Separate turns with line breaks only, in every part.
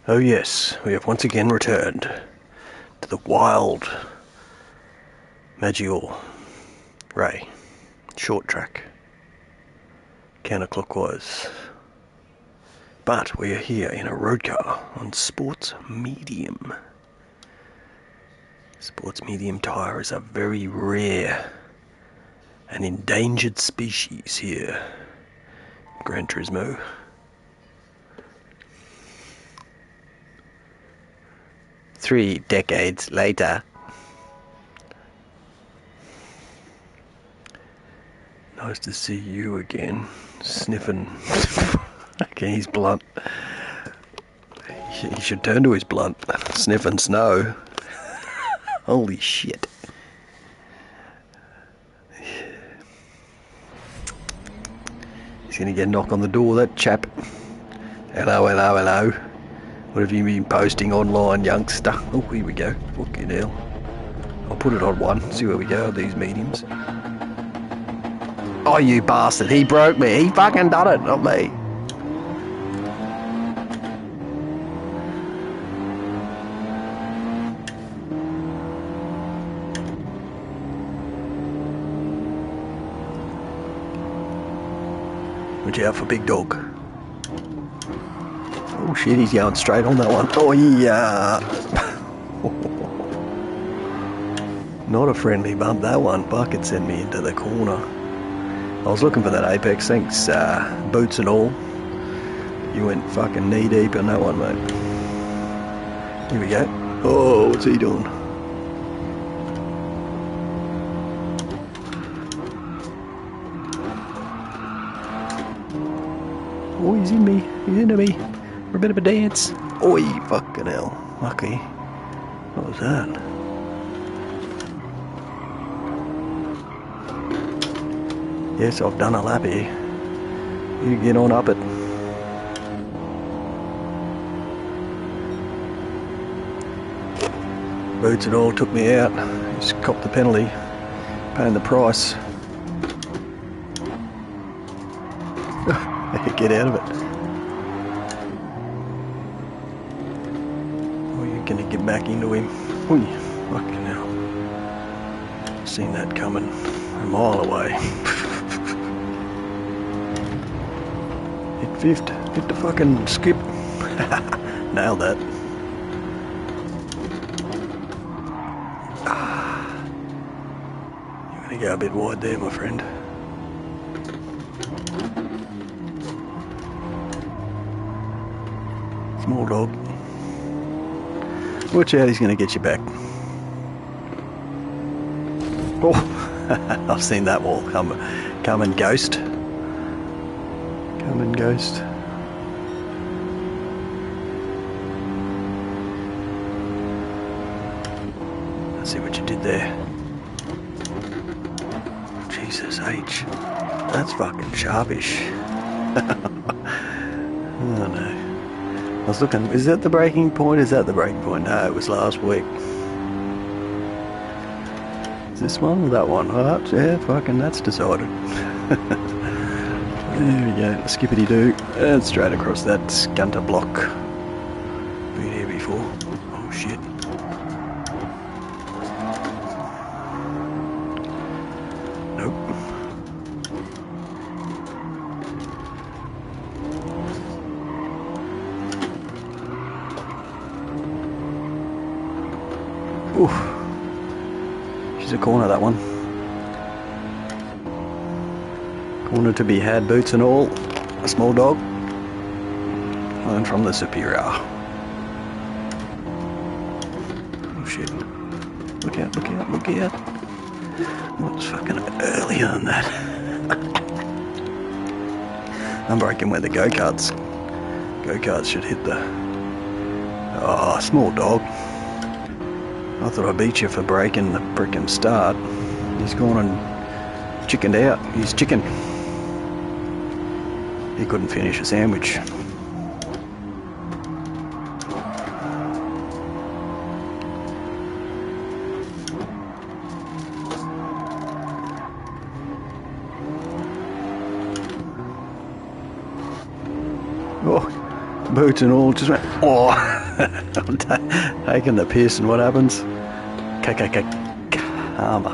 Oh yes, we have once again returned to the wild, magical ray, short track, counterclockwise. But we are here in a road car on sports medium. Sports medium tyre is a very rare and endangered species here in Gran Turismo. Three decades later. Nice to see you again. Sniffing. Okay, he's blunt. He should turn to his blunt. Sniffing snow. Holy shit. He's gonna get a knock on the door, that chap. Hello, hello, hello. What have you been posting online, youngster? Oh, here we go. Fucking hell. I'll put it on 1, see where we go with these mediums. Oh, you bastard. He broke me. He fucking done it, not me. Watch out for big dog. Oh shit, he's going straight on that one. Oh yeah. Not a friendly bump, that one. Bucket sent me into the corner. I was looking for that apex, thanks, boots and all. You went fucking knee deep in that one, mate. Here we go. Oh, what's he doing? Oh, he's in me. He's into me. For a bit of a dance. Oi, fucking hell. Lucky. What was that? Yes, I've done a lap here. You get on up it. Boots and all took me out. Just copped the penalty. Paying the price. Get out of it. Oh, you're gonna get back into him. Oh, fucking hell. Seen that coming a mile away. Hit fifth. Hit the fucking skip. Nailed that. You're gonna go a bit wide there, my friend. Small dog. Watch out, he's going to get you back. Oh, I've seen that wall come and ghost. Come and ghost. Let's see what you did there. Jesus H. That's fucking sharpish. Oh no. I was looking, is that the breaking point? Is that the breaking point? No, it was last week. Is this one or that one? Oh, yeah, fucking that's decided. There we go, skippity doo. And straight across that scunter block. Been here before. Oh shit. Nope. Oof. She's a corner, that one. Corner to be had, boots and all. A small dog. Learn from the superior. Oh shit. Look out, look out, look out. What's fucking earlier than that? I'm breaking where the go-karts. Go-karts should hit the... Oh, small dog. I thought I beat you for breaking the frickin' start. He's gone and chickened out. He's chicken. He couldn't finish a sandwich. Oh, boots and all just went, oh, I'm taking the piss, and what happens? Karma.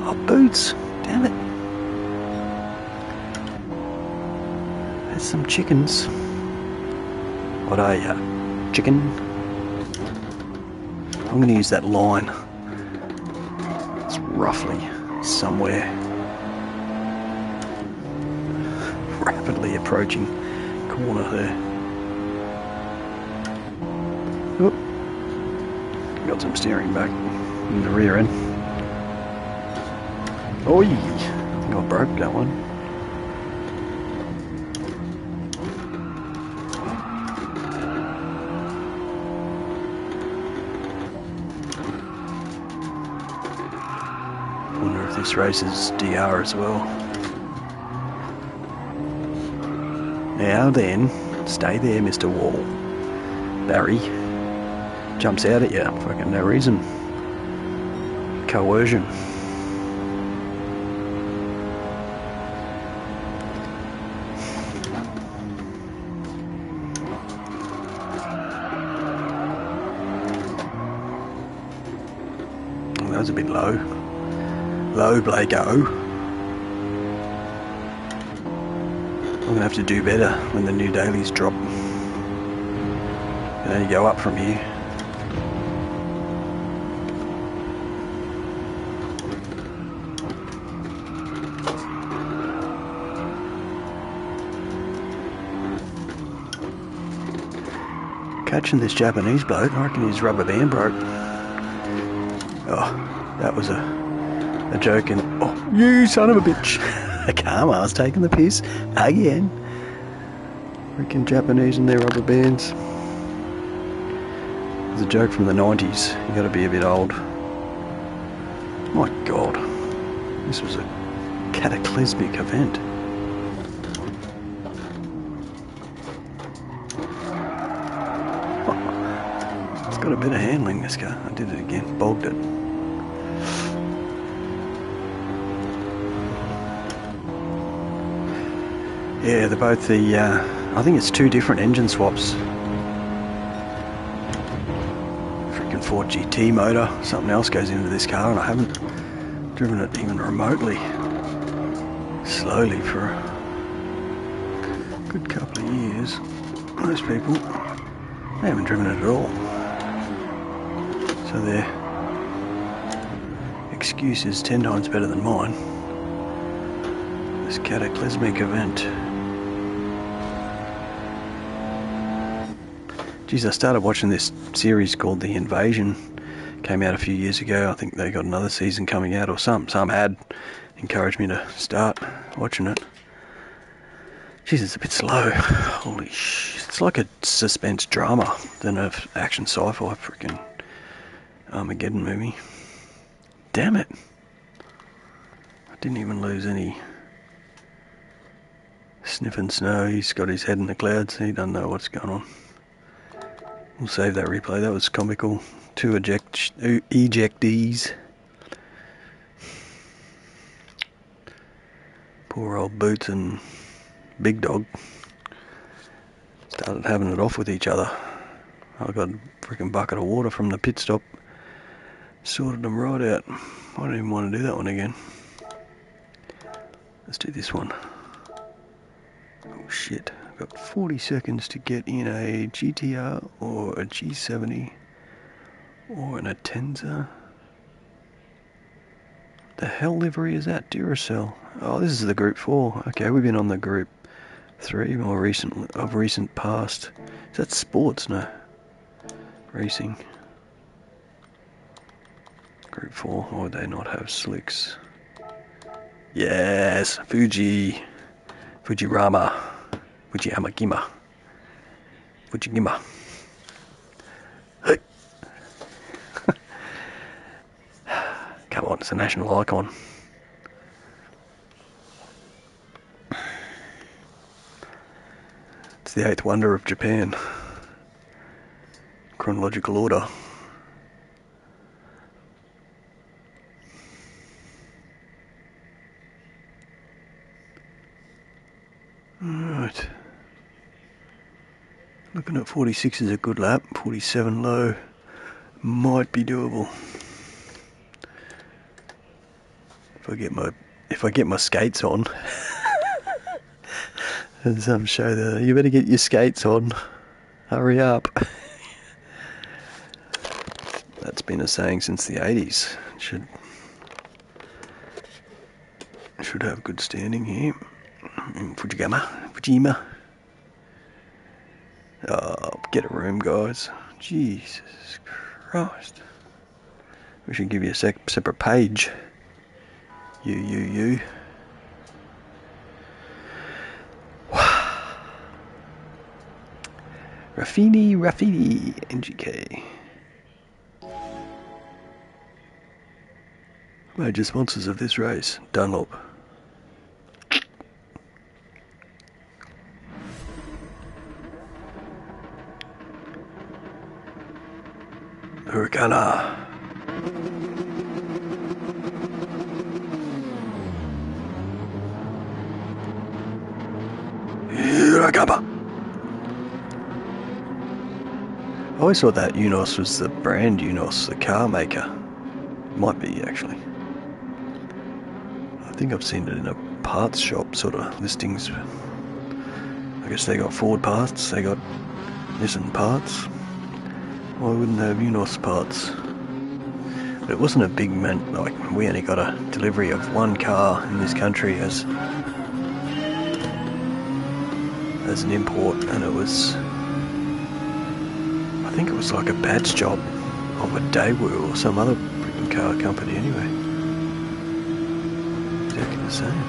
Oh, boots, damn it. There's some chickens. What are ya? Chicken? I'm going to use that line. It's roughly somewhere. Rapidly approaching corner there. Oop. Got some steering back in the rear end. Oi! I broke that one. Wonder if this race is DR as well. Now then, stay there, Mr. Wall. Barry jumps out at you, fucking no reason. Coercion. That was a bit low. Low, Blake-o. I'm going to have to do better when the new dailies drop. Can only go up from here. Catching this Japanese bloke, I reckon his rubber band broke. Oh, that was a joke. And oh, you son of a bitch! Karma's taking the piss again. Freaking Japanese and their rubber bands. It's a joke from the 90s. You got to be a bit old. My God, this was a cataclysmic event. It's got a bit of handling, this car. I did it again, bogged it. Yeah, they're both the, I think it's two different engine swaps. Freaking Ford GT motor, something else goes into this car, and I haven't driven it even remotely slowly for a good couple of years. Most people, they haven't driven it at all. So their excuse is 10 times better than mine. This cataclysmic event. Geez, I started watching this series called The Invasion. Came out a few years ago. I think they got another season coming out, or some ad encouraged me to start watching it. Jeez, it's a bit slow. Holy shit. It's like a suspense drama than an action sci-fi freaking Armageddon movie. Damn it. I didn't even lose any sniffing snow. He's got his head in the clouds. He doesn't know what's going on. We'll save that replay. That was comical. Two ejectees. Poor old Boots and Big Dog started having it off with each other. I got a freaking bucket of water from the pit stop. Sorted them right out. I don't even want to do that one again. Let's do this one. Oh shit. I've got 40 seconds to get in a GTR or a G70 or an Atenza. The hell livery is that? Duracell. Oh, this is the Group 4. Okay, we've been on the Group 3 more recent past. Is that sports? No. Racing. Group 4. Or would they not have slicks? Yes! Fujirama. Fujiyama-gima. Fujigima. Hey. Come on, it's a national icon. It's the eighth wonder of Japan. Chronological order. Right. Looking at 46 is a good lap. 47 low might be doable. If I get my skates on. And some show there, you better get your skates on. Hurry up. That's been a saying since the 80s. Should have good standing here. Fujiyama. Oh, get a room, guys. Jesus Christ. We should give you a separate page. You. Raffini, NGK. Major sponsors of this race, Dunlop. Hurricane. I always thought that Unos was the brand Unos, the car maker. Might be, actually. I think I've seen it in a parts shop sort of listings. I guess they got Ford parts, they got Nissan parts. Why wouldn't they have Unos parts? But it wasn't a big like we only got a delivery of one car in this country as an import, and it was, I think it was like a badge job of a Daewoo or some other freaking car company anyway. Exactly the same.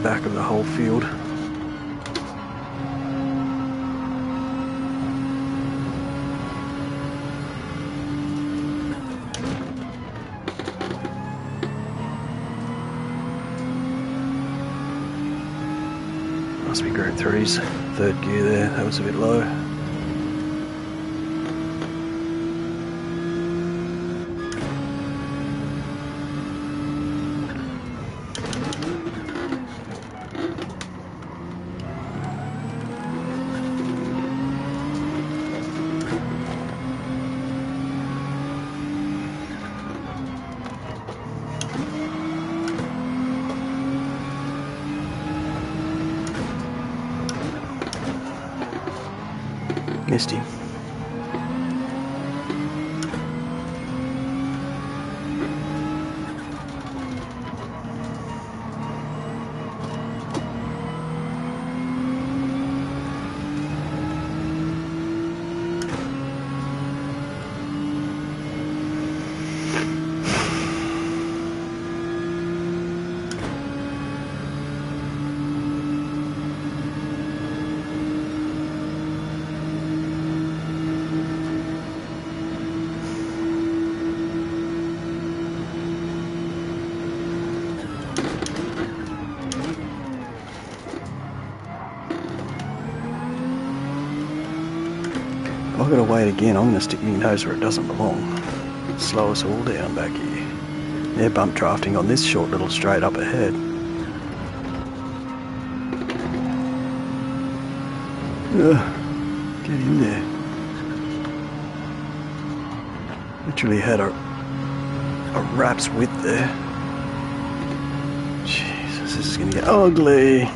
Back of the whole field. Must be Group 3's third gear there, that was a bit low. Misty. I've got to wait again. I'm going to stick my nose where it doesn't belong. Slow us all down back here. They're bump drafting on this short little straight up ahead. Get in there. Literally had a rap's width there. Jesus, this is going to get ugly.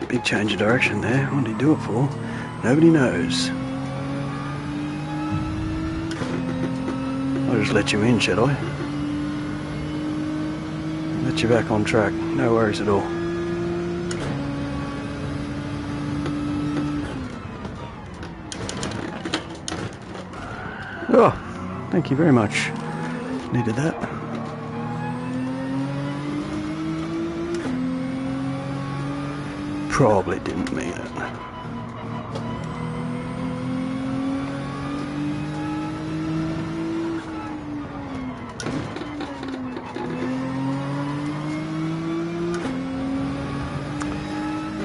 Big change of direction there. What did he do it for? Nobody knows. I'll just let you in, should I? Let you back on track. No worries at all. Oh, thank you very much. Needed that. Probably didn't mean it.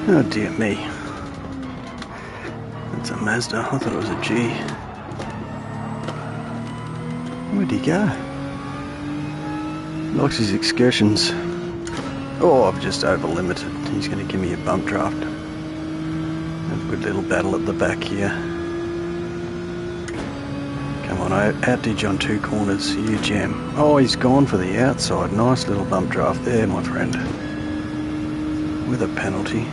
Oh dear me. That's a Mazda. I thought it was a G. Where'd he go? Likes his excursions. Oh, I've just over limited. He's going to give me a bump draft. Have a good little battle at the back here. Come on, I outdid you on two corners. You jam. Oh, he's gone for the outside. Nice little bump draft there, my friend. With a penalty.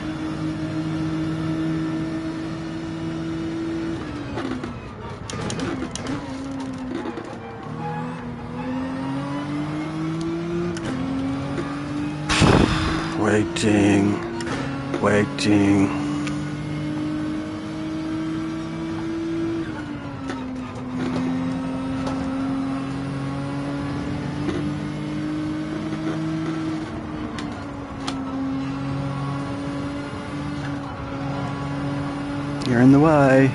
Waiting. Waiting. You're in the way.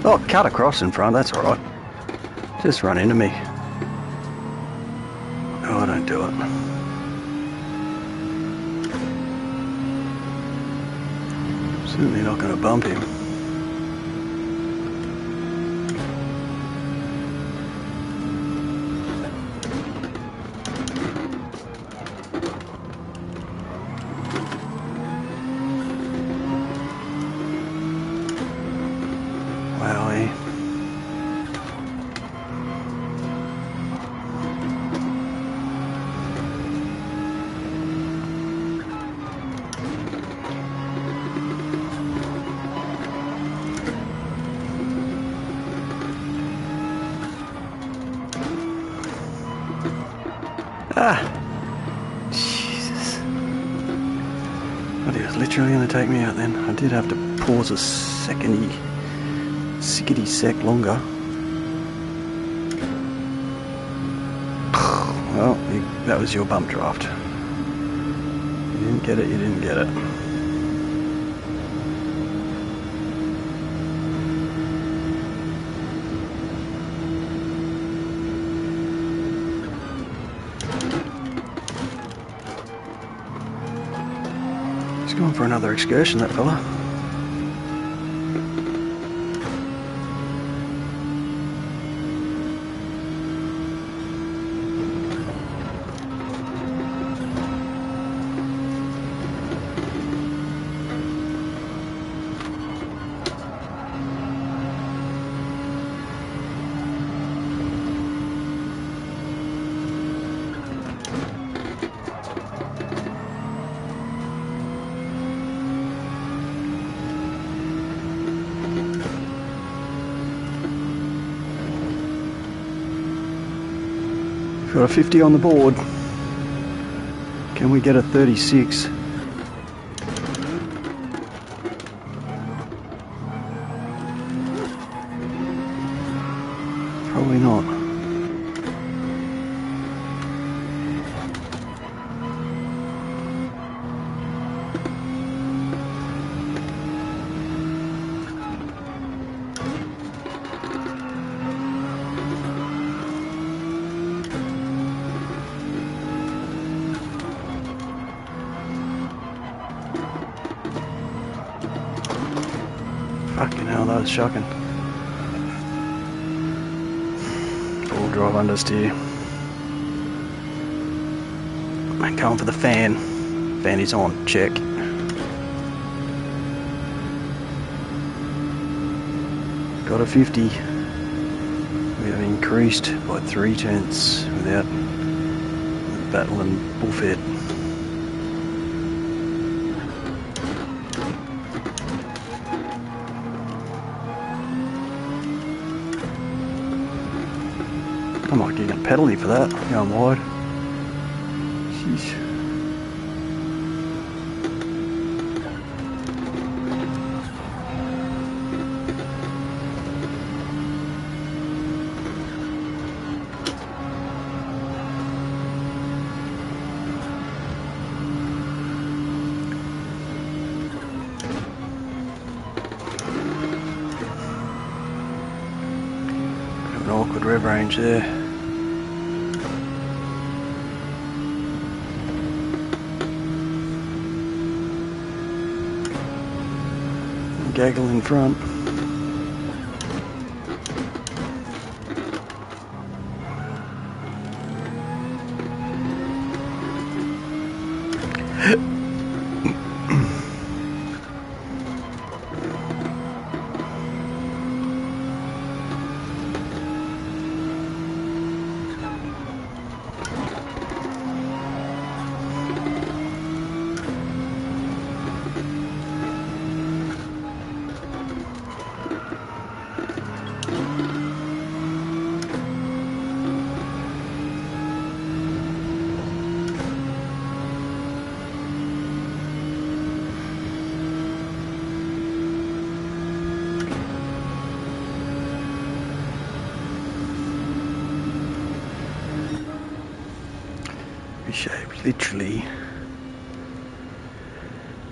Oh, cut across in front, that's alright. Just run into me. Oh, don't do it. Certainly not going to bump him. Wowie. Ah! Jesus. But he was literally going to take me out then. I did have to pause a sickety sec longer. Well, that was your bump draft. You didn't get it, you didn't get it. He's going for another excursion, that fella. Got a 50 on the board. Can we get a 36? Probably not. Fucking hell, that was shocking. Full drive understeer. I'm going for the fan. Fan is on, check. Got a 50. We have increased by 3 tenths without battling bullfit. I might get a penalty for that, going wide. Jeez. Bit of an awkward rev range there. Gaggle in front. We shaved literally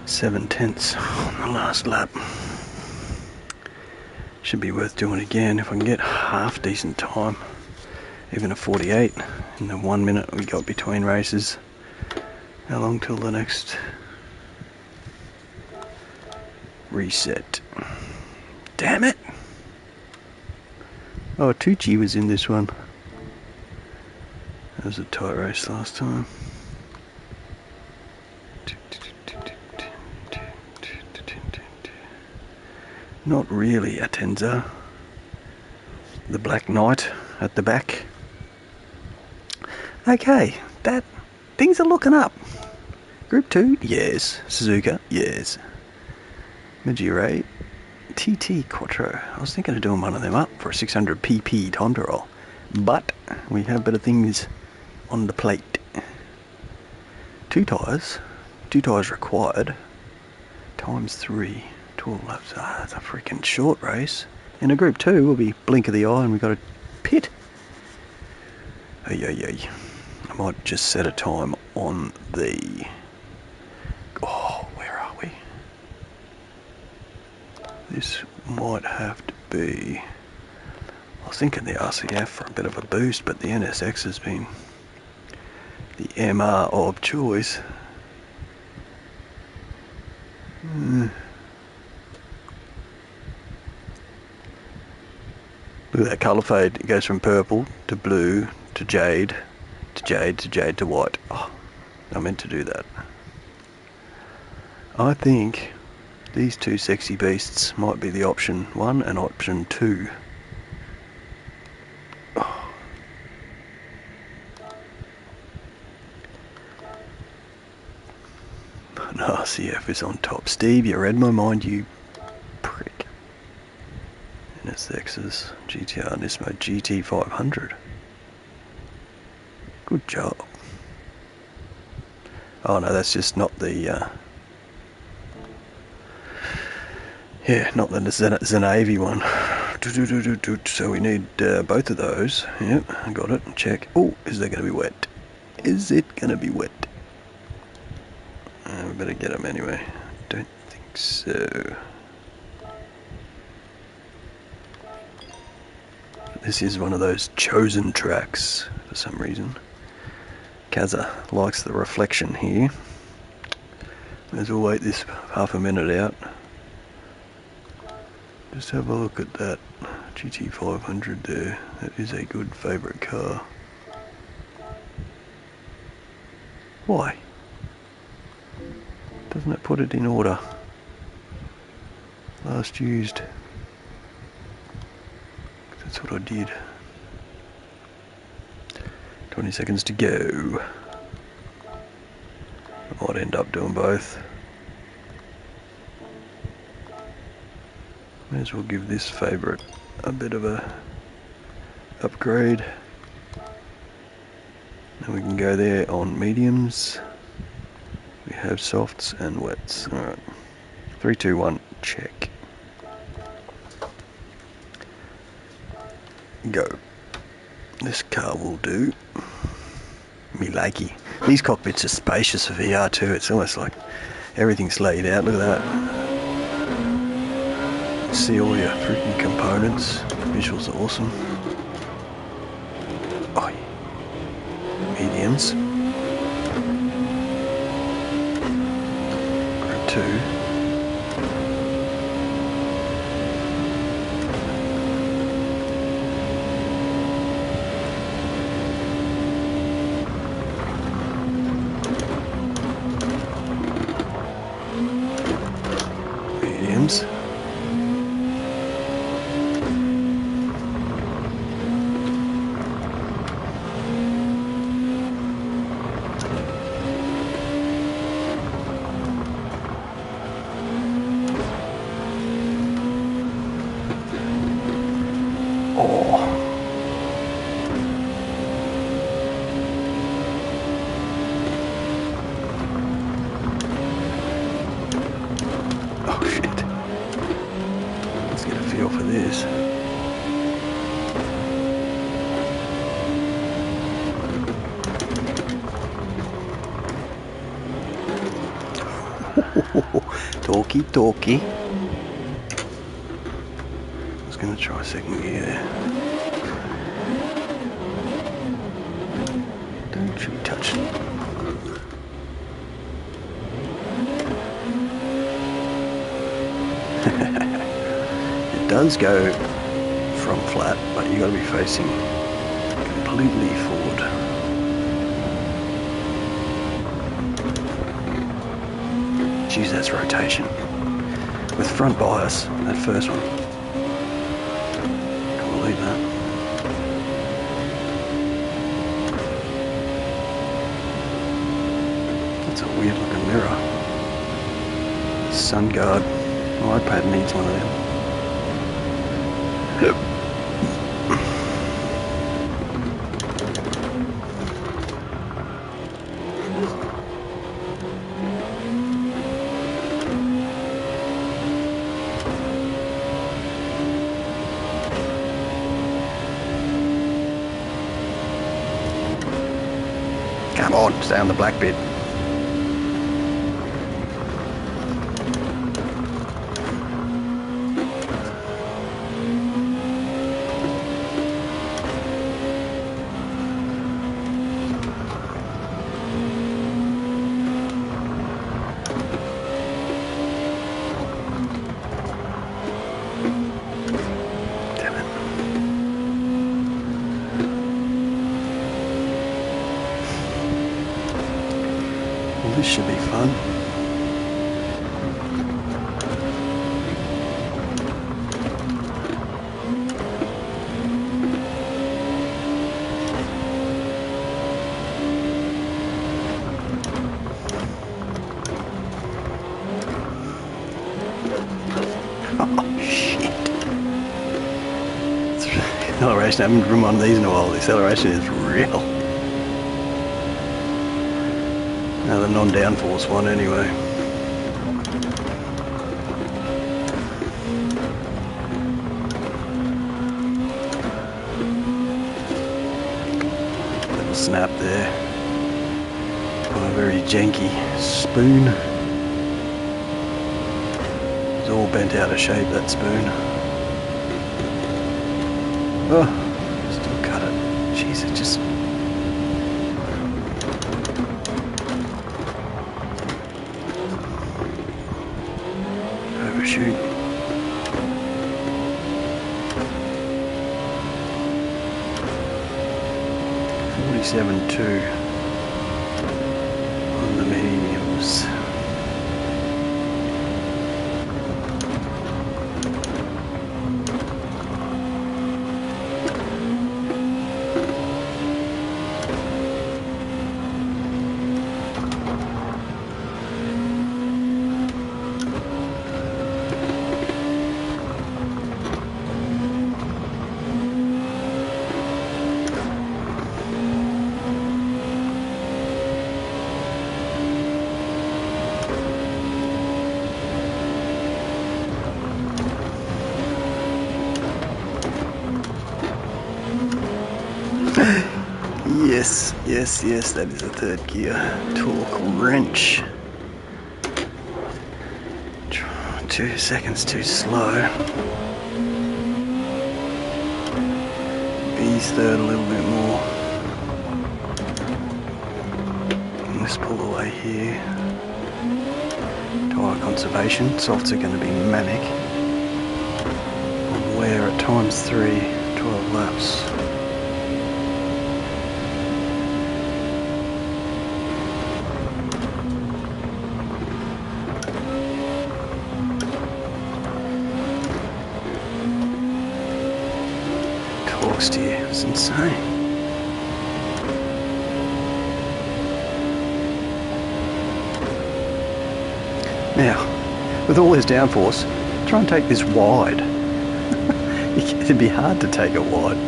7/10 on the last lap. Should be worth doing again if I can get half decent time, even a 48 in the 1 minute we got between races. How long till the next reset? Damn it! Oh, Tucci was in this one. That was a tight race last time. Not really Atenza. The Black Knight at the back. Okay, things are looking up. Group 2, yes. Suzuka, yes. Magire, TT Quattro. I was thinking of doing one of them up for a 600 pp time to roll, but we have better things on the plate. Two tyres required, times 3, 12 laps. That's a freaking short race. In a group 2, we'll be blink of the eye and we've got a pit. Ay. I might just set a time on the... Oh, where are we? This might have to be... I was thinking the RCF for a bit of a boost, but the NSX has been the MR of choice. Look at that colour fade. It goes from purple to blue to jade to jade to jade to white. Oh, I meant to do that. I think these two sexy beasts might be the option 1 and option 2. Oh. An RCF is on top. Steve, you read my mind, you prick. NSX's GTR Nismo GT500. Good job. Oh no, that's just not the not the Zenavi one. So we need both of those. Yep, I got it. Check. Oh, is that going to be wet? Is it going to be wet? We better get them anyway. Don't think so. This is one of those chosen tracks for some reason. Kaza likes the reflection here. May as well wait this half a minute out. Just have a look at that GT500 there. That is a good favourite car. Why? Doesn't it put it in order? Last used. That's what I did. 20 seconds to go. I might end up doing both. May as well give this favourite a bit of a upgrade. Then we can go there on mediums. We have softs and wets. Alright. 3, 2, 1, check. Go. This car will do. Me likey. These cockpits are spacious for VR too. It's almost like everything's laid out. Look at that. See all your freaking components. Visuals are awesome. Oh, yeah. Mediums. Group 2. Mediums. For this. Talkie talkie. I was going to try second gear there. Don't you touch it. It does go from flat, but you got to be facing completely forward. Geez, that's rotation. With front bias, that first one. Can't believe that. That's a weird looking mirror. Sun guard. My iPad needs one of them. Yep. Come on, stay on the black bit. This should be fun. Oh shit. Acceleration, I haven't driven on these in a while. The acceleration is real. Now the non-downforce one anyway. Little snap there. On a very janky spoon. It's all bent out of shape, that spoon. Oh, still cut it. Jeez, it just... overshoot. .47.2 on the mediums. Yes, yes, yes, that is a third gear torque wrench. 2 seconds too slow. B's third a little bit more. And let's pull away here. Tyre conservation, softs are going to be manic. On wear at times 3, 12 laps. Steer. It's insane. Now, with all this downforce, try and take this wide. It'd be hard to take it wide.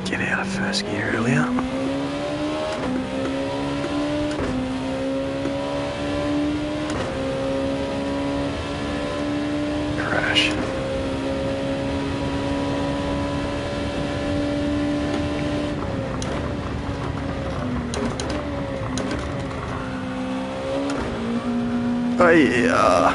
Get out of first gear earlier. Crash. Oh yeah.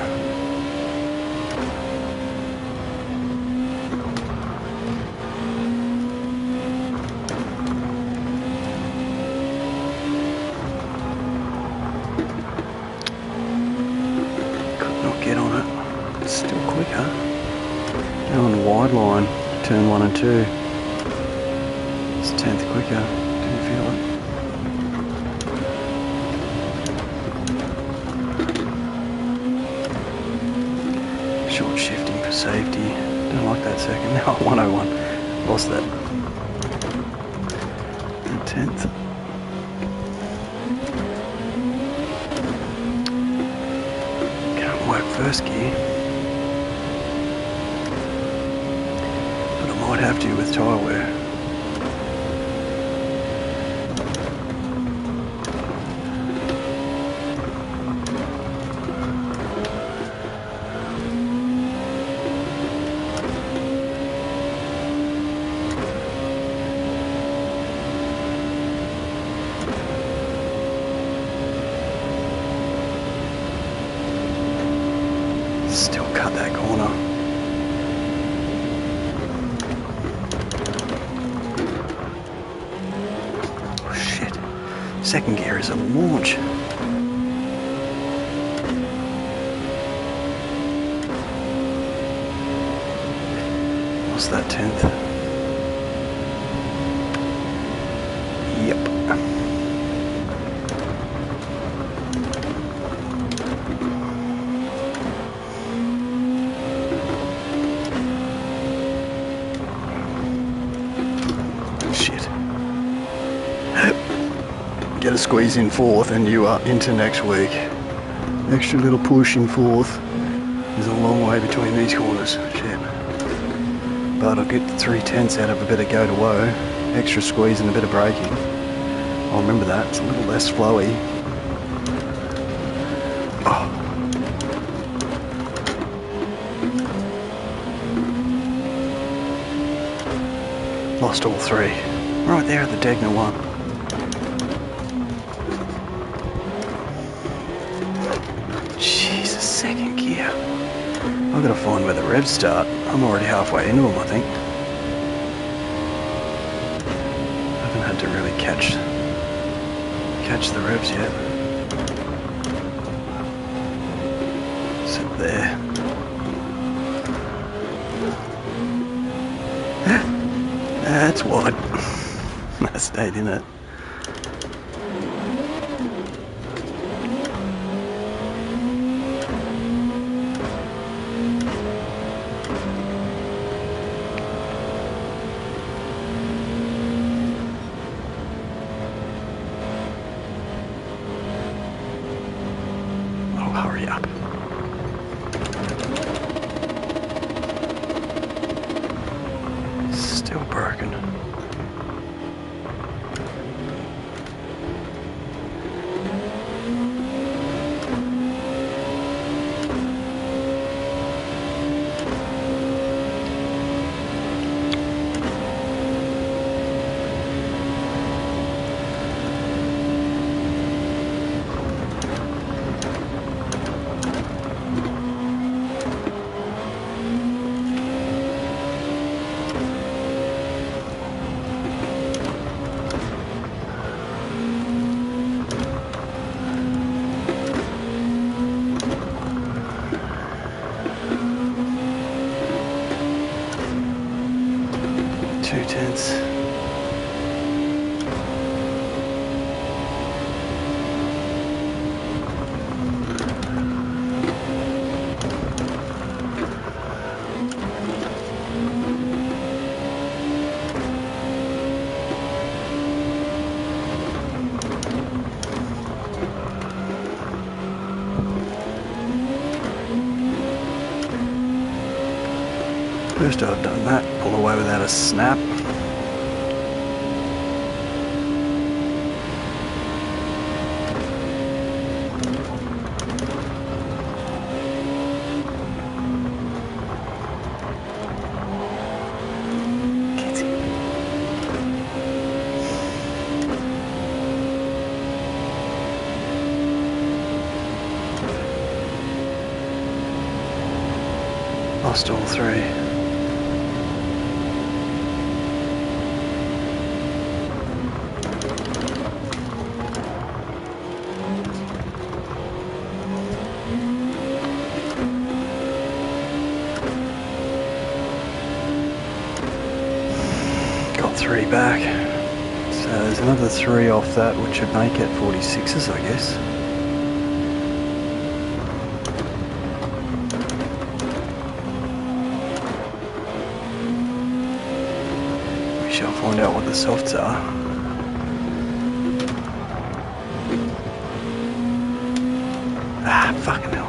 Could not get on it. It's still quicker. Now on the wide line, turn 1 and 2. It's a tenth quicker. Didn't feel it. Short shifting for safety. Don't like that second. Now 101. Lost that. And 10th. Can't work first gear. But I might have to with tyre wear. Still cut that corner. Oh shit. Second gear is a launch. What's that 10th? Yep. Get a squeeze in 4th and you are into next week. Extra little push in 4th. There's a long way between these corners. Shit. But I'll get 3/10 out of a bit of go to woe. Extra squeeze and a bit of braking. I'll remember that. It's a little less flowy. Oh. Lost all 3. Right there at the Degner one. Jesus, second gear. I've got to find where the revs start. I'm already halfway into them, I think. I haven't had to really catch the revs yet. Sit there. That's wide. I stayed in it. Hurry up. Still broken. Two tenths. First I've done that, pull away without a snap. Lost all three. Got three back. So there's another three off that, which would make it 46s, I guess. We shall find out what the softs are. Ah, fucking hell.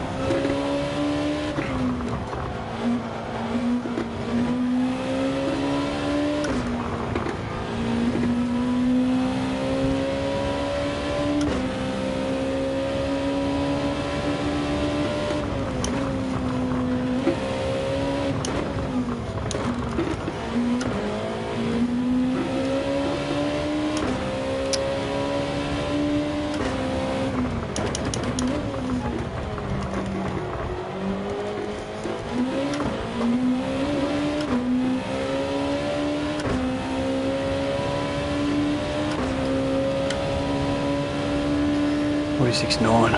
$46.9.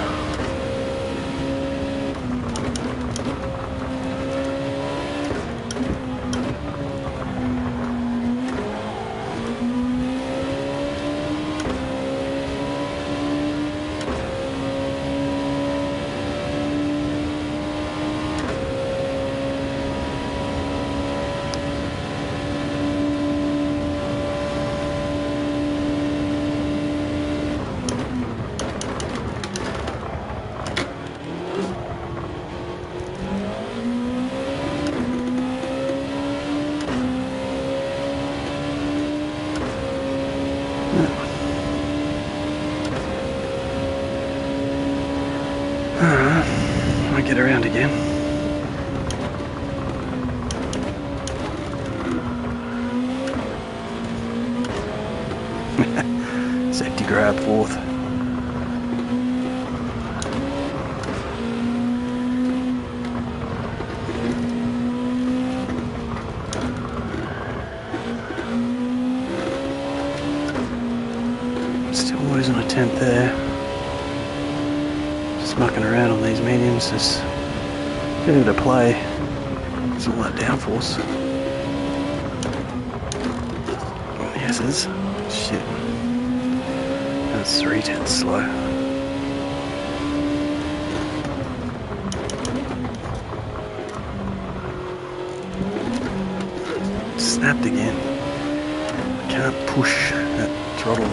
I'll get around again. Safety grab fourth. Still losing a 10th there. Just mucking around on these mediums, just getting to play. It's all that downforce. Yeses. Shit. That's 3/10 slow. Snapped again. I can't push that throttle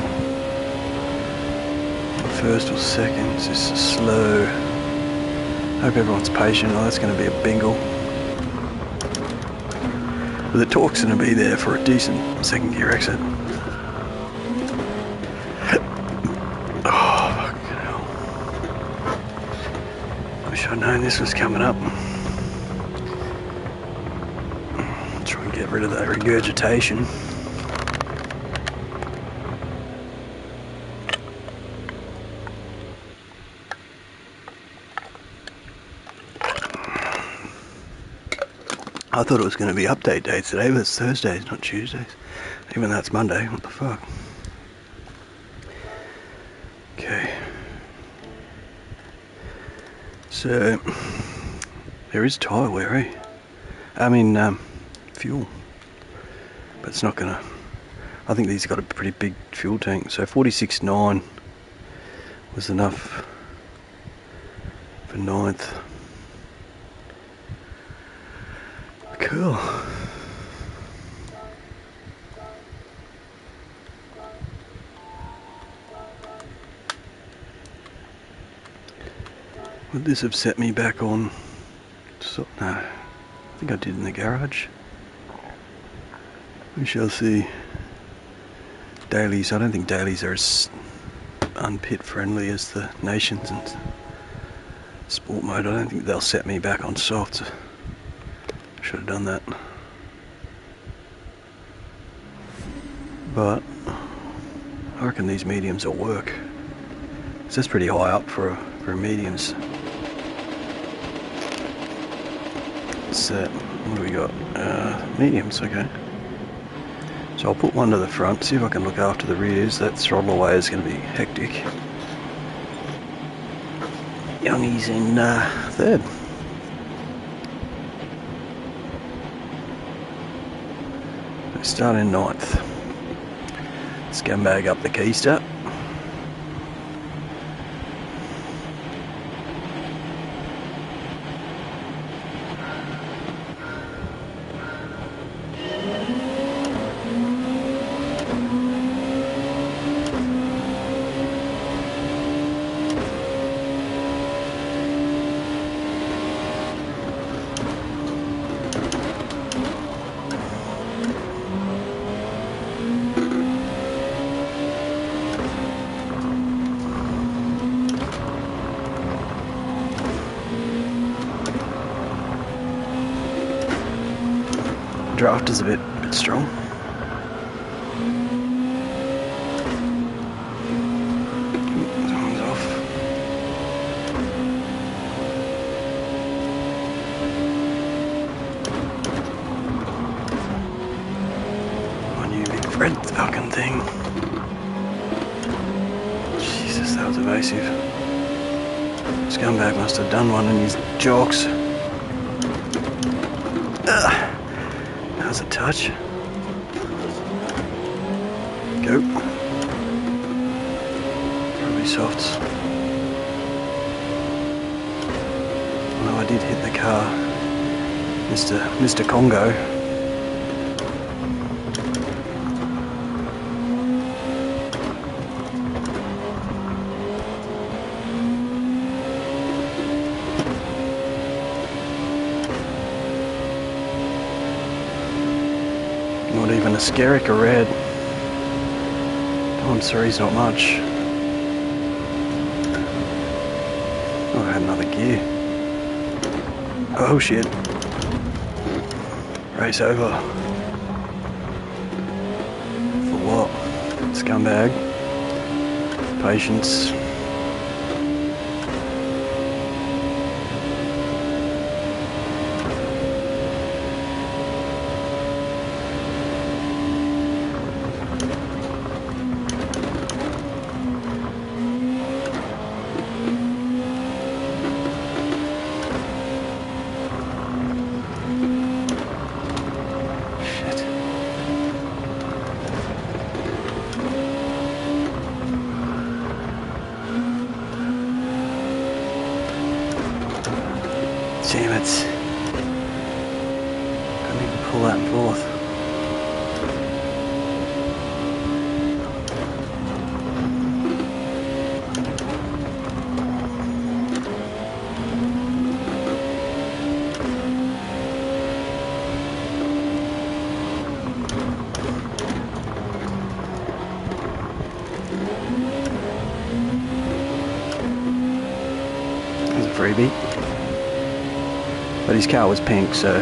first or second. It's just slow. Hope everyone's patient. Oh, that's going to be a bingle. But the torque's going to be there for a decent second gear exit. Oh, fucking hell. Wish I'd known this was coming up. Try and get rid of that regurgitation. I thought it was going to be update dates today, but it's Thursdays, not Tuesdays. Even though it's Monday, what the fuck? Okay. So, there is tyre wear, eh? I mean, fuel. But it's not going to... I think these got a pretty big fuel tank. So 46.9 was enough for 9th. Cool. Would this have set me back on? So, no, I think I did in the garage. We shall see. Dailies, I don't think dailies are as unpit friendly as the Nations and Sport mode. I don't think they'll set me back on softs. Should have done that. But I reckon these mediums will work. It's just pretty high up for mediums. What's that? What do we got? Mediums, okay. So I'll put one to the front, see if I can look after the rears. That throttle away is going to be hectic. Youngie's in third. We start in ninth. Scumbag up the keister. Draft is a bit strong. Someone's off. My new big Fred fucking thing. Jesus, that was evasive. Scumbag must have done one in his jocks. That was a touch. Go. Probably softs. Although I did hit the car. Mr. Congo. Not even a Skerrick or red. Times 3's not much. Oh, I had another gear. Oh shit. Race over. For what? Scumbag. Patience. Damn it. Couldn't even pull that and forth. There's a freebie. But his car was pink, so...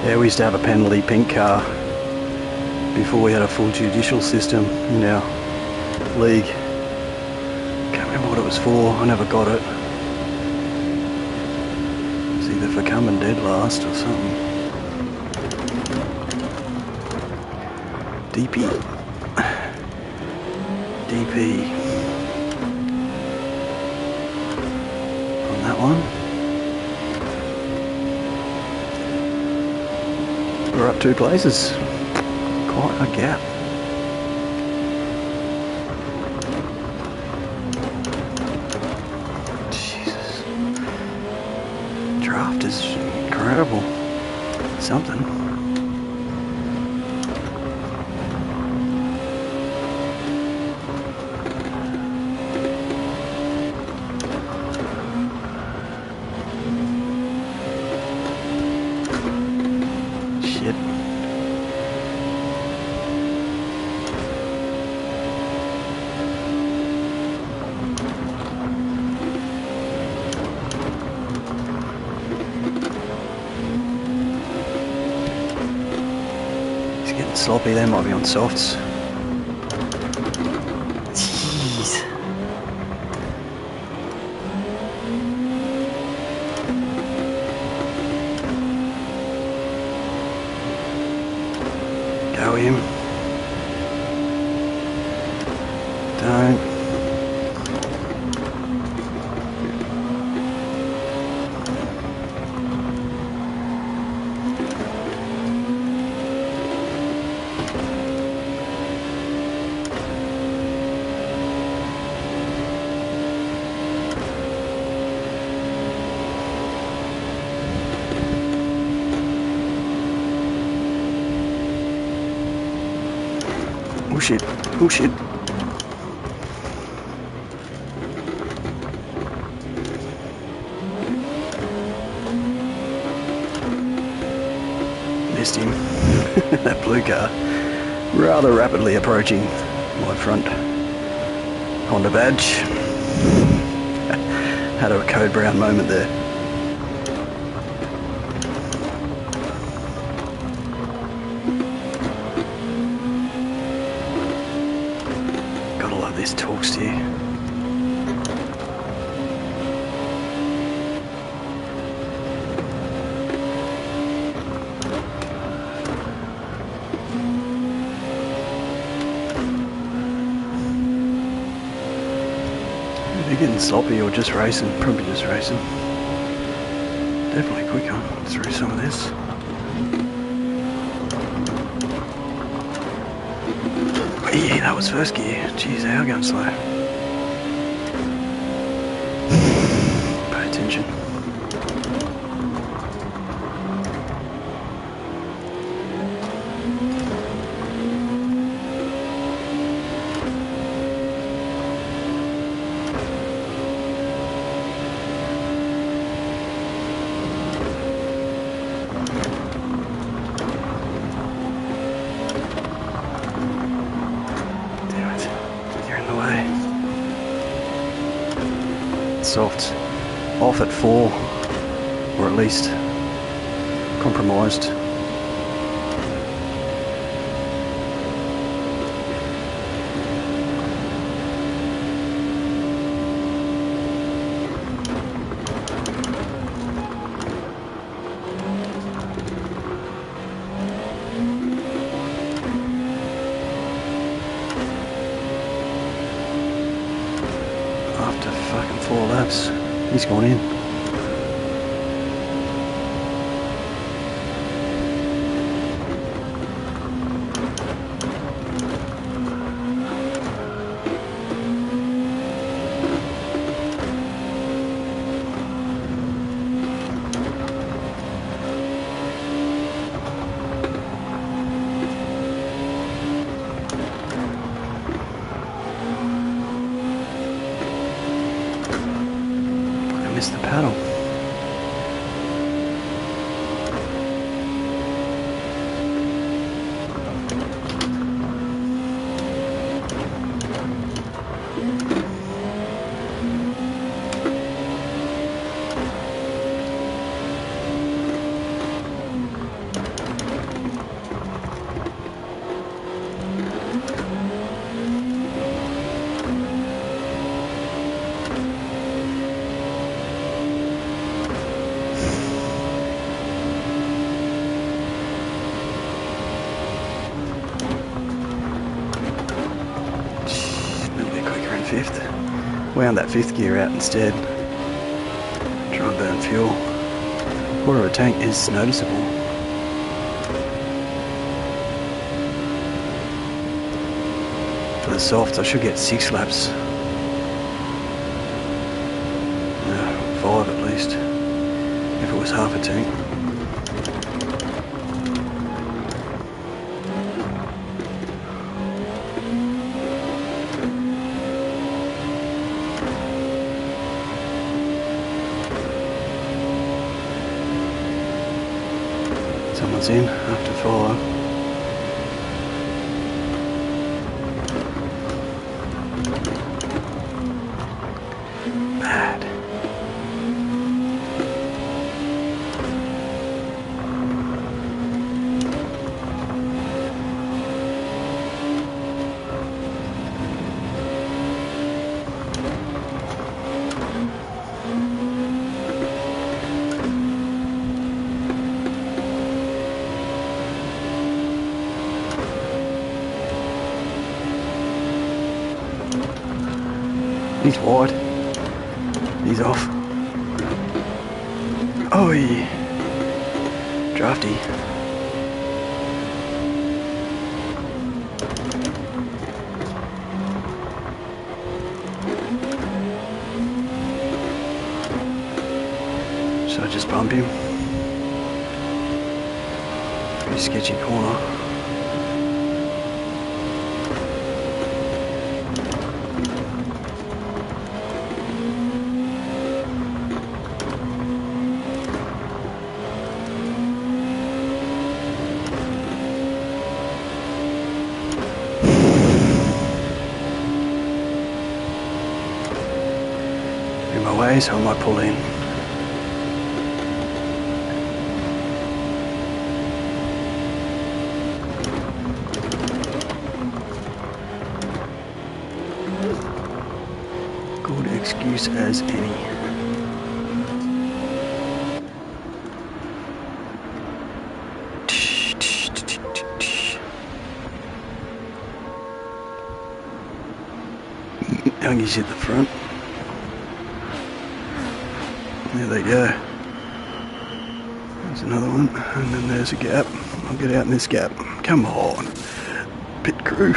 Yeah, we used to have a penalty pink car before we had a full judicial system in our league. Can't remember what it was for, I never got it. Either for coming dead last or something. DP. On that one. We're up 2 places. Quite a gap. Draft is incredible. Something. Shit. getting sloppy. They might be on softs. Jeez. Go him. Don't. Oh shit, oh shit. Missed him. That blue car rather rapidly approaching my front Honda badge. Had a code brown moment there. Gotta love this torque steer. They're getting sloppy or just racing, probably just racing. Definitely quicker through some of this. Yeah, that was first gear. Jeez, they are going slow. Pay attention. Soft, off at 4, or at least compromised. After fucking 4 laps, he's gone in. Missed the paddle. Fifth. Wound that 5th gear out instead. Try and burn fuel. Quarter of a tank is noticeable. For the softs I should get 6 laps. No, 5 at least. If it was half a tank. Someone's in, I have to follow. Bad. He's wide. He's off. Oi! Drafty. Should I just bump him? Pretty sketchy corner. In my way, so I might pull in. Good excuse as any. Youngies hit the front. There they go. There's another one, and then there's a gap. I'll get out in this gap. Come on, pit crew.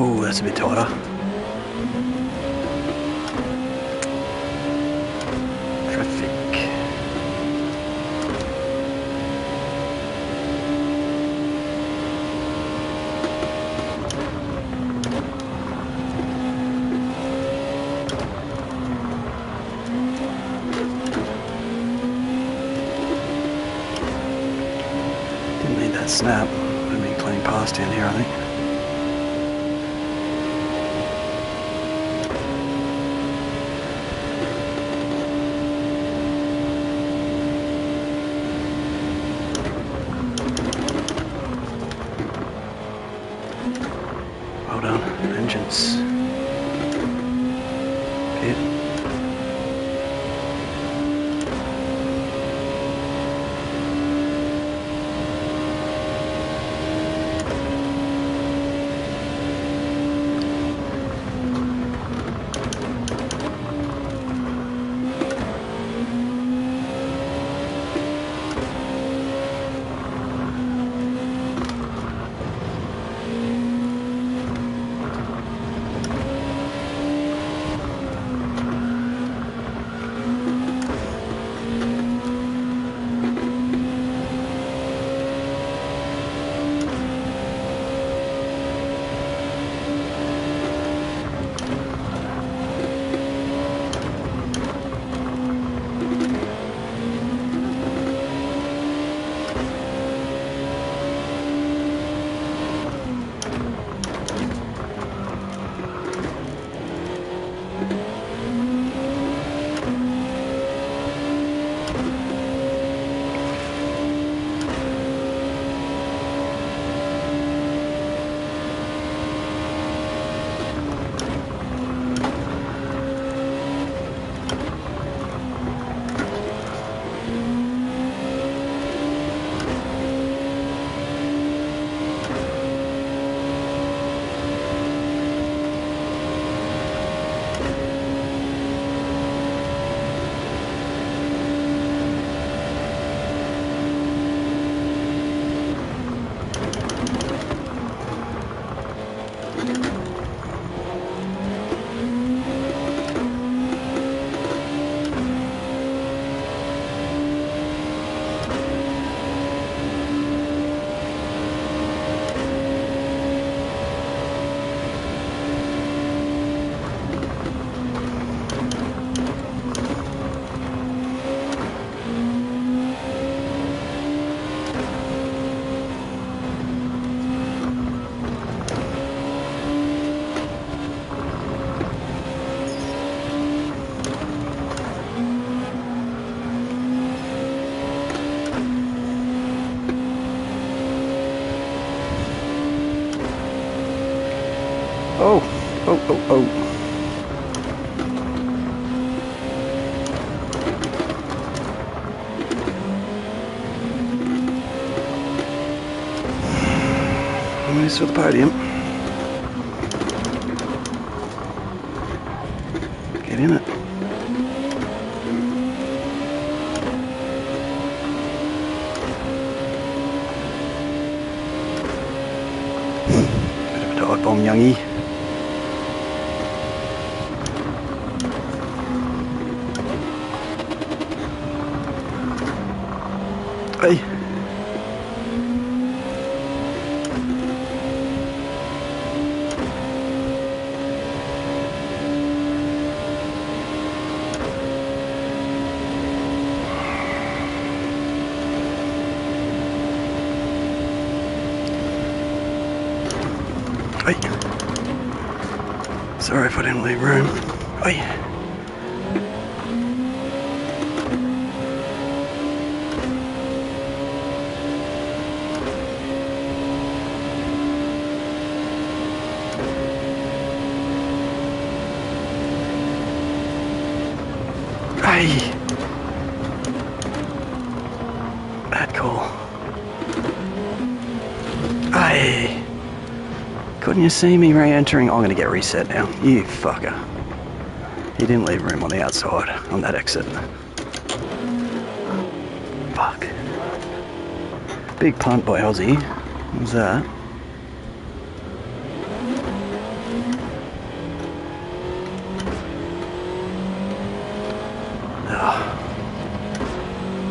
Oh, that's a bit tighter. Traffic. Didn't need that snap. Would have been clean past down here, I think. Well done, vengeance. Pit. Oh, oh, oh, oh. Nice for the podium. Get in it. Bit of a dive bomb, youngie. Hey. Hey. Sorry if I didn't leave room. Hey. Hey. Bad call. Hey. Couldn't you see me re-entering? I'm gonna get reset now. You fucker. He didn't leave room on the outside on that exit. Fuck. Big punt by Aussie. What was that?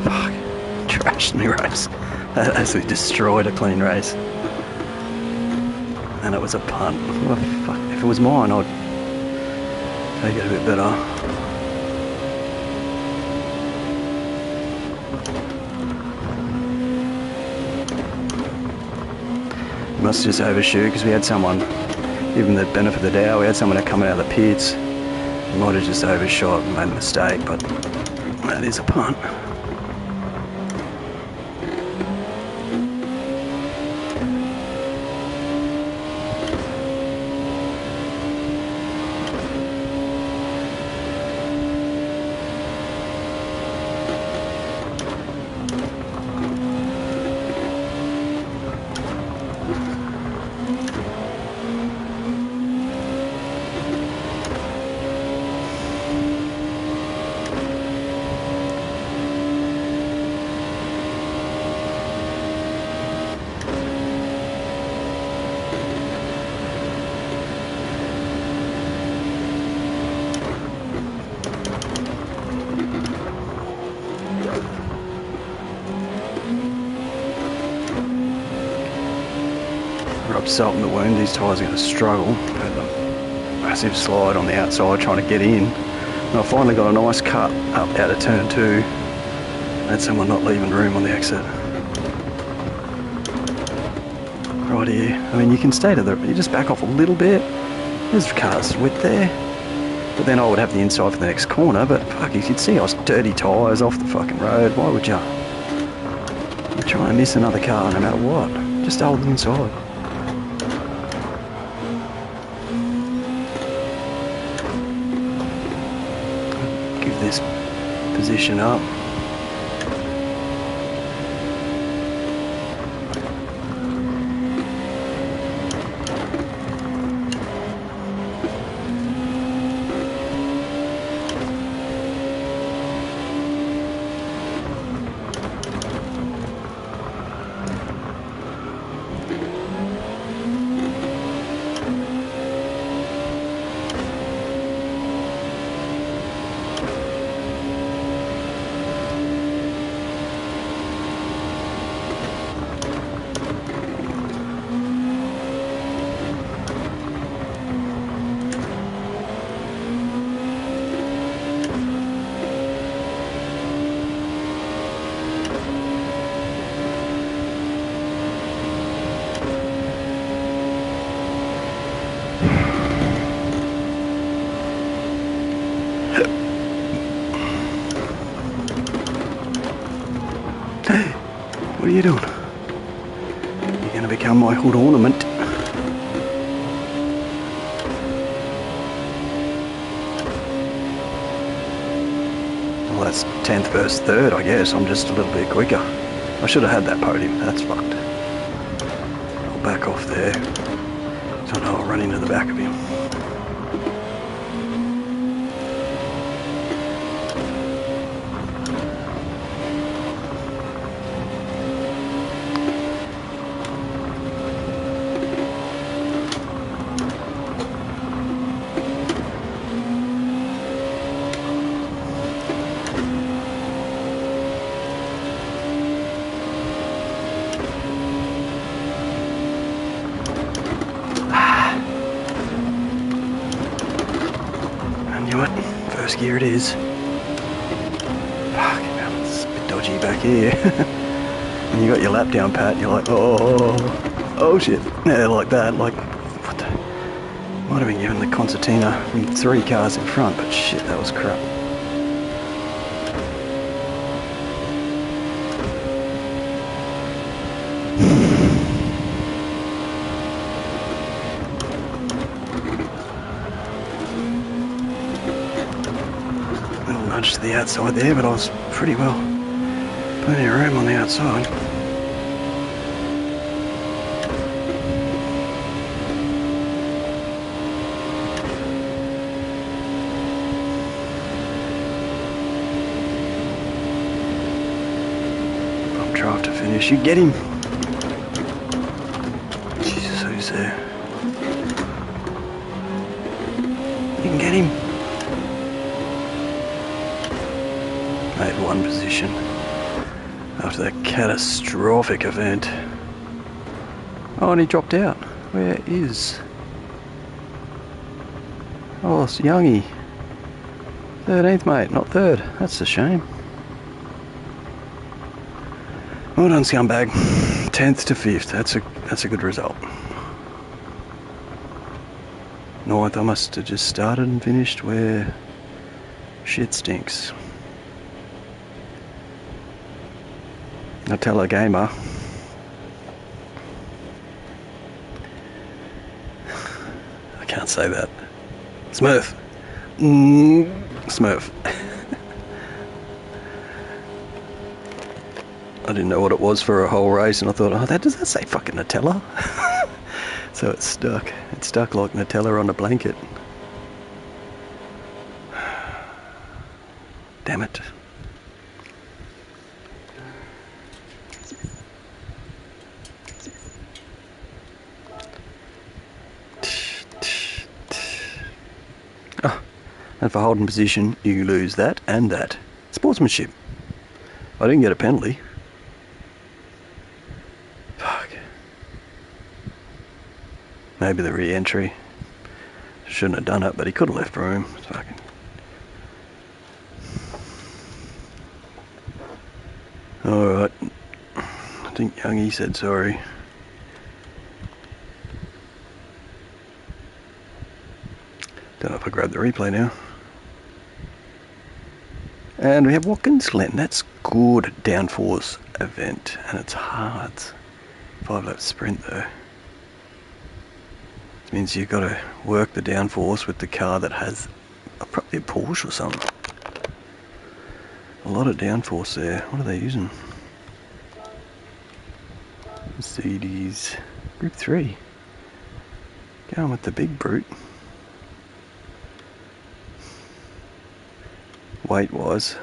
Fuck. Trashed me race. That actually destroyed a clean race. And it was a punt. Oh, fuck. If it was mine, I'd take it a bit better. We must just overshoot because we had someone, even the benefit of the doubt, we had someone coming out of the pits. We might have just overshot and made a mistake, but that is a punt. Rub salt in the wound, these tyres are going to struggle. Had a massive slide on the outside trying to get in. And I finally got a nice cut up out of turn 2. Had someone not leaving room on the exit. Right here. I mean, you can stay to the... You just back off a little bit. There's cars width there. But then I would have the inside for the next corner. But fuck, you could see I was dirty tyres off the fucking road. Why would you? You try and miss another car no matter what. Just hold the inside. Give this position up. What are you doing? You're going to become my hood ornament. That's 10th versus 3rd, I guess. I'm just a little bit quicker. I should have had that podium. That's fucked. I'll back off there. So I know I'll run into the back of him. First gear it is. Fuck, it's a bit dodgy back here. And you got your lap down pat, you're like, oh shit. Yeah, like that, like, what the, might have been given the concertina from 3 cars in front, but shit, that was crap. To the outside there, but I was pretty well, plenty of room on the outside. I'm trying to finish. You get him. Jesus, who's there? You can get him. Made 1 position after that catastrophic event. Oh, and he dropped out. Where is? Oh, it's Youngie. 13th, mate, not 3rd. That's a shame. Well done, scumbag. 10th to 5th. That's a good result. 9th, I must have just started and finished where shit stinks. Nutella Gamer. I can't say that. Smurf. Smurf. I didn't know what it was for a whole race, and I thought, oh, does that say fucking Nutella? So it's stuck. It's stuck like Nutella on a blanket. Damn it. And for holding position, you lose that and that. Sportsmanship. I didn't get a penalty. Fuck. Maybe the re-entry. Shouldn't have done it, but he could have left room. Fucking. Alright. I think Youngie said sorry. Don't know if I grab the replay now. And we have Watkins Glen. That's good downforce event, and it's hard. 5-lap sprint though. It means you've got to work the downforce with the car that has probably a Porsche or something. A lot of downforce there. What are they using? Mercedes Group 3. Going with the big brute. Weight-wise,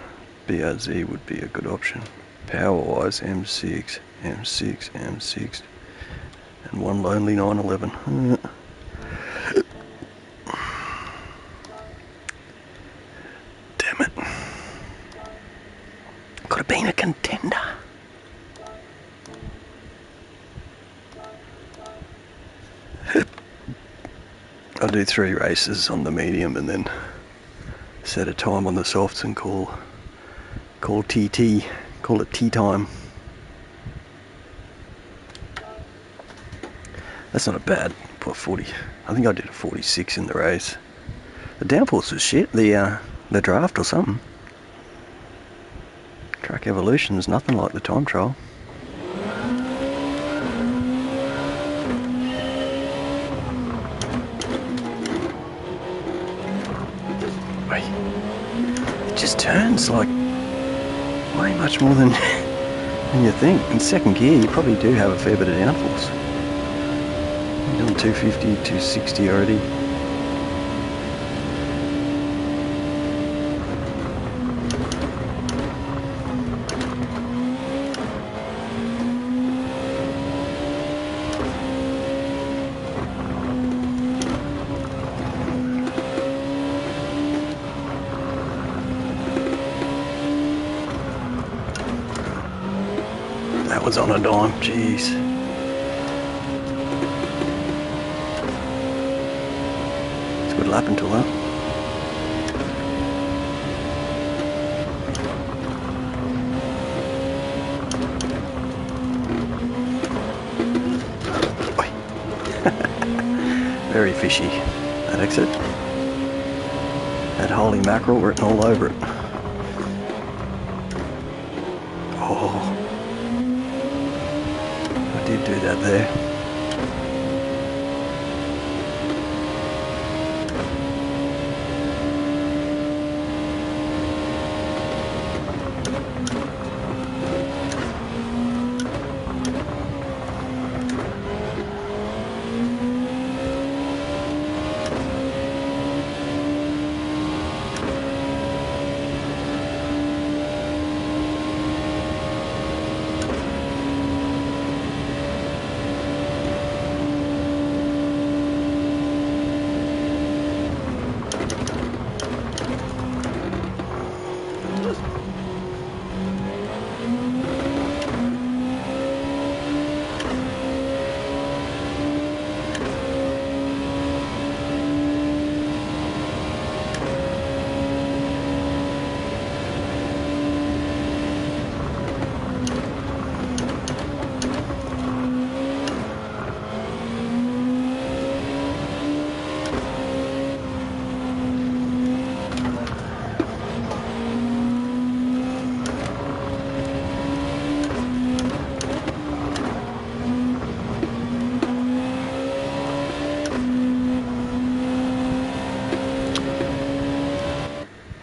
BRZ would be a good option. Power-wise, M6, M6, M6, and one lonely 911. Damn it. Could have been a contender. I'll do 3 races on the medium and then set a time on the softs and call TT, call it tea time. That's not a bad, what, 40, I think I did a 46 in the race. The downforce was shit, the draft or something. Track Evolution is nothing like the time trial. Just turns like way much more than you think. In second gear, you probably do have a fair bit of downforce. You're doing 250, 260 already. That was on a dime, jeez. It's a good lap until that. Very fishy, that exit. That holy mackerel written all over it. Oh. Did do that there.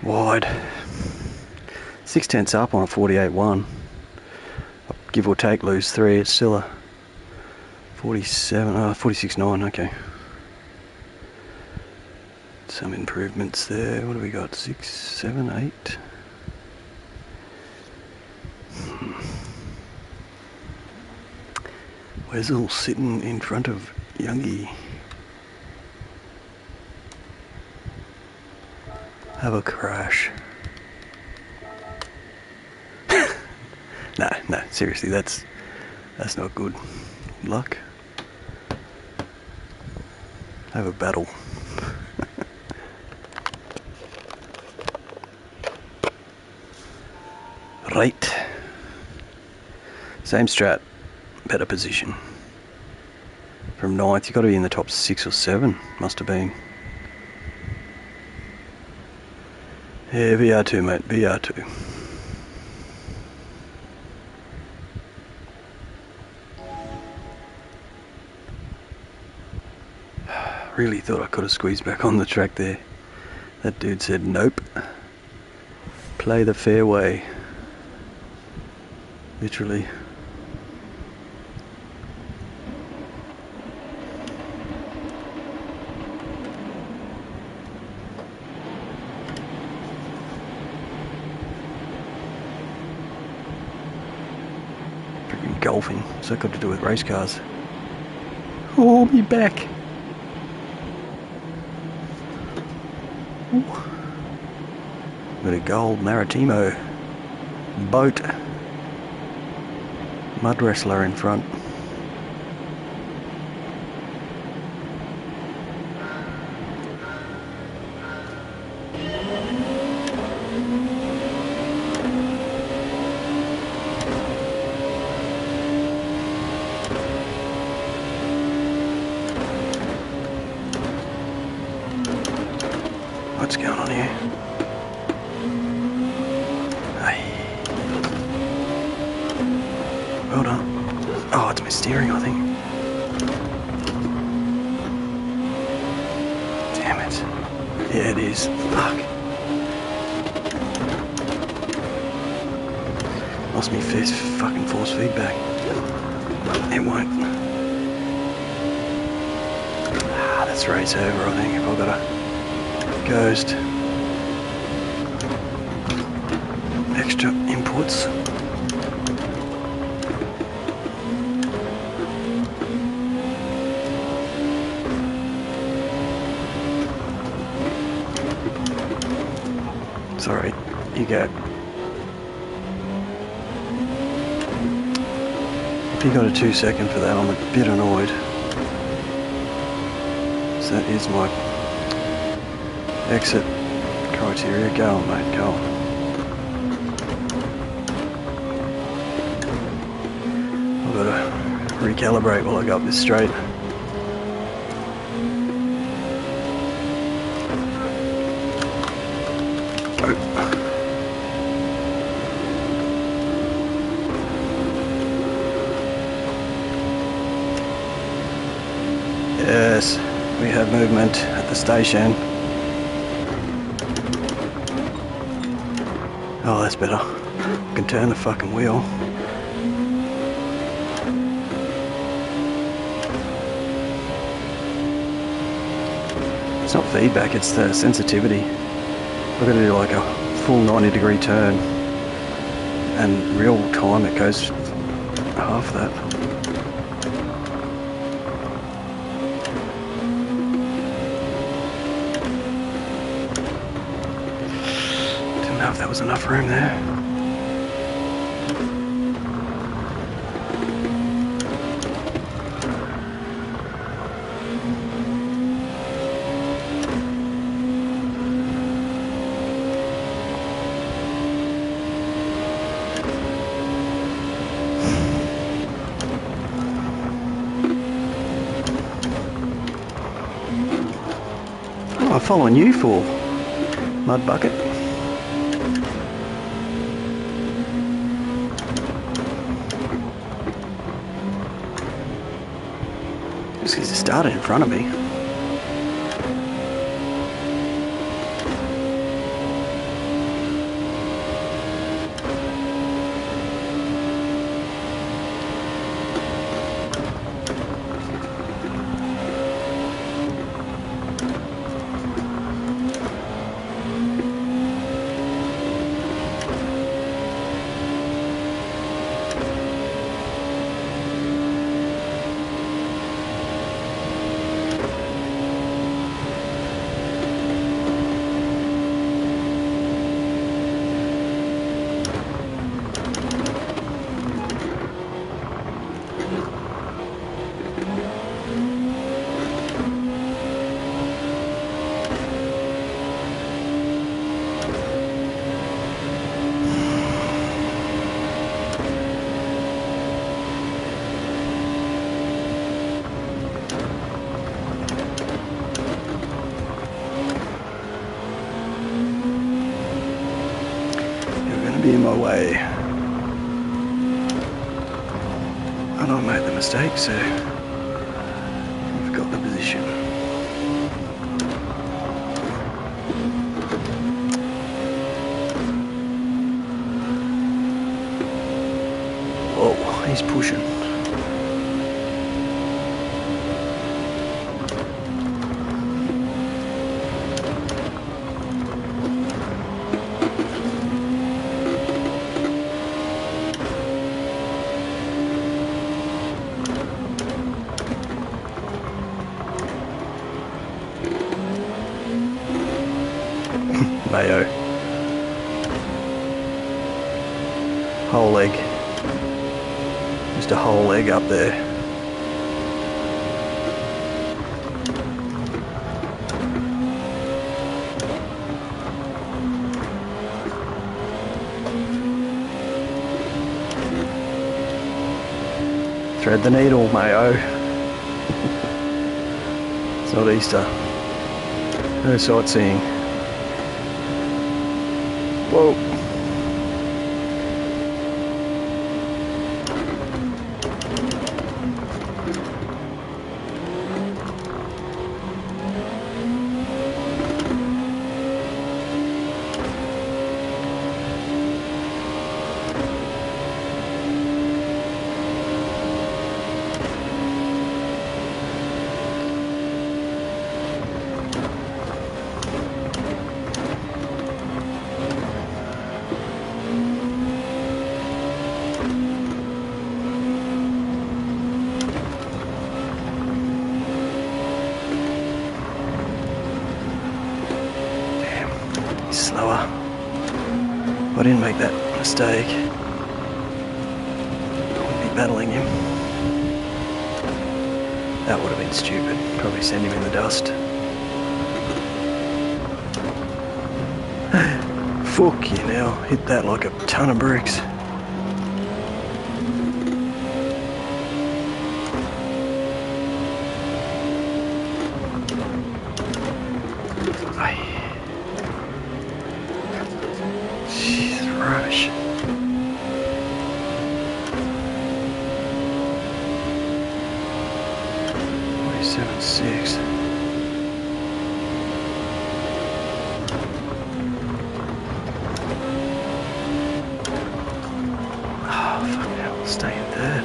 Wide. 6/10 up on a 48.1. Give or take, lose 3. It's still a 46.9. Okay. Some improvements there. What do we got? 6, 7, 8. Wessel sitting in front of Youngie. Have a crash. No, seriously, that's not good luck. Have a battle. Right. Same strat, better position. From 9th, you've got to be in the top 6 or 7, must have been. Yeah, VR2, mate, VR2. Really thought I could have squeezed back on the track there. That dude said, nope. Play the fairway. Literally. Freaking golfing. What's that got to do with race cars? Oh, me back. Ooh. Got a gold Maritimo boat. Mud wrestler in front. What's going on here? Hey. Well done. Oh, it's my steering, I think. Damn it. Yeah, it is. Fuck. Lost me fucking force feedback. It won't. That's race over, I think, if I've got a ghost. Extra inputs. Sorry, you go. If you got a 2 second for that, I'm a bit annoyed. So that is my exit criteria. Go on, mate, go on. I've got to recalibrate while I go up this straight. Yes, we have movement at the station. Oh, that's better. I can turn the fucking wheel. It's not feedback, it's the sensitivity. I've got to do like a full 90-degree turn, and real time it goes half that. Didn't know if there was enough room there. I'm following you for mud bucket. Just because it started in front of me. Be in my way, and I made the mistake, so I've got the position. Whoa, he's pushing. Mayo. Whole leg. Just a whole leg up there. Thread the needle, Mayo. It's not Easter. No sightseeing. Whoa. He's slower. If I didn't make that mistake, I wouldn't be battling him. That would have been stupid. Probably send him in the dust. Fuck you now. Hit that like a ton of bricks. Jeez, rubbish. Six. Oh, fucking hell, stay in third.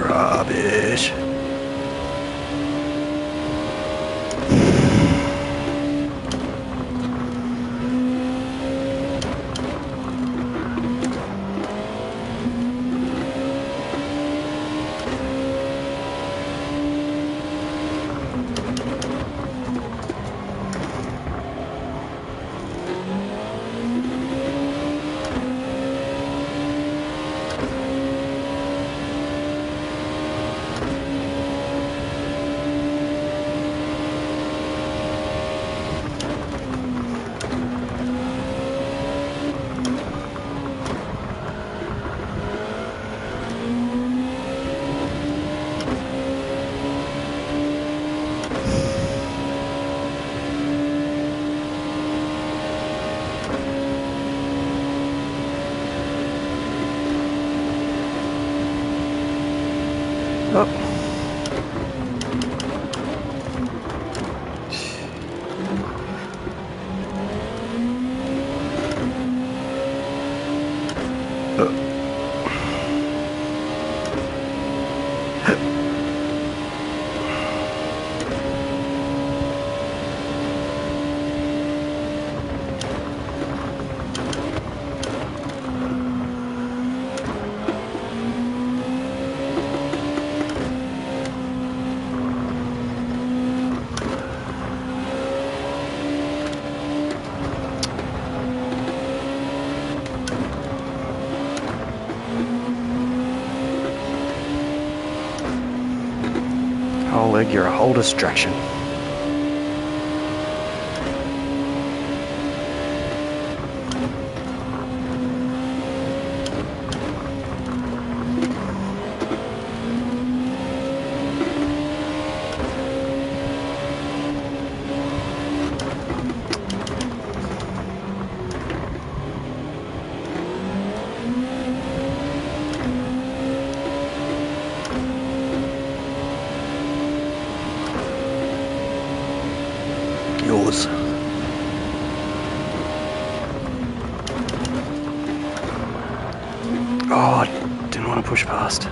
Rubbish. Oh. Oleg, you're a whole distraction. Yours. Oh, I didn't want to push past.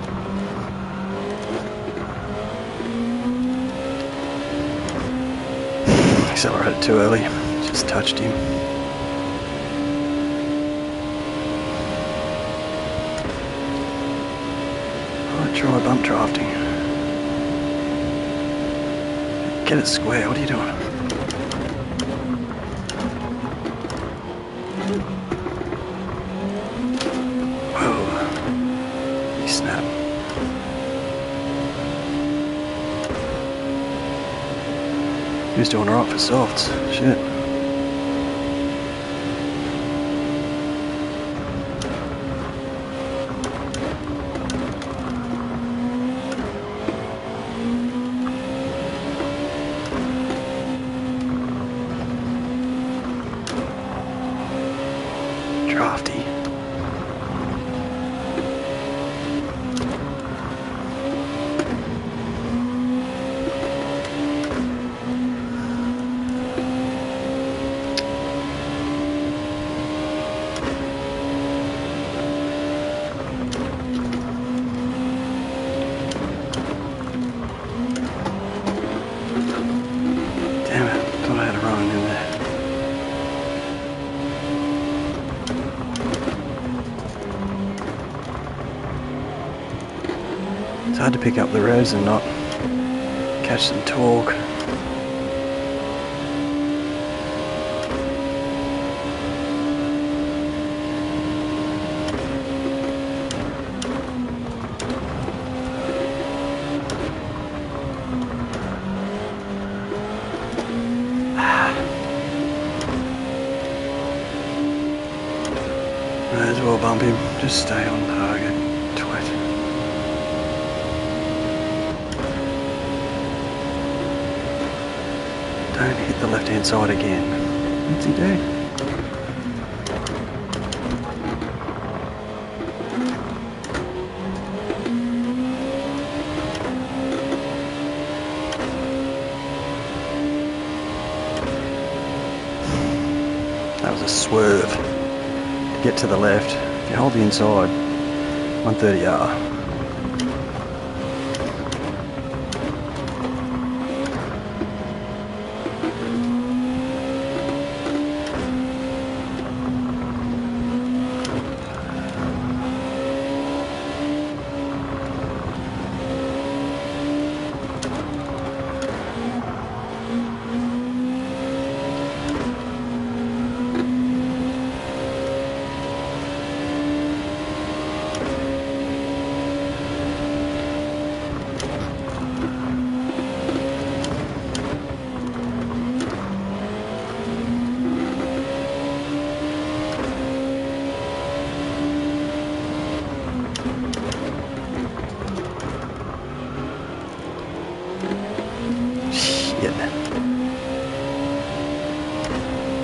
Accelerated too early. Just touched him. I'll try bump drafting. Get it square. What are you doing? Snap. He was doing alright for softs. Shit. Drafty. Damn it, thought I had a run in there. It's hard to pick up the revs and not catch some torque. Might as well bump him. Just stay on target. Twit. Don't hit the left hand side again. What's he do? That was a swerve. To get to the left, if you hold the inside, 130R.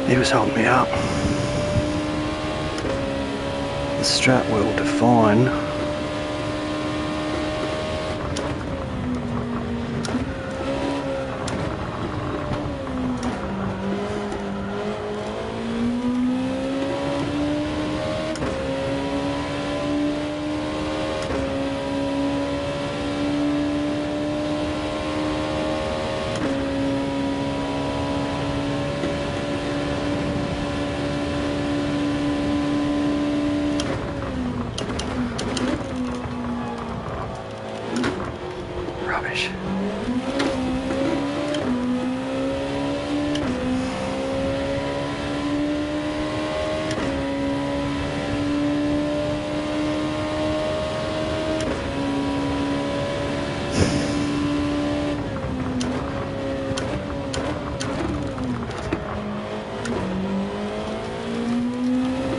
He was holding me up. The strap will define. Rubbish.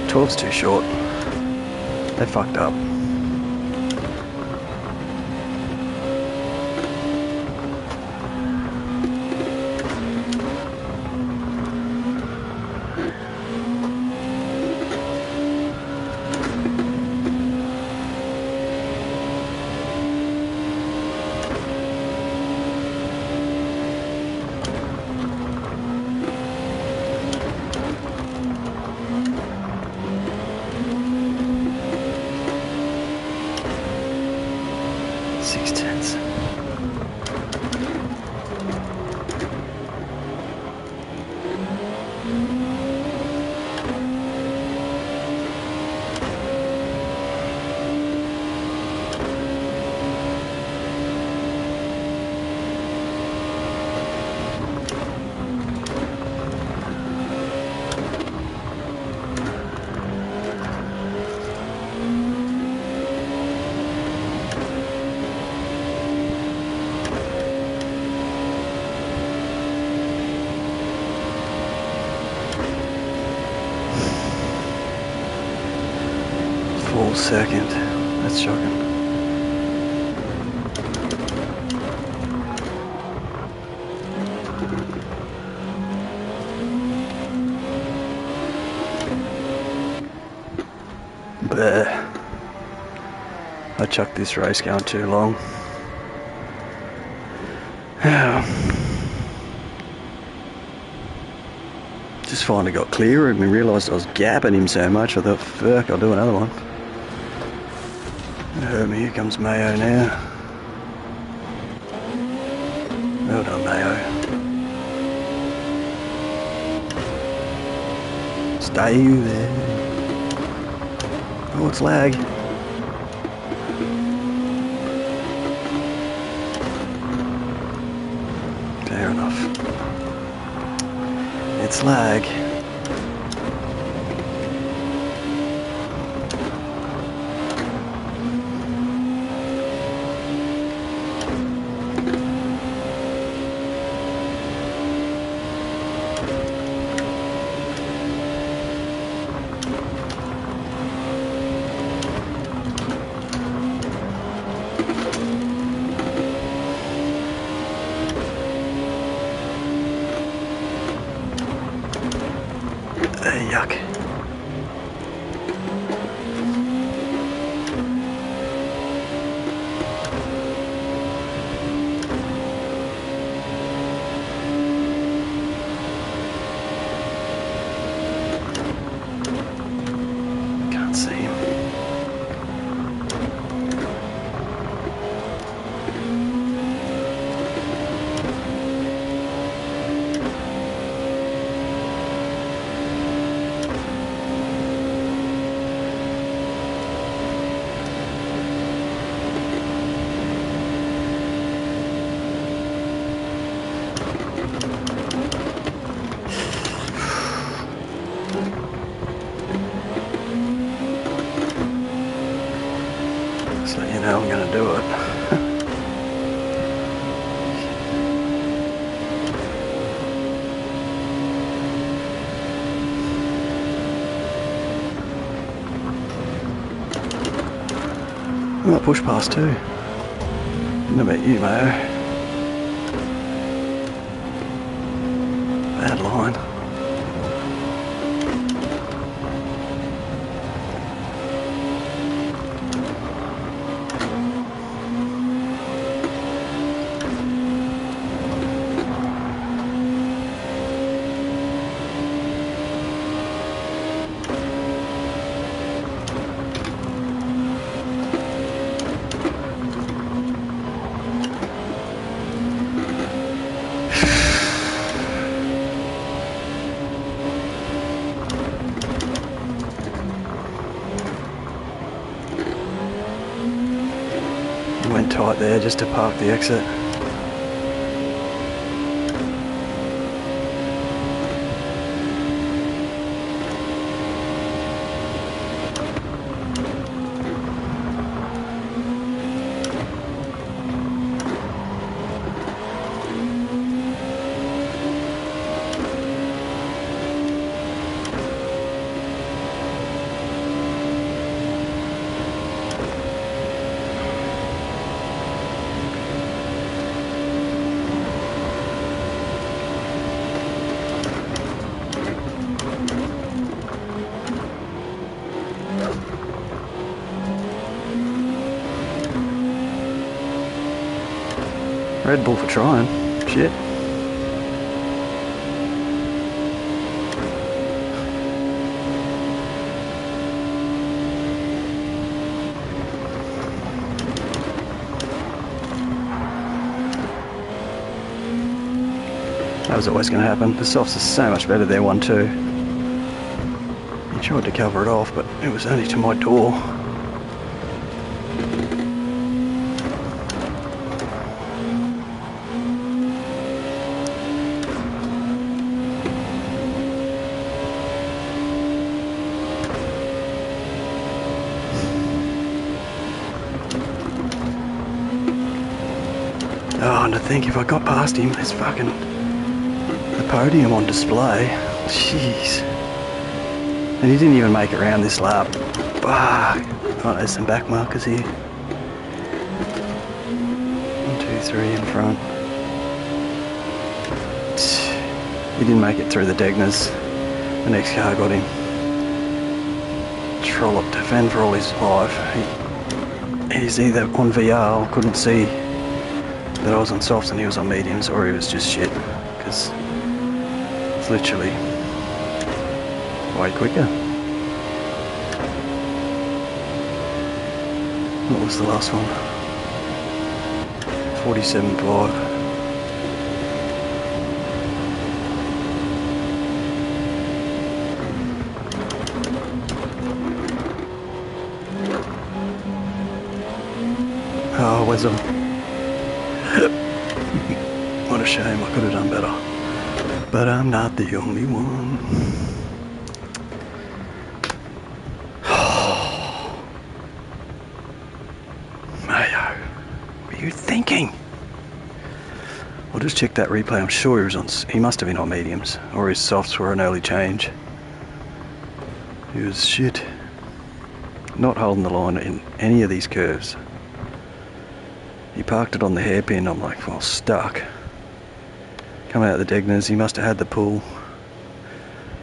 Twelve's too short. They fucked up. whole second. That's shocking. Bleh. I chucked this race going too long. Just finally got clear and realised I was gapping him so much I thought, fuck, I'll do another one. Here comes Mayo now. Well done, Mayo. Stay there. Oh, it's lag. Fair enough. It's lag. Yuck. Can't see him. So you know I'm going to do it. I might push past too. What about you, Mayo? Bad line. Went tight there just to park the exit. Red Bull for trying. Shit. That was always going to happen. The softs are so much better there, 1-2. He tried to cover it off, but it was only to my door. Oh, and to think if I got past him, there's fucking the podium on display. Jeez. And he didn't even make it around this lap. Fuck. Oh, there's some back markers here. 1, 2, 3 in front. He didn't make it through the Degners. The next car got him. Trolloped to fend for all his life. He's either on VR or couldn't see that I was on softs and he was on mediums, or he was just shit, because it's literally way quicker. What was the last one? 47.5. Oh, where's them? What a shame, I could have done better. But I'm not the only one. Mayo, what are you thinking? I'll just check that replay. I'm sure he was on. He must have been on mediums, or his softs were an early change. He was shit. Not holding the line in any of these curves. He parked it on the hairpin. I'm like, well, stuck. Come out the Degners. He must have had the pull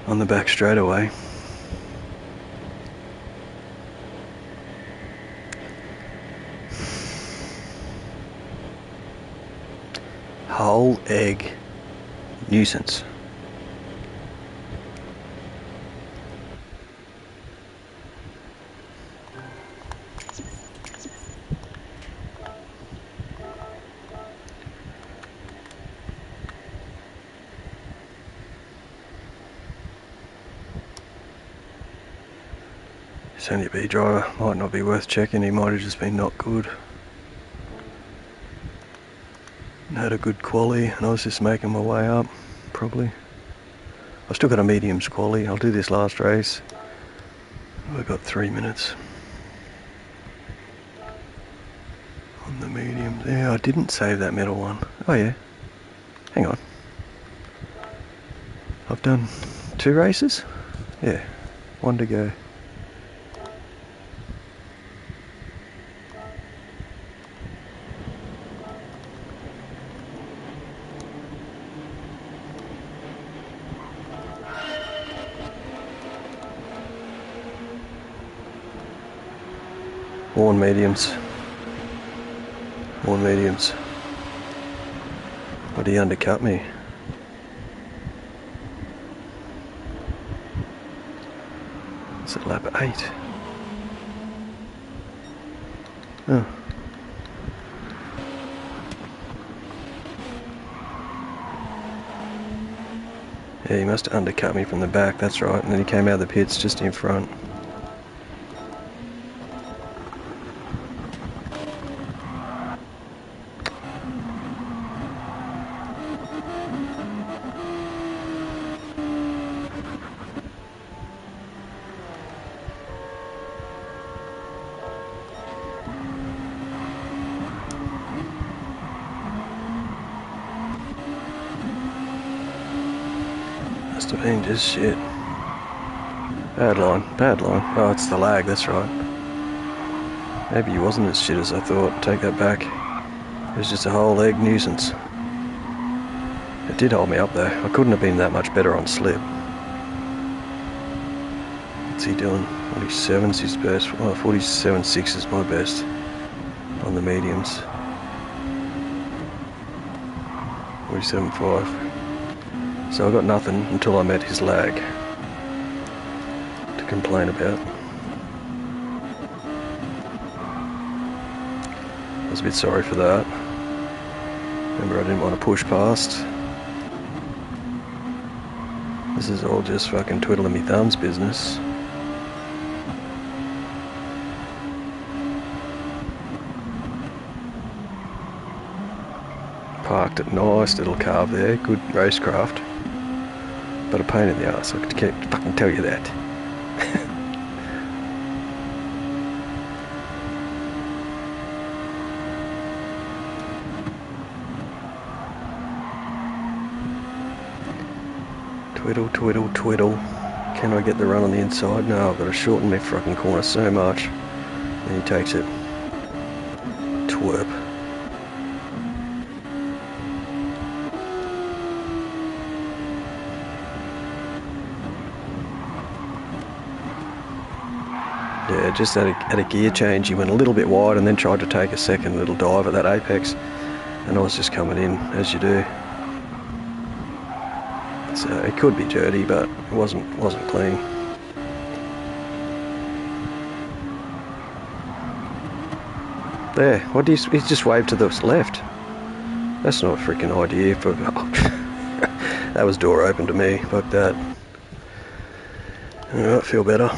on the back straightaway. Whole egg nuisance. He's only a B driver, might not be worth checking, he might have just been not good. Had a good quali and I was just making my way up, probably. I've still got a mediums quali. I'll do this last race. I've got 3 minutes. On the mediums. Yeah, I didn't save that middle one. Oh yeah. Hang on. I've done 2 races? Yeah. 1 to go. Worn mediums. Worn mediums. But he undercut me. It's at lap 8. Oh. Yeah, he must have undercut me from the back, that's right. And then he came out of the pits just in front. Must have been just shit. Bad line, bad line. Oh, it's the lag, that's right. Maybe he wasn't as shit as I thought. Take that back. It was just a whole egg nuisance. It did hold me up though. I couldn't have been that much better on slip. What's he doing? 47's his best. Well, 47.6 is my best on the mediums. 47.5. So I got nothing until I met his lag to complain about. I was a bit sorry for that. Remember, I didn't want to push past. This is all just fucking twiddling me thumbs business. Parked at nice little carve there, good racecraft. But a pain in the ass, I could fucking tell you that. Twiddle, twiddle, twiddle. Can I get the run on the inside? No, I've got to shorten my fucking corner so much. And he takes it. Twerp. Yeah, just at a gear change, he went a little bit wide and then tried to take a second little dive at that apex, and I was just coming in, as you do. So it could be dirty, but it wasn't clean. There, what do you? He's just waved to the left. That's not a freaking idea for. That was door open to me. Fuck that. Alright, feel better.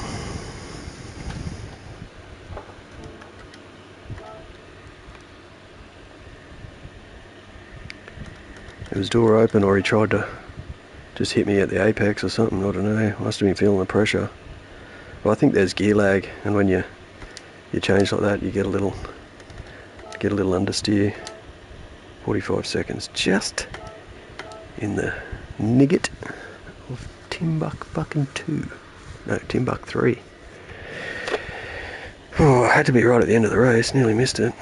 It was door open, or he tried to just hit me at the apex or something. I don't know. Must have been feeling the pressure. Well, I think there's gear lag, and when you change like that, you get a little understeer. 45 seconds, just in the nigget of Timbuk fucking 2. No, Timbuk 3. Oh, I had to be right at the end of the race. Nearly missed it.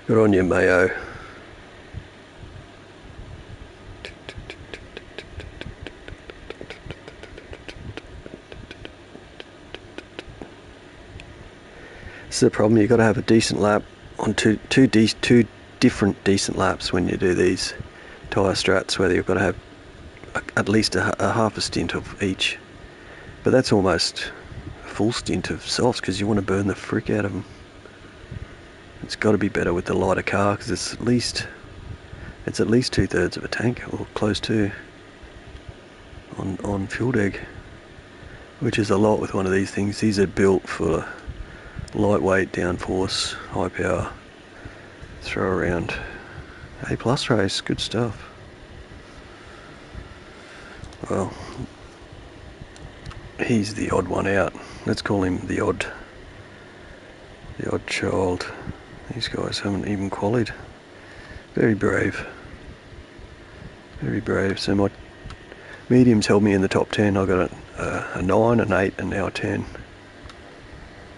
Good on you, Mayo. This is the problem. You've got to have a decent lap on two different decent laps when you do these tyre strats, whether you've got to have at least a half a stint of each. But that's almost a full stint of softs, because you want to burn the frick out of them. It's got to be better with the lighter car, because it's at least 2/3 of a tank, or close to, on fuel deg, which is a lot with one of these things. These are built for lightweight, downforce, high power, throw around. A+ race, good stuff. Well, he's the odd one out. Let's call him the odd child. These guys haven't even qualied. Very brave. Very brave. So my mediums held me in the top 10. I got a 9, an 8, and now a 10.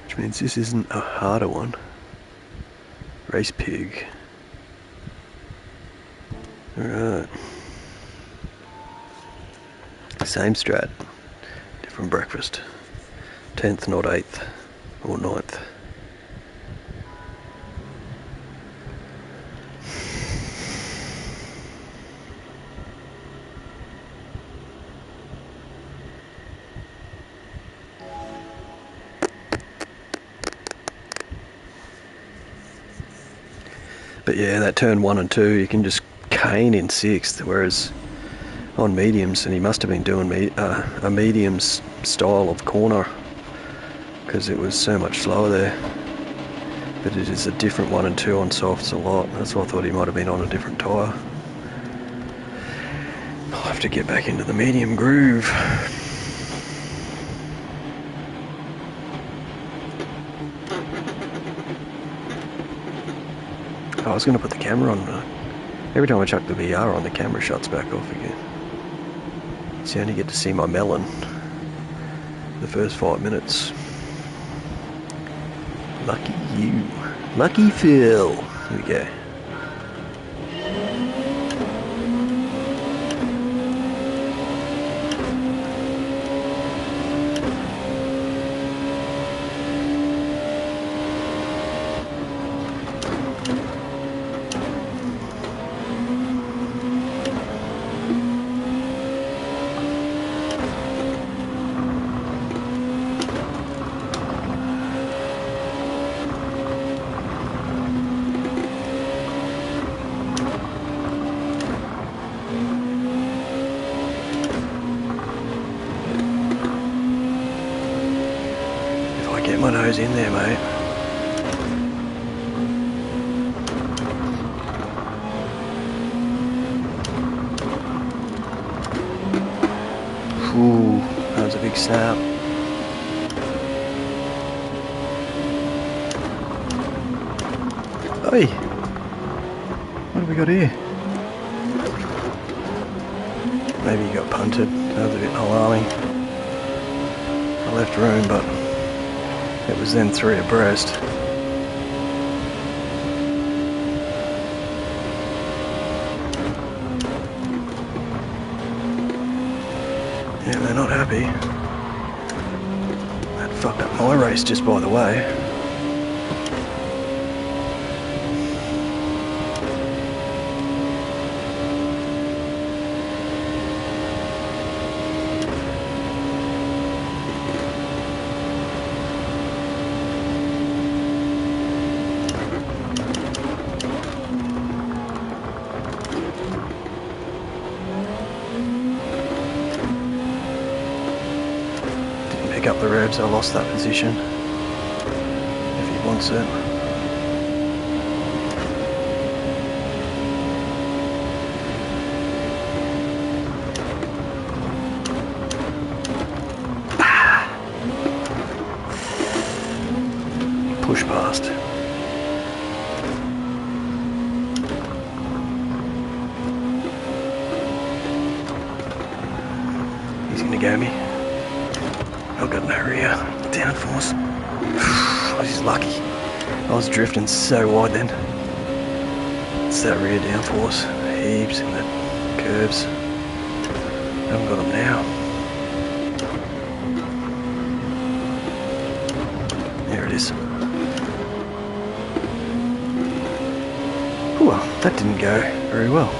Which means this isn't a harder one. Race pig. Alright. Same strat. Different breakfast. 10th, not 8th. Or 9th. But yeah, that turn 1 and 2, you can just cane in 6th, whereas on mediums, and he must have been doing a mediums style of corner, because it was so much slower there. But it is a different 1 and 2 on softs a lot. That's why I thought he might have been on a different tyre. I'll have to get back into the medium groove. I was going to put the camera on. Every time I chuck the VR on, the camera shuts back off again. So you only get to see my melon the first 5 minutes. Lucky you. Lucky Phil. Here we go. Get my nose in there, mate. Ooh, that was a big snap. Hey, what have we got here? Maybe he got punted. That was a bit alarming. I left room, but it was then 3 abreast. Yeah, they're not happy. That fucked up my race just by the way. Pick up the revs, I lost that position. If he wants it. Push past. He's gonna go me. I've got no rear downforce. This is lucky. I was drifting so wide then. It's that rear downforce. Heaps in the curves. Haven't got them now. There it is. Well, that didn't go very well.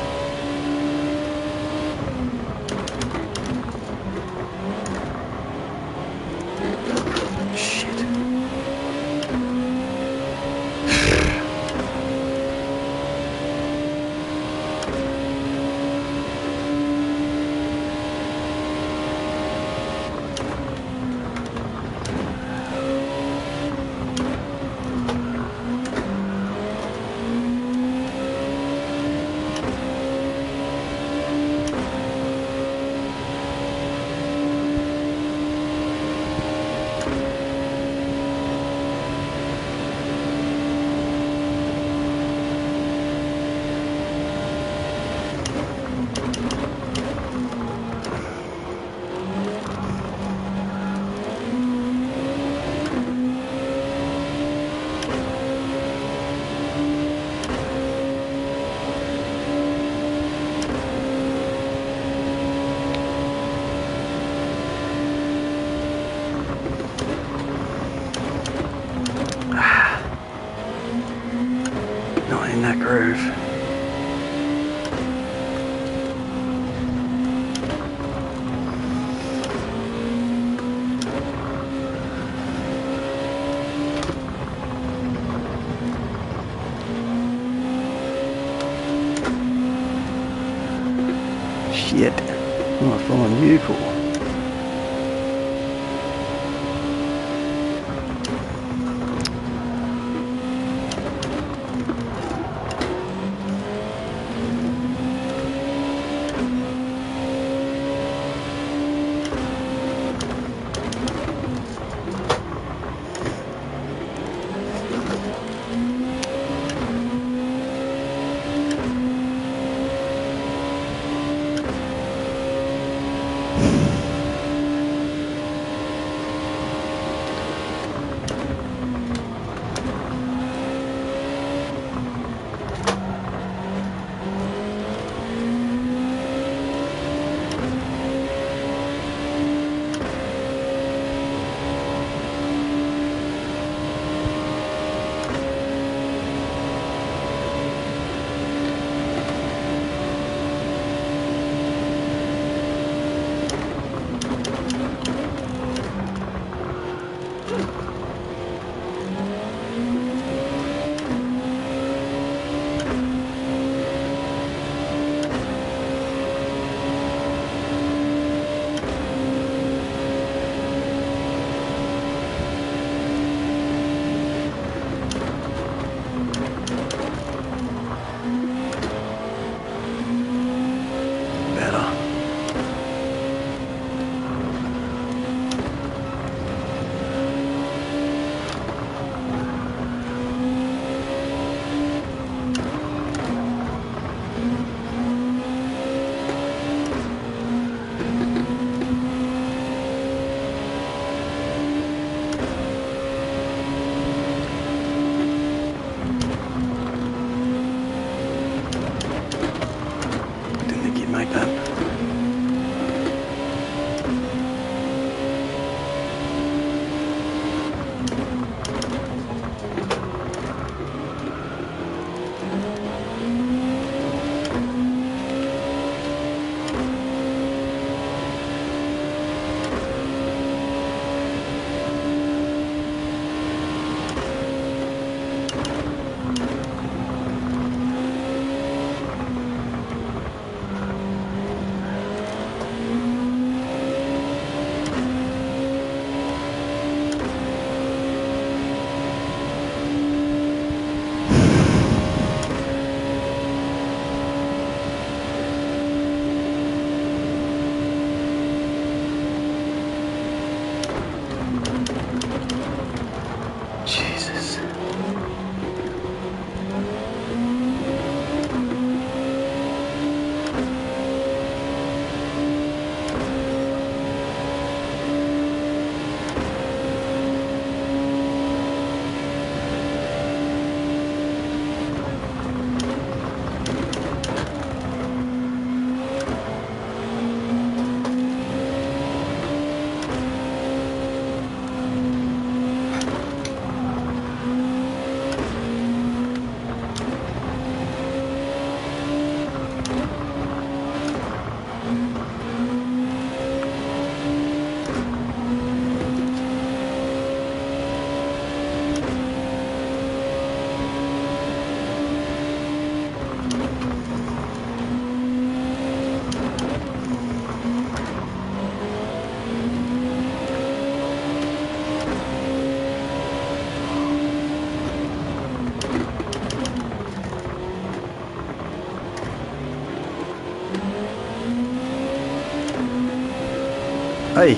Not in that groove. Shit. What am I following you for? Hey,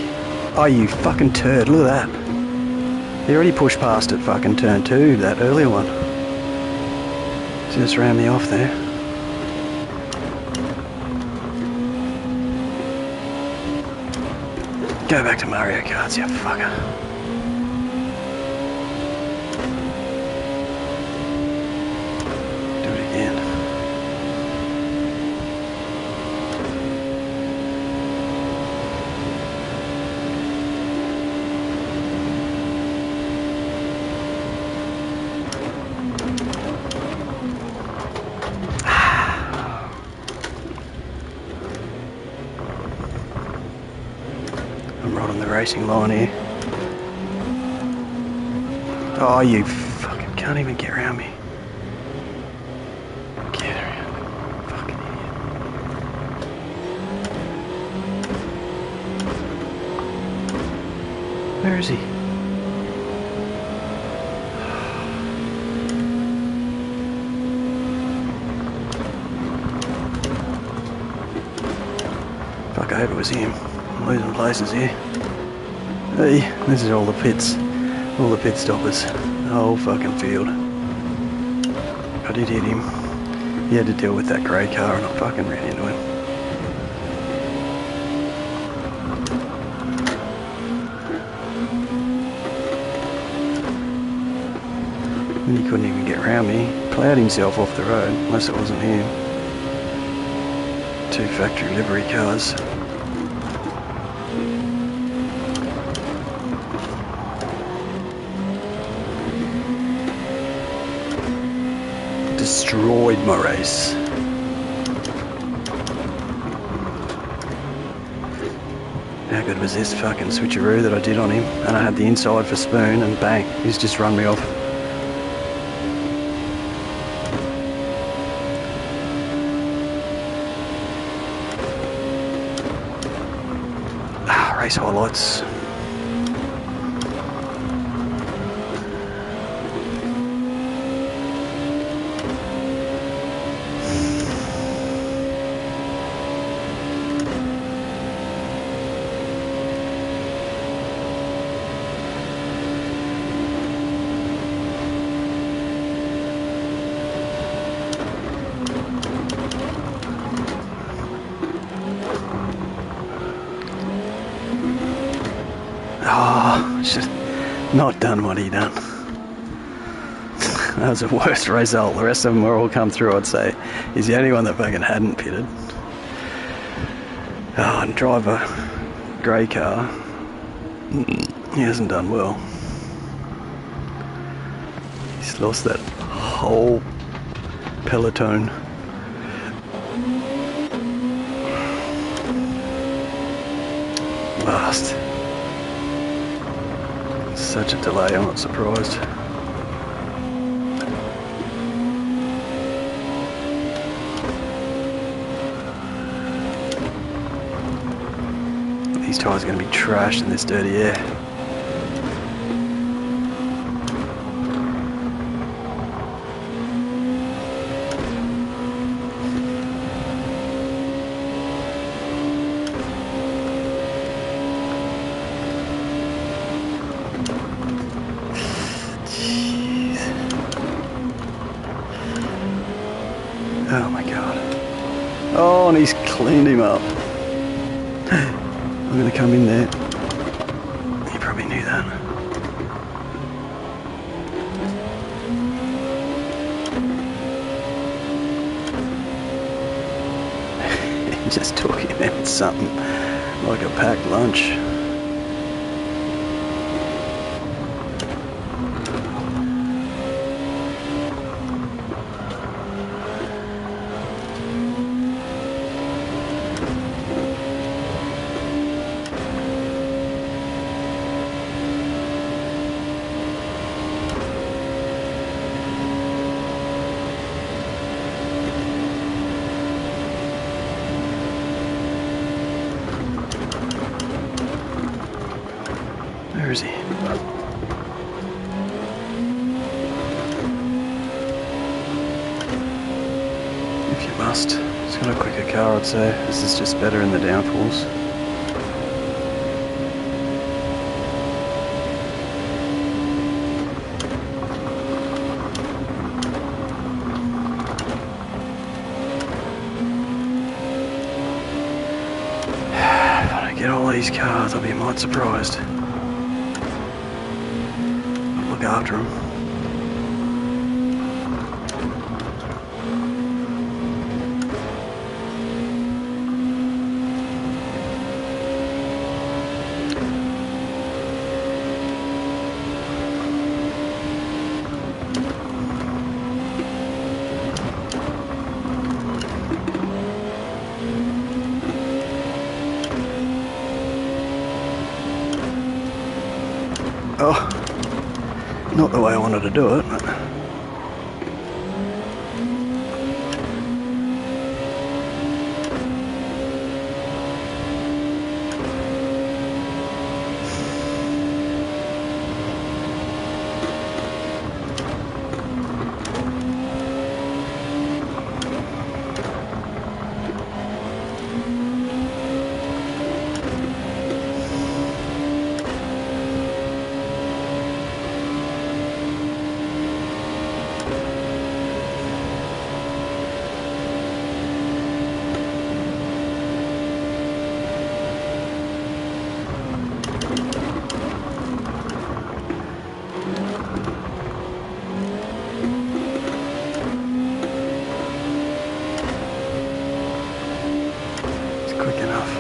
oh you fucking turd, look at that. He already pushed past it fucking turn 2, that earlier one. Just ran me off there. Go back to Mario Kart, you fucker. Do it again. I'm right on the racing line here. Oh, you fucking can't even get around me. Get around me, fucking idiot. Where is he? Fuck, I hope it was him. I'm losing places here. Hey, this is all the pits. All the pit stoppers. The whole fucking field. I did hit him. He had to deal with that grey car and I fucking ran into him. And he couldn't even get around me. He ploughed himself off the road, unless it wasn't him. 2 factory livery cars. Destroyed my race. How good was this fucking switcheroo that I did on him? And I had the inside for spoon and bang, he's just run me off. Race highlights. Oh, should not done what he done. That was the worst result. The rest of them were all come through, I'd say. He's the only one that fucking hadn't pitted. Oh, and driver, grey car, he hasn't done well. He's lost that whole peloton. Last. Such a delay, I'm not surprised. These tyres are going to be trashed in this dirty air. Oh my god. Oh, and he's cleaned him up. I'm gonna come in there. He probably knew that. He just took him out something like a packed lunch. Where is he? If you must. He's got a quicker car, I'd say. This is just better in the downfalls. get all these cars, I'll be mighty surprised. Look after them. Oh, not the way I wanted to do it, but... quick enough.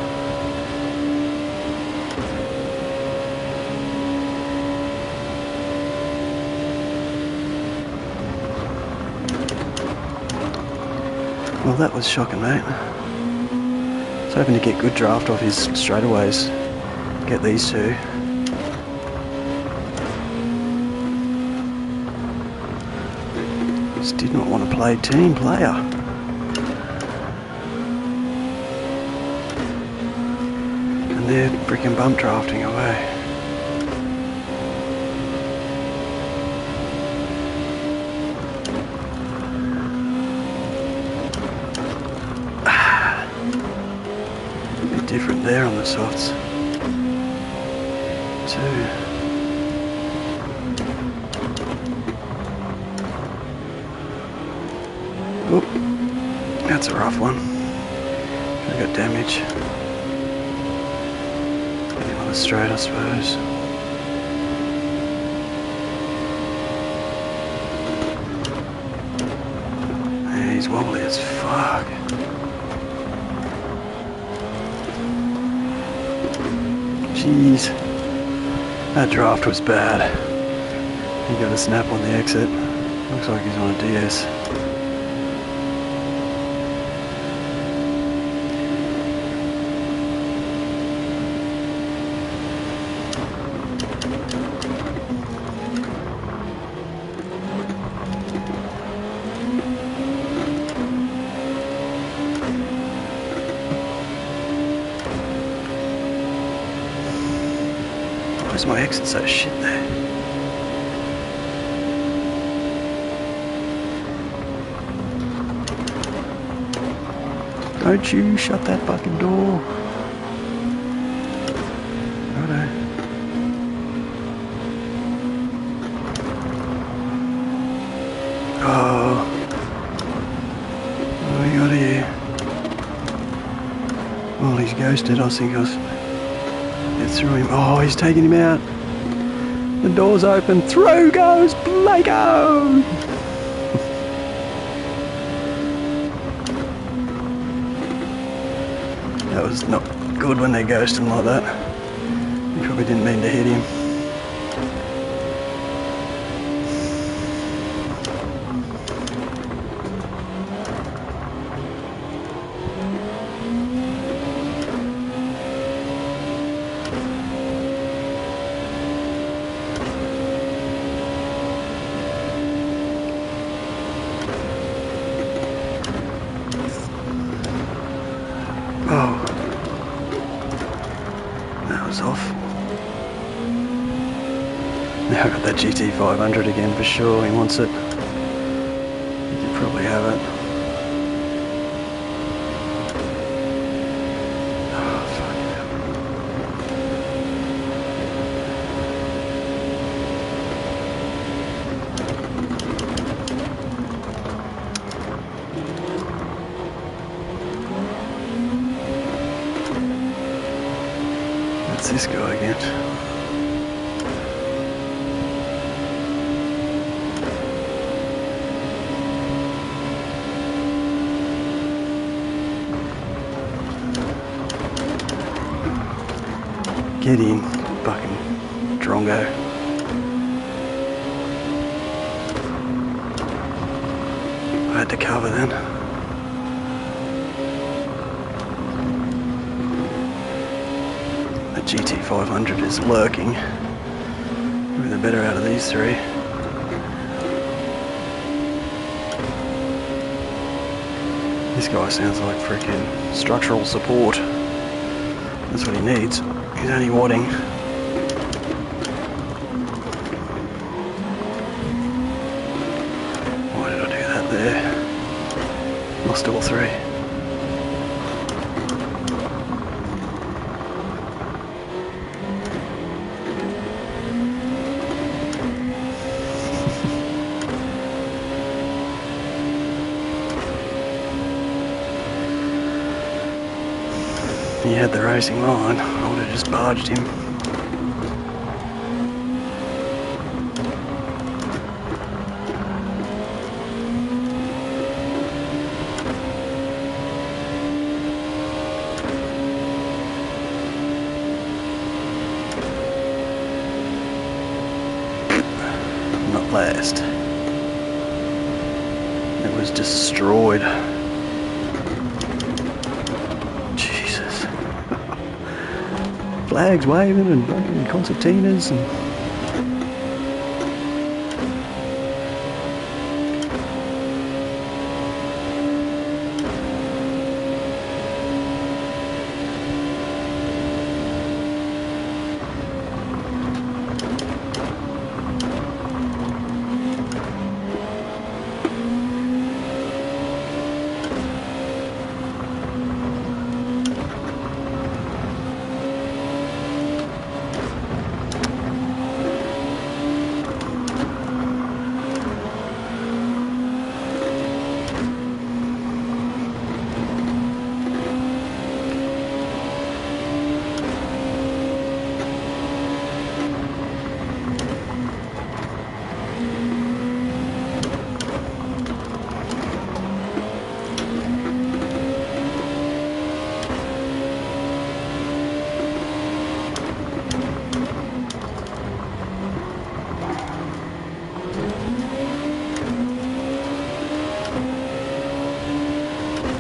Well, that was shocking, mate. I was hoping to get good draft off his straightaways. Get these two. Just did not want to play team player. They're freaking bump drafting away. A bit different there on the softs. Too. Oh, that's a rough one. I got damage. Straight, I suppose. Yeah, he's wobbly as fuck. Jeez. That draft was bad. He got a snap on the exit. Looks like he's on a DS. Why's my exit so shit there? Don't you shut that fucking door. Righto. Oh. What do we got here? Well, he's ghosted. I think I was... Get through him. Oh, he's taking him out. The door's open. Through goes Blako! That was not good when they ghost him like that. He probably didn't mean to hit him. Oh, that was off. Now I got that GT500 again for sure. He wants it. You could probably have it. Oh, fucking It's this guy again. Get in, fucking drongo. I had to cover then. The GT500 is lurking. Maybe the better out of these three. This guy sounds like freaking structural support. That's what he needs. He's only wadding. Why did I do that there? Lost all three. He had the racing line, I would have just barged him. Not last. It was destroyed. Flags waving and fucking concertinas and...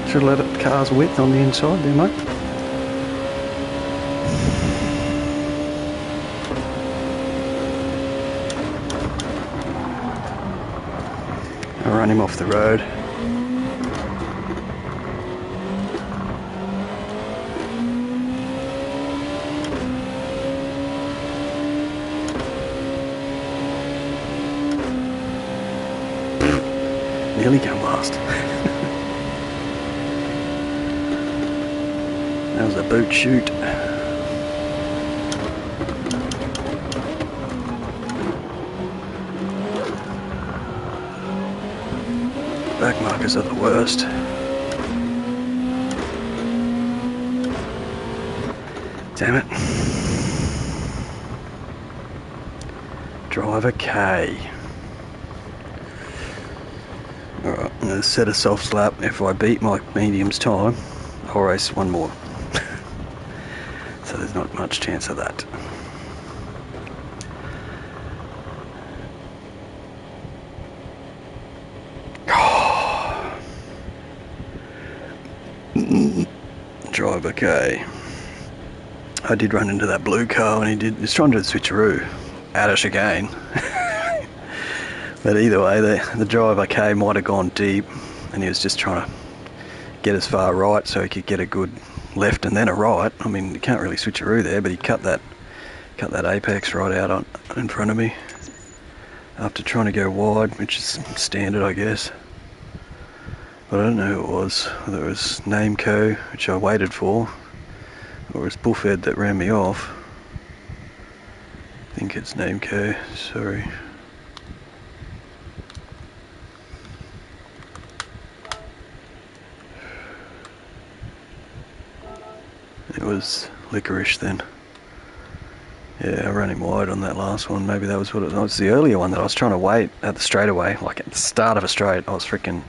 Should have let it car's width on the inside there, mate. I'll run him off the road. Nearly come last. That was a boot shoot. Back markers are the worst. Damn it. Driver K. Alright, I'm going to set a soft slap. If I beat my medium's time, I'll race one more. So there's not much chance of that. Driver K. I did run into that blue car and he's trying to do the switcheroo out of chicane. But either way, the driver K might have gone deep and he was just trying to get as far right so he could get a good left and then a right. I mean, you can't really switcheroo there, but he cut that apex right out in front of me after trying to go wide, which is standard, I guess. But I don't know who it was, whether it was Nameco, which I waited for, or it was Bullfed that ran me off. I think it's Nameco, sorry. It was Licorice then. Yeah, I ran him wide on that last one. Maybe that was what it was. The earlier one that I was trying to wait at the straightaway, like at the start of a straight, I was freaking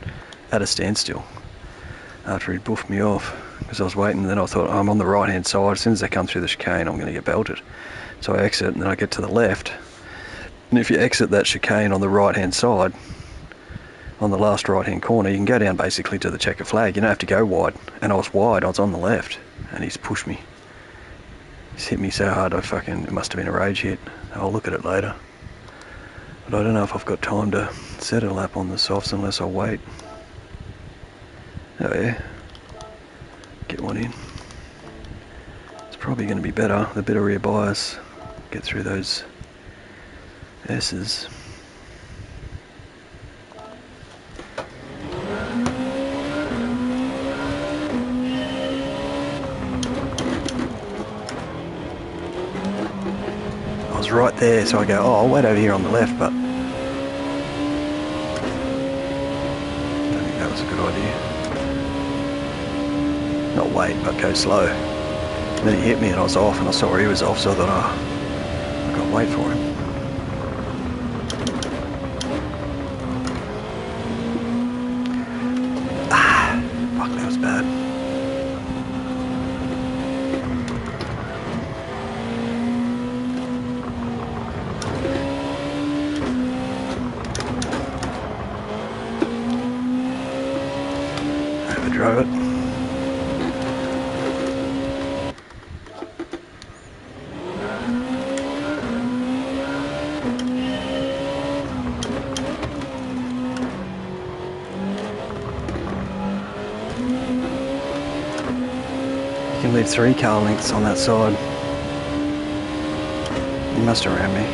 at a standstill after he'd buffed me off because I was waiting. And then I thought, I'm on the right hand side. As soon as they come through the chicane, I'm going to get belted. So I exit and then I get to the left. And if you exit that chicane on the right hand side, on the last right hand corner, you can go down basically to the checker flag. You don't have to go wide. And I was wide, I was on the left, and he's pushed me. He's hit me so hard it must have been a rage hit. I'll look at it later. But I don't know if I've got time to set a lap on the softs unless I wait. Oh yeah, get one in. It's probably going to be better, the bit of rear bias, get through those S's. I was right there, so I go, oh, I'll wait over here on the left, but I don't think that was a good idea. Not wait, but go slow. And then he hit me and I was off, and I saw where he was off, so I thought, oh, I've got to wait for him. Fuck, that was bad. Overdrove it. You can leave 3 car lengths on that side. He must have rammed me.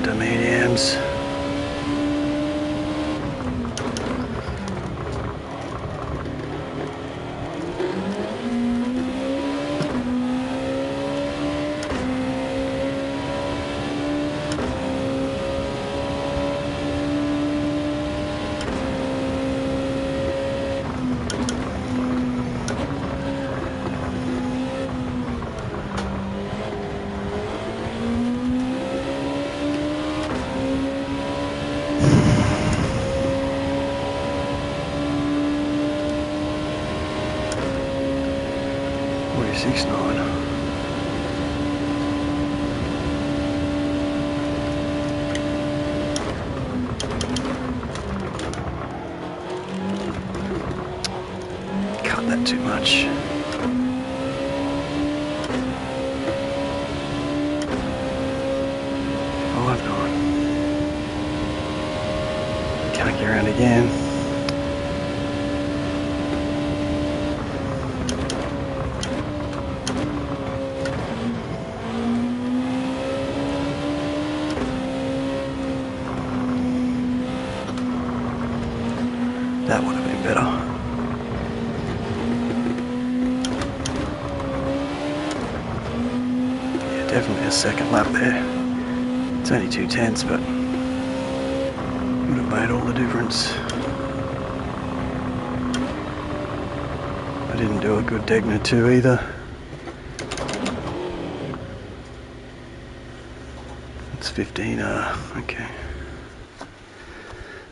To mediums. Six nine. Cut that too much. Oh, I've gone. Can't get around again. That would have been better. Yeah, definitely a second lap there. It's only 2/10, but would have made all the difference. I didn't do a good Degner 2 either. It's 15R, okay.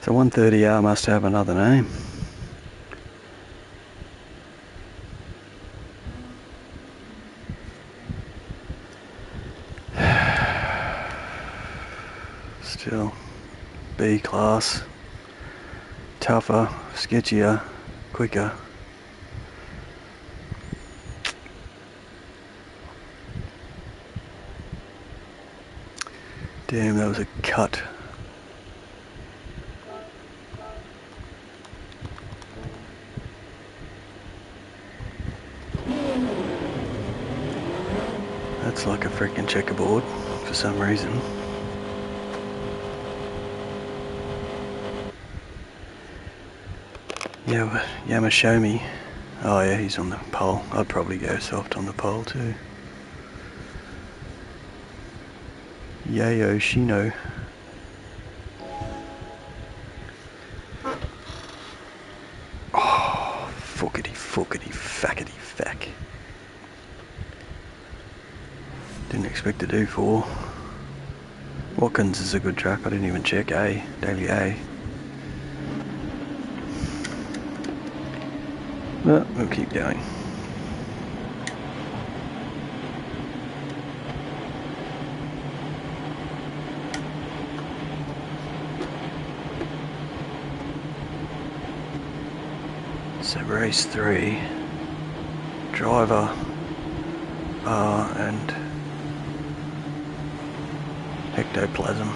So 130R must have another name. Still B class, tougher, sketchier, quicker. Damn, that was a cut. That's like a freaking checkerboard for some reason. Yeah, Yamashomi. Oh yeah, he's on the pole. I'd probably go soft on the pole too. Yayo Shino. Oh, fuckity fackity fack. Didn't expect to do 4. Watkins is a good track. I didn't even check A. Daily A. But we'll keep going. So race 3, driver R and ectoplasma.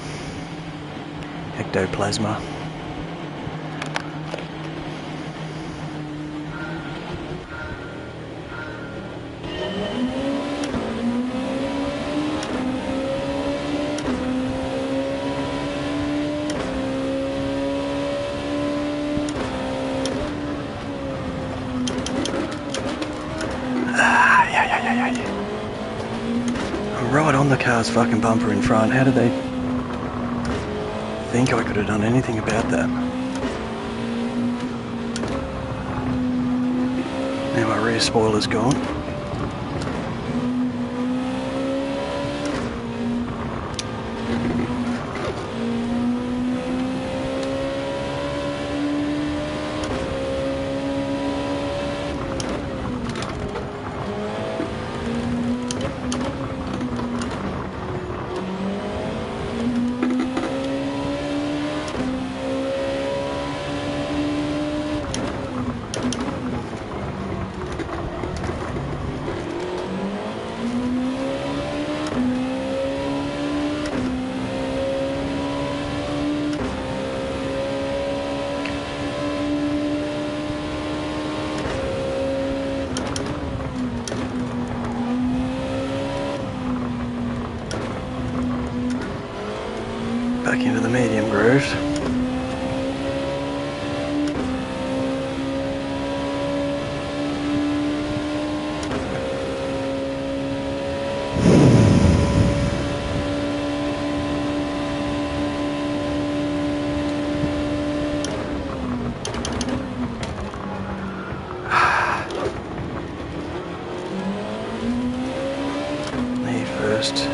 I'm right on the car's fucking bumper in front. How did they think I could have done anything about that? Now my rear spoiler's gone. Back into the medium grooves. Me first.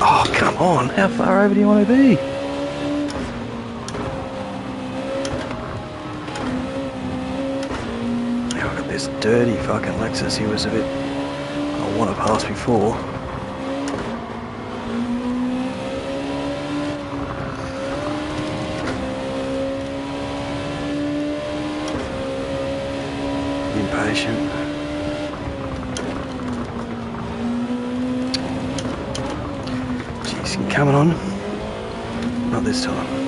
Oh, come on. How far over do you want to be? Now I've got this dirty fucking Lexus. He was a bit... I want to pass before. Impatient. Jeez, coming on. Not this time.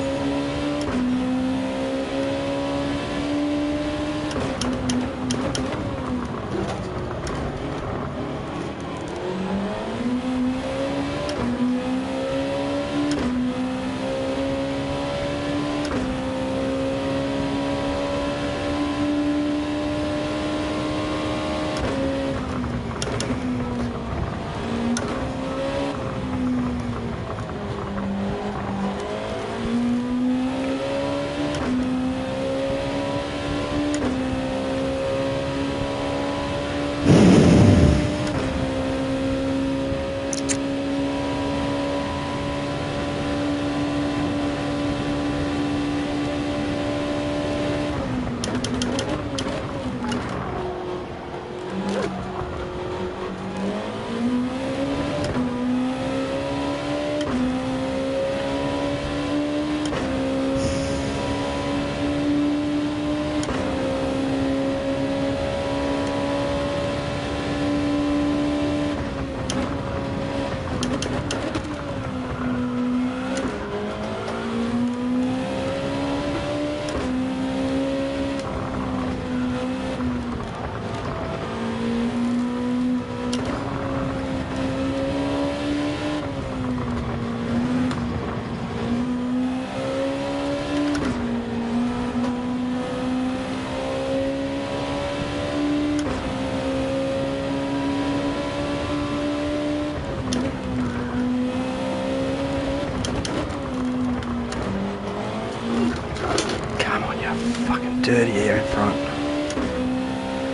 dirty here in front.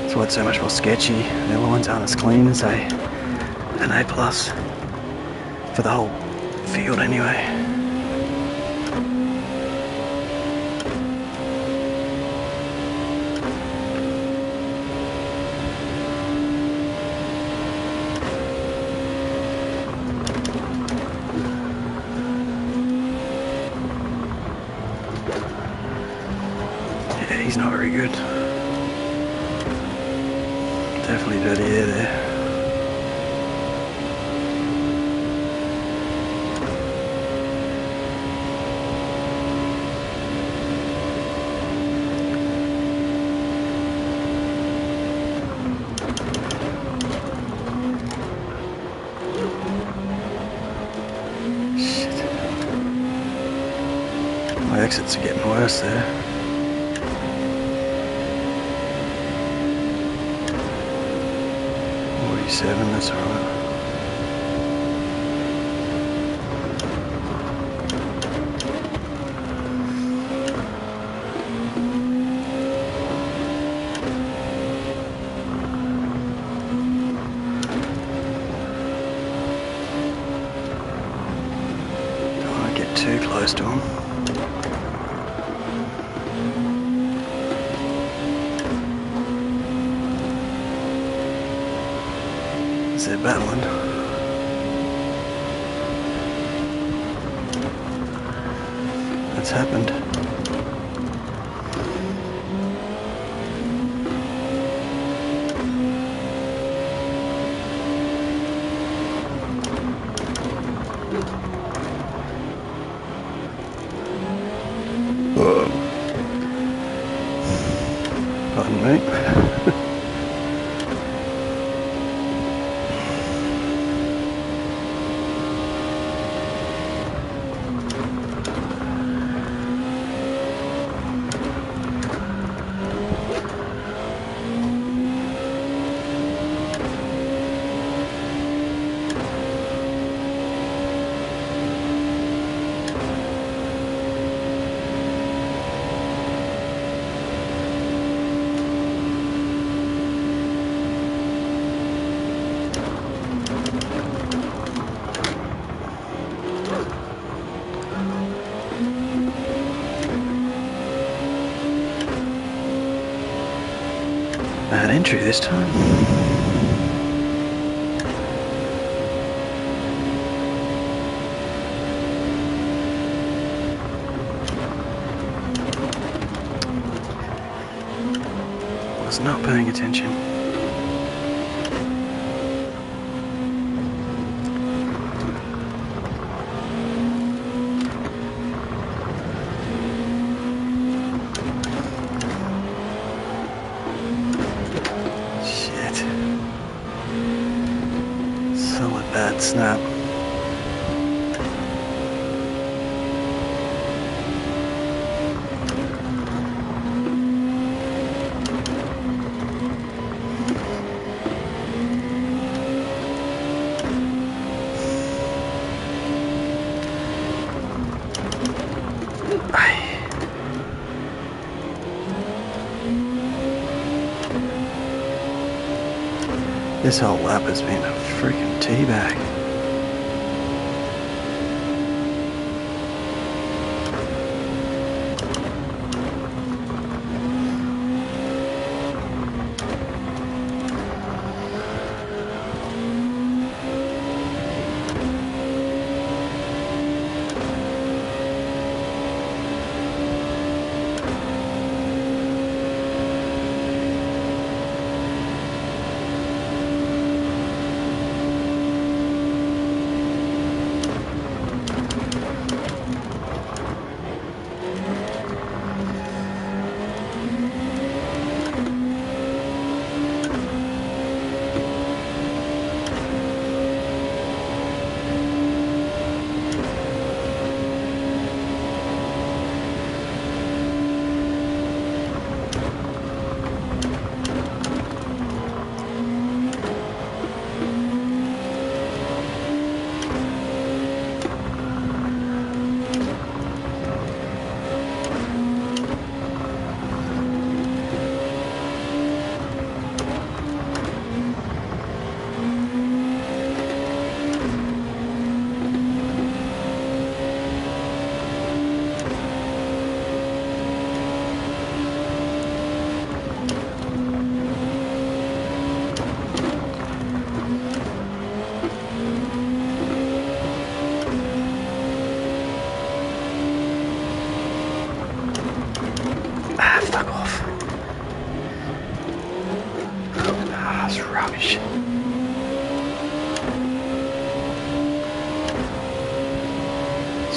That's why it's so much more sketchy. Their lines aren't as clean as an A+, for the whole field anyway. Yeah, he's not very good. Definitely dirty air there. Shit. My exits are getting worse there. GT7, that's alright. Don't want to get too close to him. They're battling. That's happened. Whoa. Pardon me. Bad entry this time. Was not paying attention. Bad snap. This whole lap has been a freaking teabag.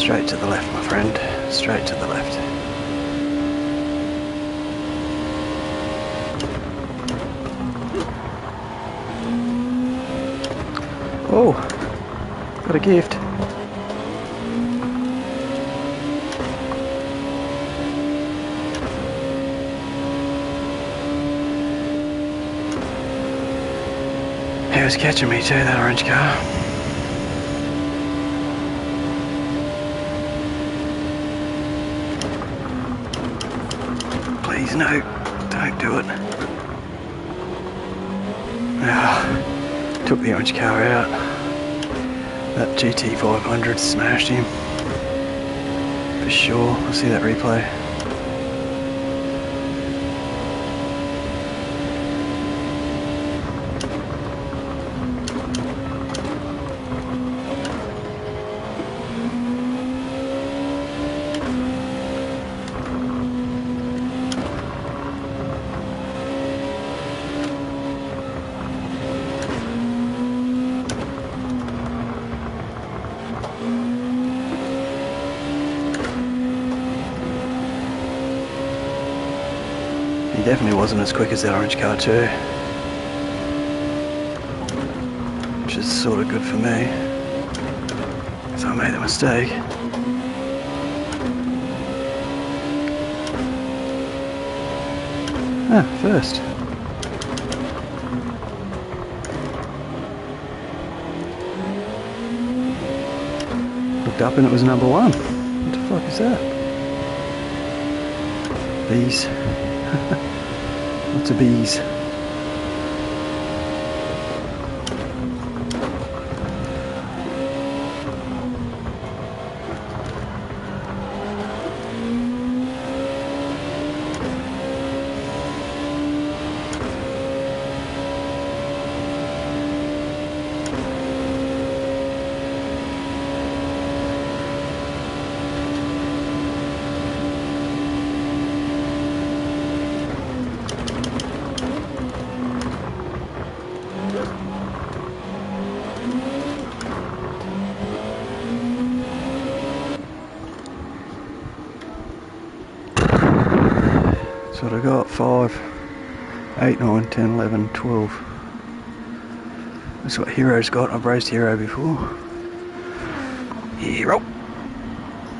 Straight to the left, my friend. Straight to the left. Oh, got a gift. He was catching me too, that orange car. Please no, don't do it. Took the orange car out. That GT500 smashed him. For sure, I'll see that replay. He definitely wasn't as quick as that orange car too, which is sort of good for me, because I made a mistake. Ah, first. Looked up and it was number 1. What the fuck is that? Bees. Lots of bees. That's what I got. 5, 8, 9, 10, 11, 12. That's what Hero's got. I've raced Hero before. Hero.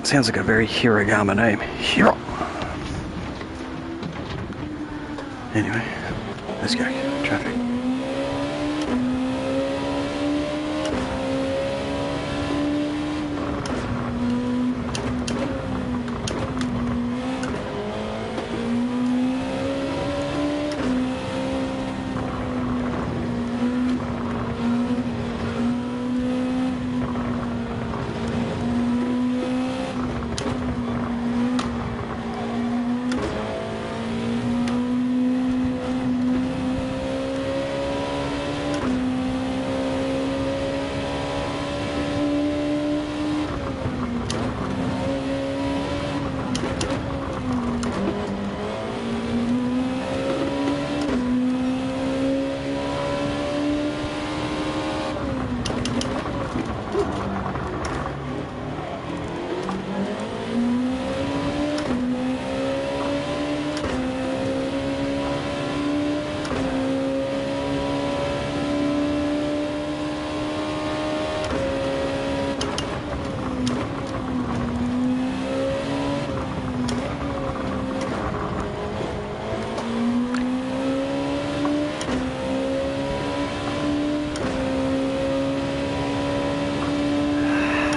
Sounds like a very Hiragama name. Hero. Anyway, let's go. Traffic.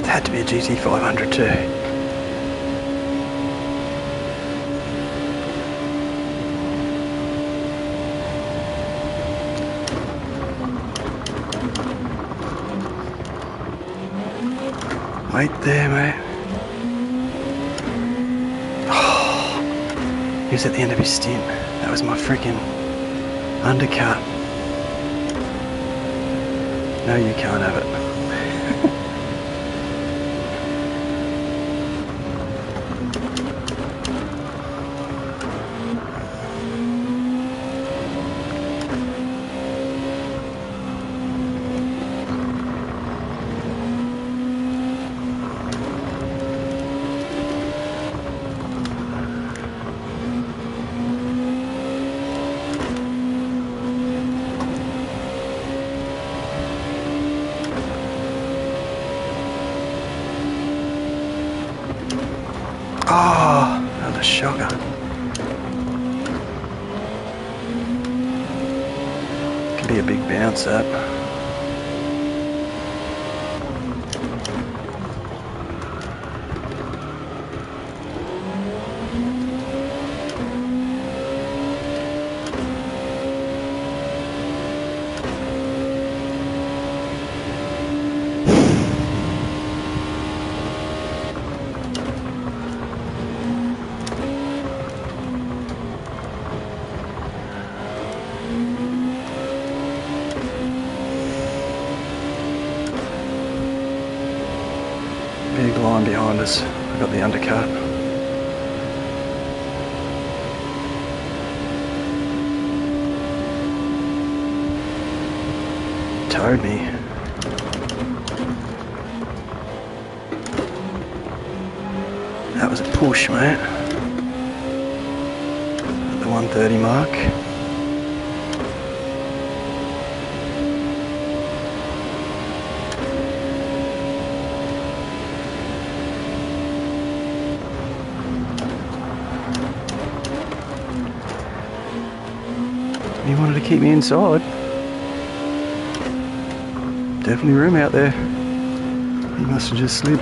Had to be a GT500 too. Wait there, mate. Oh, he was at the end of his stint. That was my freaking undercut. No, you can't have it. shocker. Can be a big bounce, that. Big line behind us. I got the undercut. Towed me. That was a push, mate. At the 130 mark. He wanted to keep me inside. Definitely room out there. He must have just slid.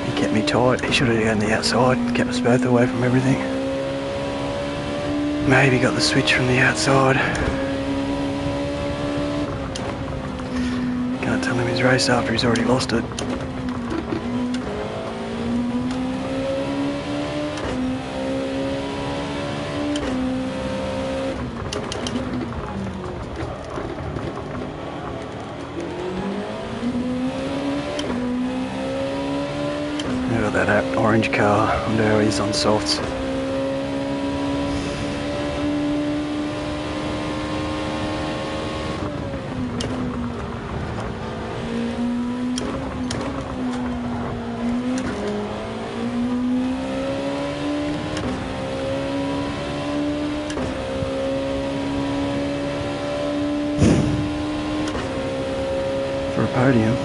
He kept me tight. He should have gone the outside. Kept us both away from everything. Maybe got the switch from the outside. Can't tell him his race after he's already lost it. Look at that orange car. I wonder how he's on softs. For a podium.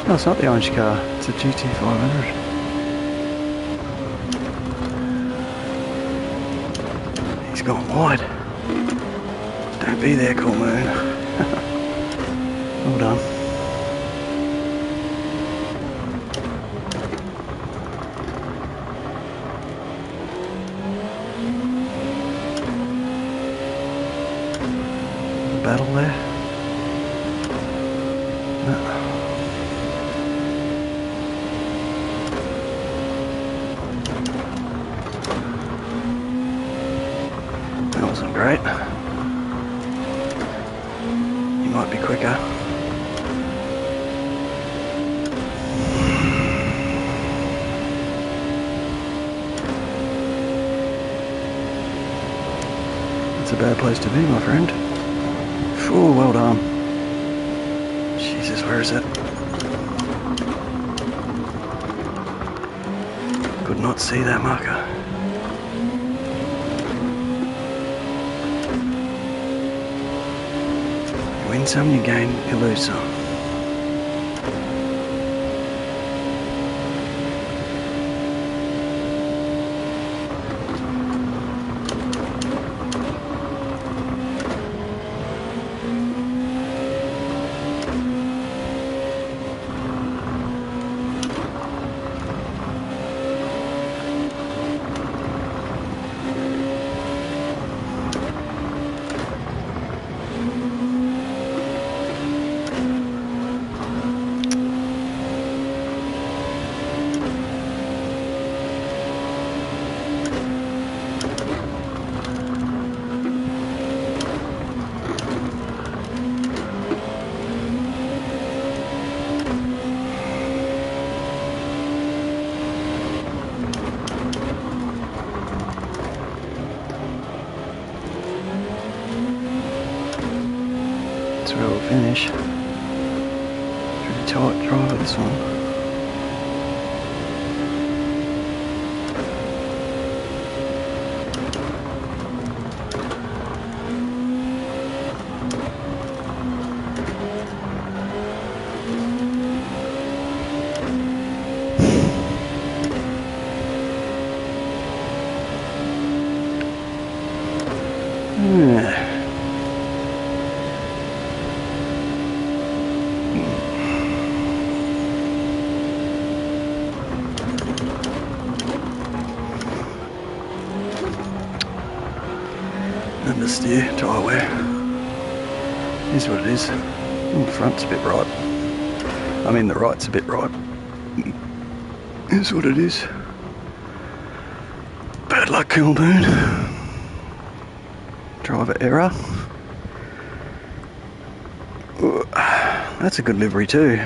No, it's not the orange car, it's a GT500. He's gone wide. Don't be there, cool moon. Well done. Battle there? No. That wasn't great. You might be quicker. That's a bad place to be, my friend. Oh, well done. Jesus, where is it? Could not see that marker. You win some, you gain, you lose some. finish. Pretty tight driver, this one. Understeer, tyre wear. Here's what it is. The front's a bit right. I mean the right's a bit right. Here's what it is. Bad luck, cool moon. Driver error. Ooh, that's a good livery too.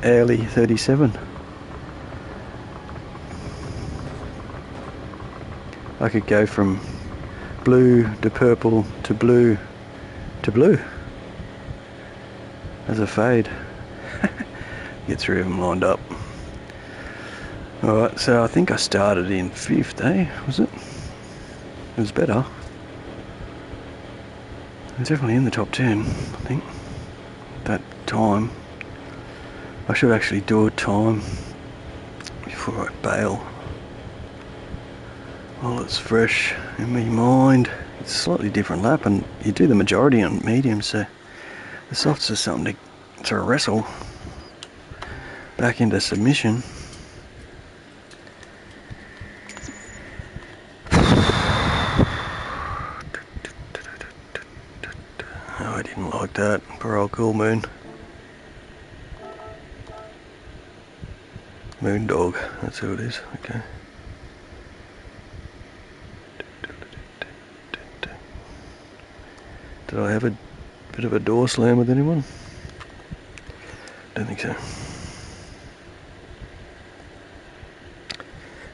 Early 37. I could go from blue to purple to blue to blue as a fade. Get 3 of them lined up. Alright, so I think I started in 5th, eh? Was it? It was better. I was definitely in the top 10, I think. That time. I should actually do a time before I bail. While it's fresh in my mind. It's a slightly different lap, and you do the majority on medium, so the softs are something to wrestle back into submission. Oh, I didn't like that. Poor old cool moon. Moon dog, that's who it is, okay. Did I have a bit of a door slam with anyone? Don't think so.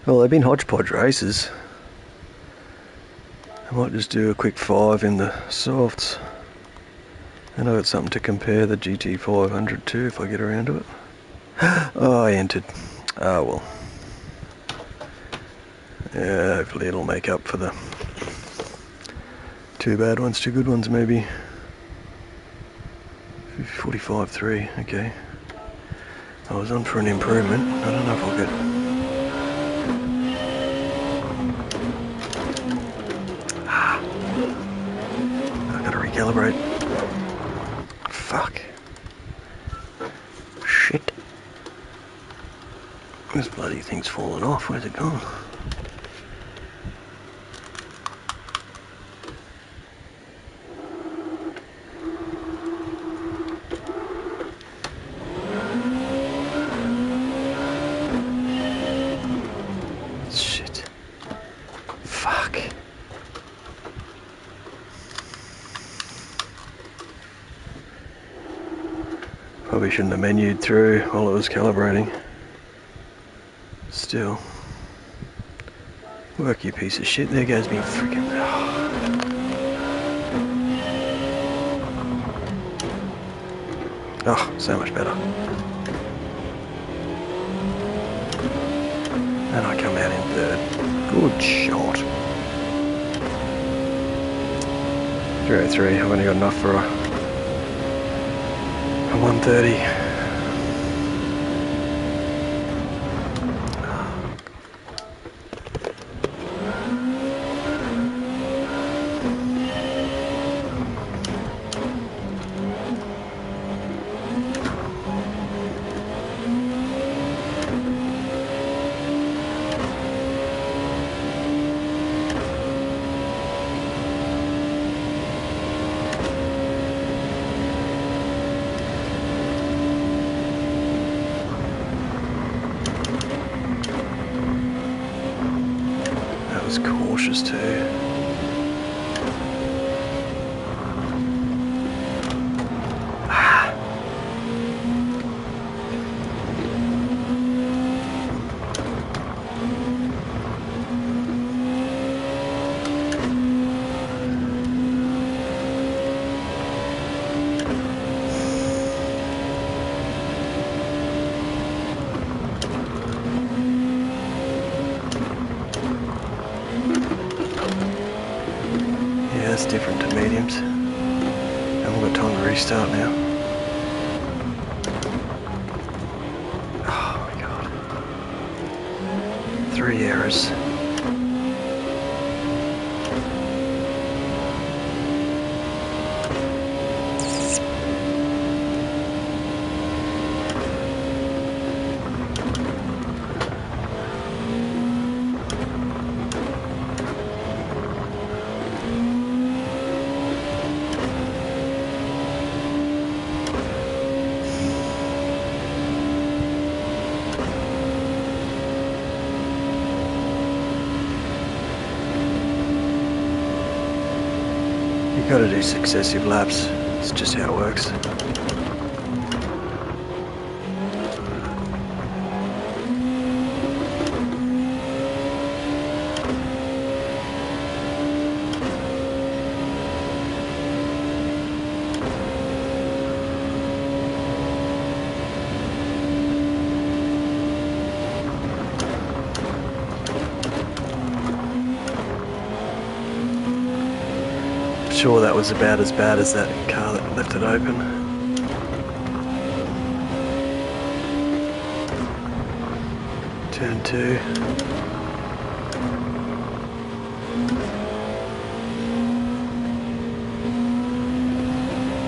Well, they've been hodgepodge races. I might just do a quick 5 in the softs. And I've got something to compare the GT500 to if I get around to it. Oh, I entered. Oh well. Yeah, hopefully it'll make up for the 2 bad ones, 2 good ones maybe. 45.3, okay. I was on for an improvement. I don't know if I'll get... I've got to recalibrate. Fuck. Shit. This bloody thing's fallen off. Where's it gone? Shit. Fuck. Probably shouldn't have menued through while it was calibrating. Still. Work, you piece of shit. There goes me freaking... Oh, so much better. And I come out in 3rd. Good shot. 303. I've only got enough for a 130. Cautious too. it's different to mediums. Haven't got time to restart now. Oh my god. 3 errors. You gotta do successive laps, it's just how it works. Sure, that was about as bad as that car that left it open. Turn 2.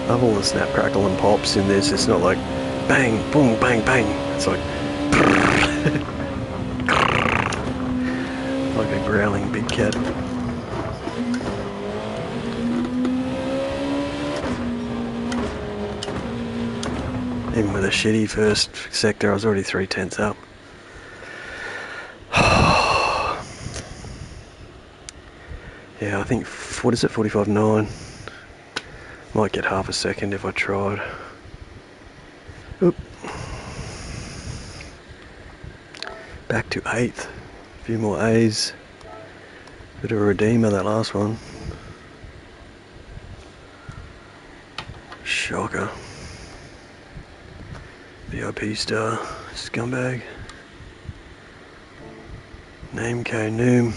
Love all the snap, crackle and pops in this. It's not like bang, boom, bang, bang. It's like like a growling big cat. Even with a shitty first sector, I was already 3/10 up. Yeah, I think, what is it, 45.9? Might get half a second if I tried. Oop. Back to 8th. A few more A's. Bit of a redeemer, that last one. Shocker. VIP star, scumbag. Name K Noom.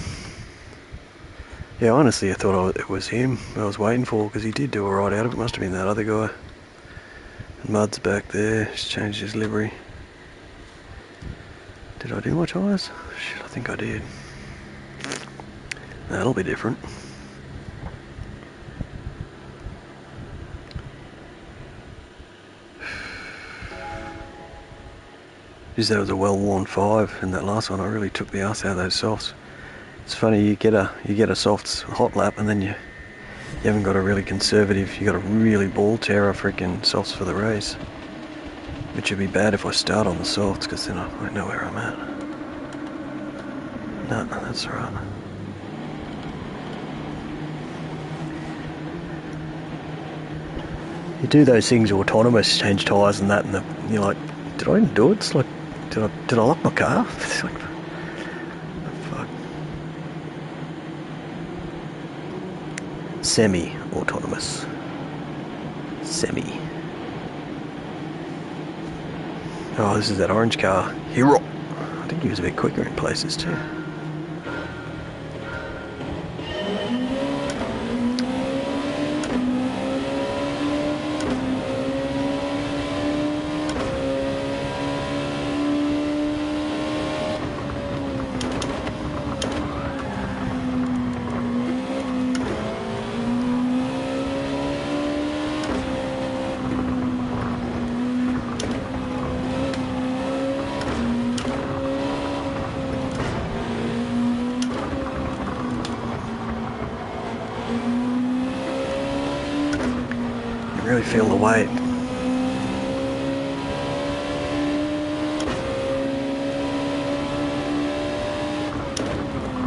Yeah, honestly, I thought it was him I was waiting for, because he did do alright out of it. Must have been that other guy. Mud's back there, he's changed his livery. Did I do my tyres? Shit, I think I did. That'll be different. Just that was a well-worn 5 in that last one. I really took the arse out of those softs. It's funny, you get a soft hot lap and then you haven't got a really conservative, you got a really ball terror freaking softs for the race. Which would be bad if I start on the softs, because then I won't know where I'm at. No, that's alright. You do those things autonomous, change tyres and that, and you're like, did I even do it? It's like, did I lock my car? It's like, fuck. Semi-autonomous. Semi. Oh, this is that orange car. Hero. I think he was a bit quicker in places too. Really feel the weight.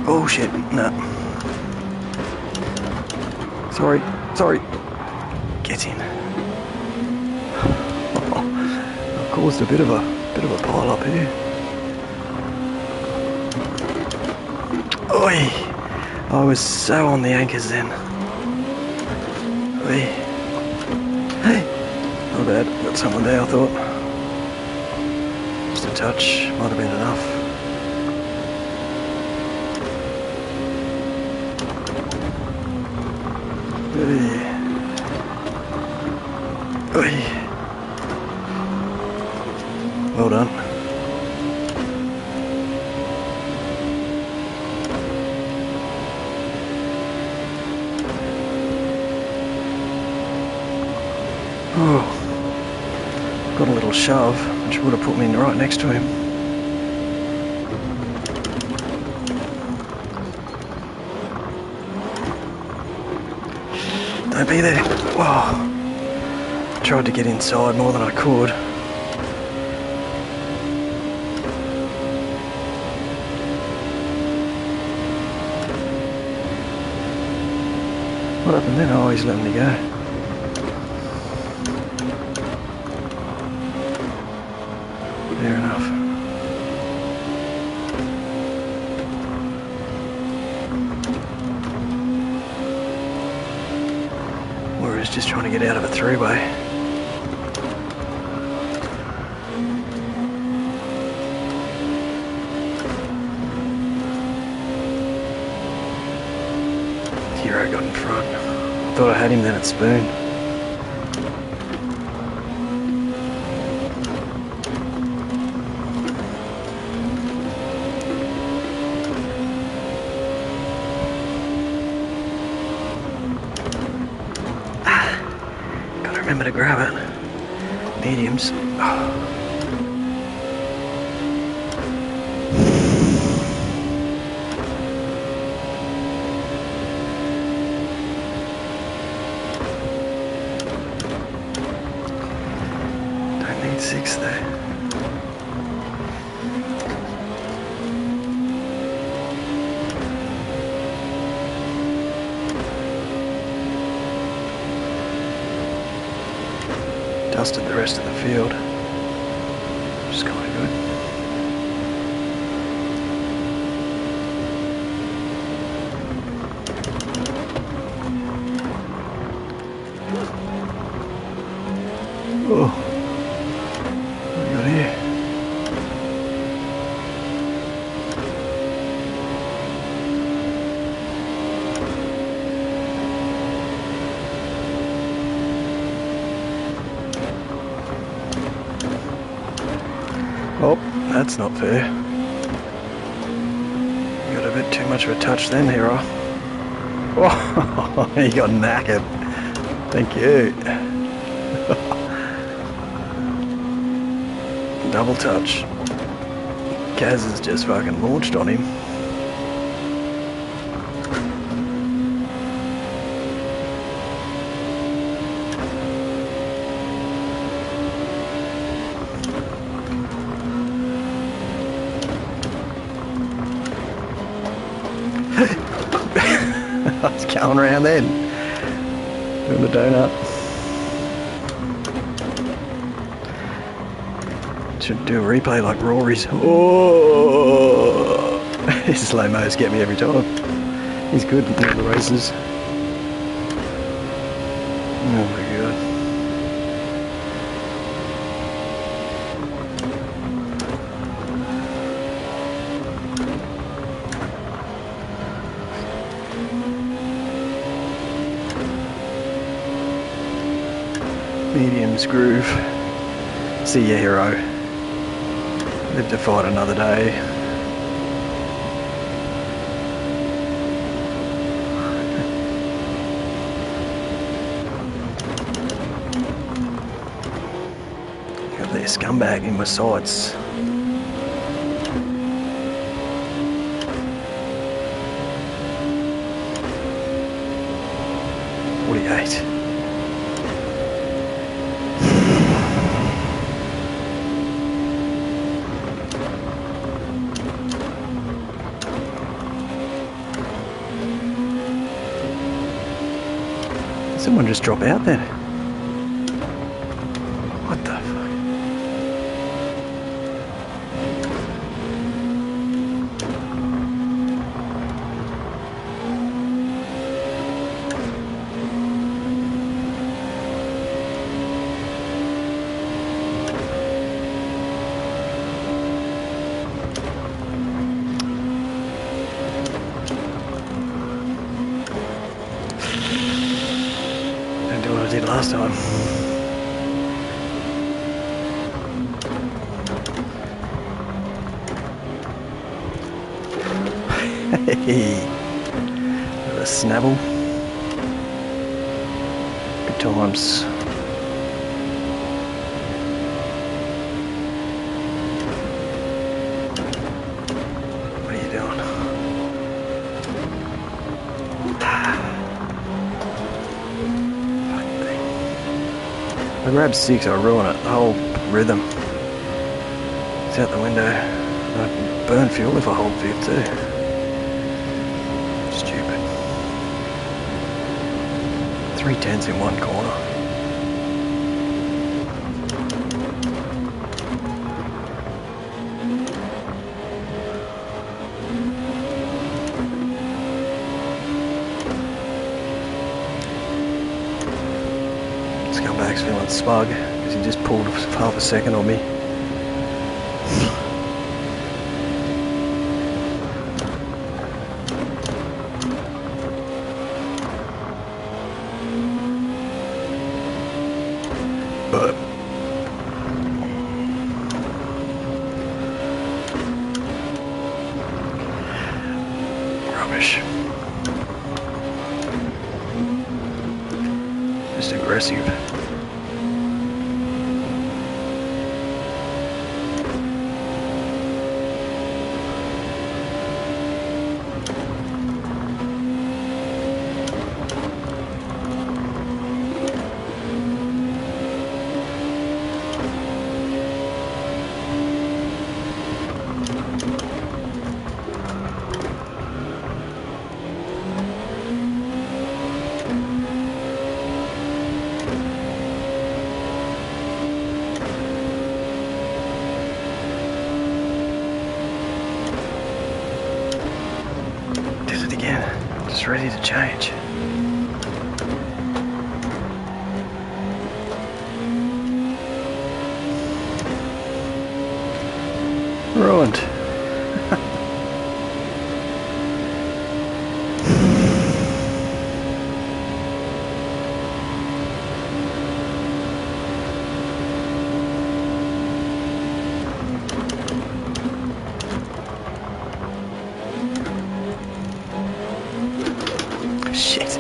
Oh shit, no. Sorry. Get in. I've caused a bit of a pile up here. Oi! I was so on the anchors then. Oi. Hey! Not bad, got someone there I thought. Just a touch, might have been enough. Well done. Oh, got a little shove, which would have put me right next to him. Don't be there. Whoa. Tried to get inside more than I could. What happened then? Oh, he's letting me go. Fair enough. Or he's just trying to get out of a three-way. Hero got in front. Thought I had him then at spoon. Gotta remember to grab it. Mediums. Oh. Six there. Dusted the rest of the field, which is kind of good. Oh. Here. Oh, that's not fair. You got a bit too much of a touch then, hero. Oh, he got knackered. Thank you. Double touch. Kaz has just fucking launched on him. I was going around then. Doing the donut. Should do a replay like Rory's. Oh, his slow-mos get me every time. He's good in all the races. Oh my god. Mediums groove. See ya, hero. Live to fight another day. Got their scumbag in my sights. Someone just drop out there. What the fuck? did last time. Hey, a snabble. Good times. What are you doing? Fucking thing. If I grab 6, I ruin it. The whole rhythm. It's out the window. I burn fuel if I hold 5th too. Stupid. 3/10 in one corner. Scumbag's feeling smug because he just pulled half a second on me. But rubbish. Just aggressive. Just ready to change. Ruined. Shit.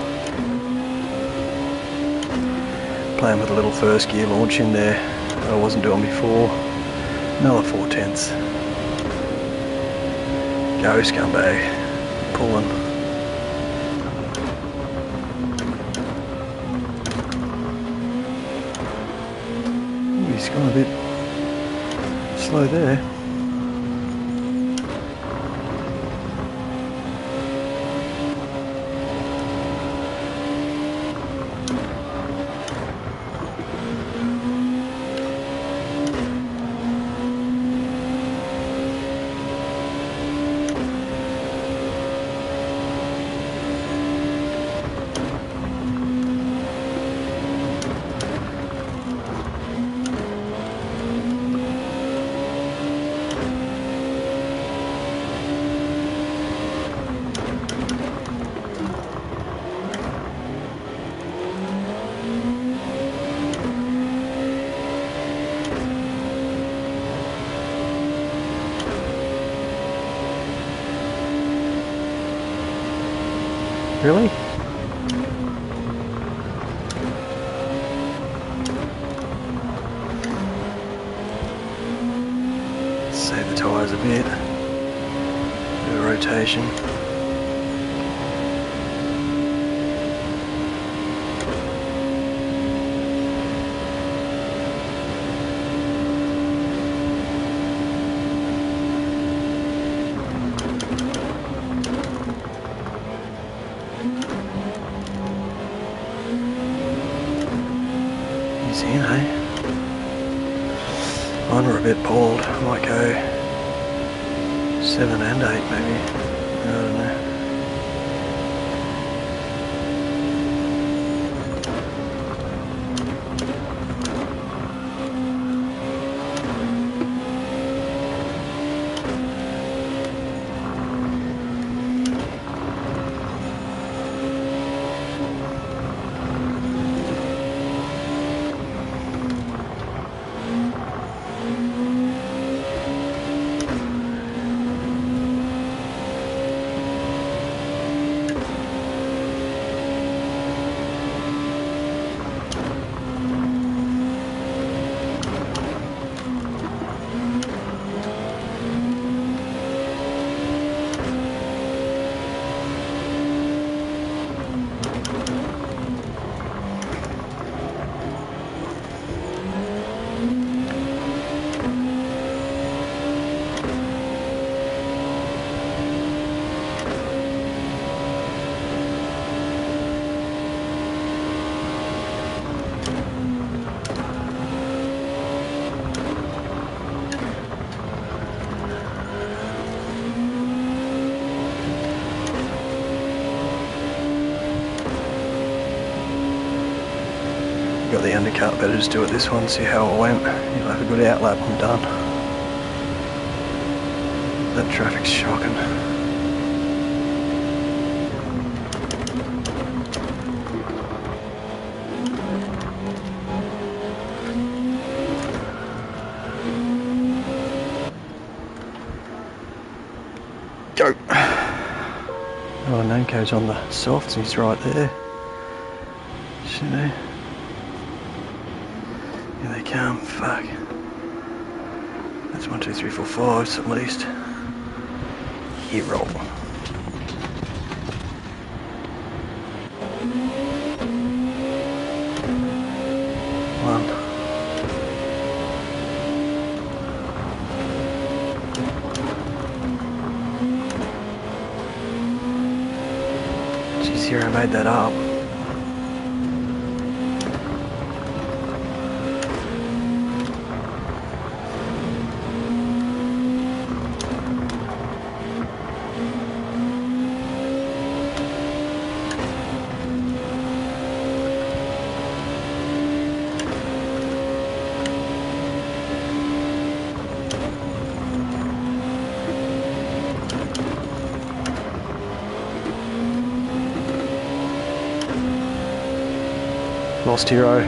Playing with a little first gear launch in there that I wasn't doing before. Another 4/10. Go scumbag. Pulling. Ooh, he's gone a bit slow there. Really? Save the tyres a bit. Bit of rotation. He's in, eh? Mine were a bit pulled. I might go 7 and 8 maybe. I don't know. got the undercut, better just do it this one, see how it went. You'll have a good outlap, I'm done. That traffic's shocking. Go! Oh, Nanko's on the softs, he's right there. Shit, eh? Here they come, fuck. That's 1, 2, 3, 4, 5 at least. Hit roll. One. Geez, here I made that up. Lost hero.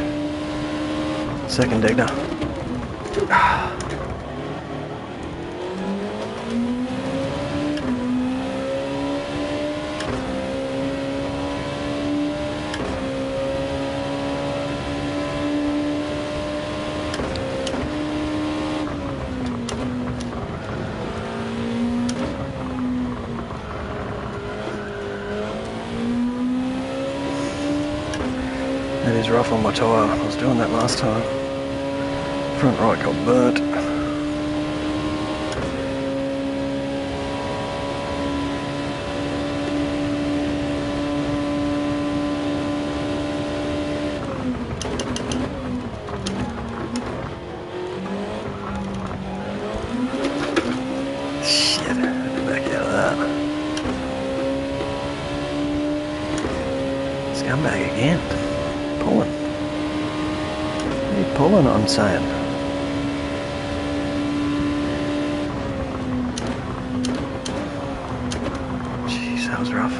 Second digger. That is rough on my tyre. I was doing that last time. Front right got burnt. Shit, I had to back out of that. Scumbag again. Pulling. What are you pulling, I'm saying? Jeez, that was rough.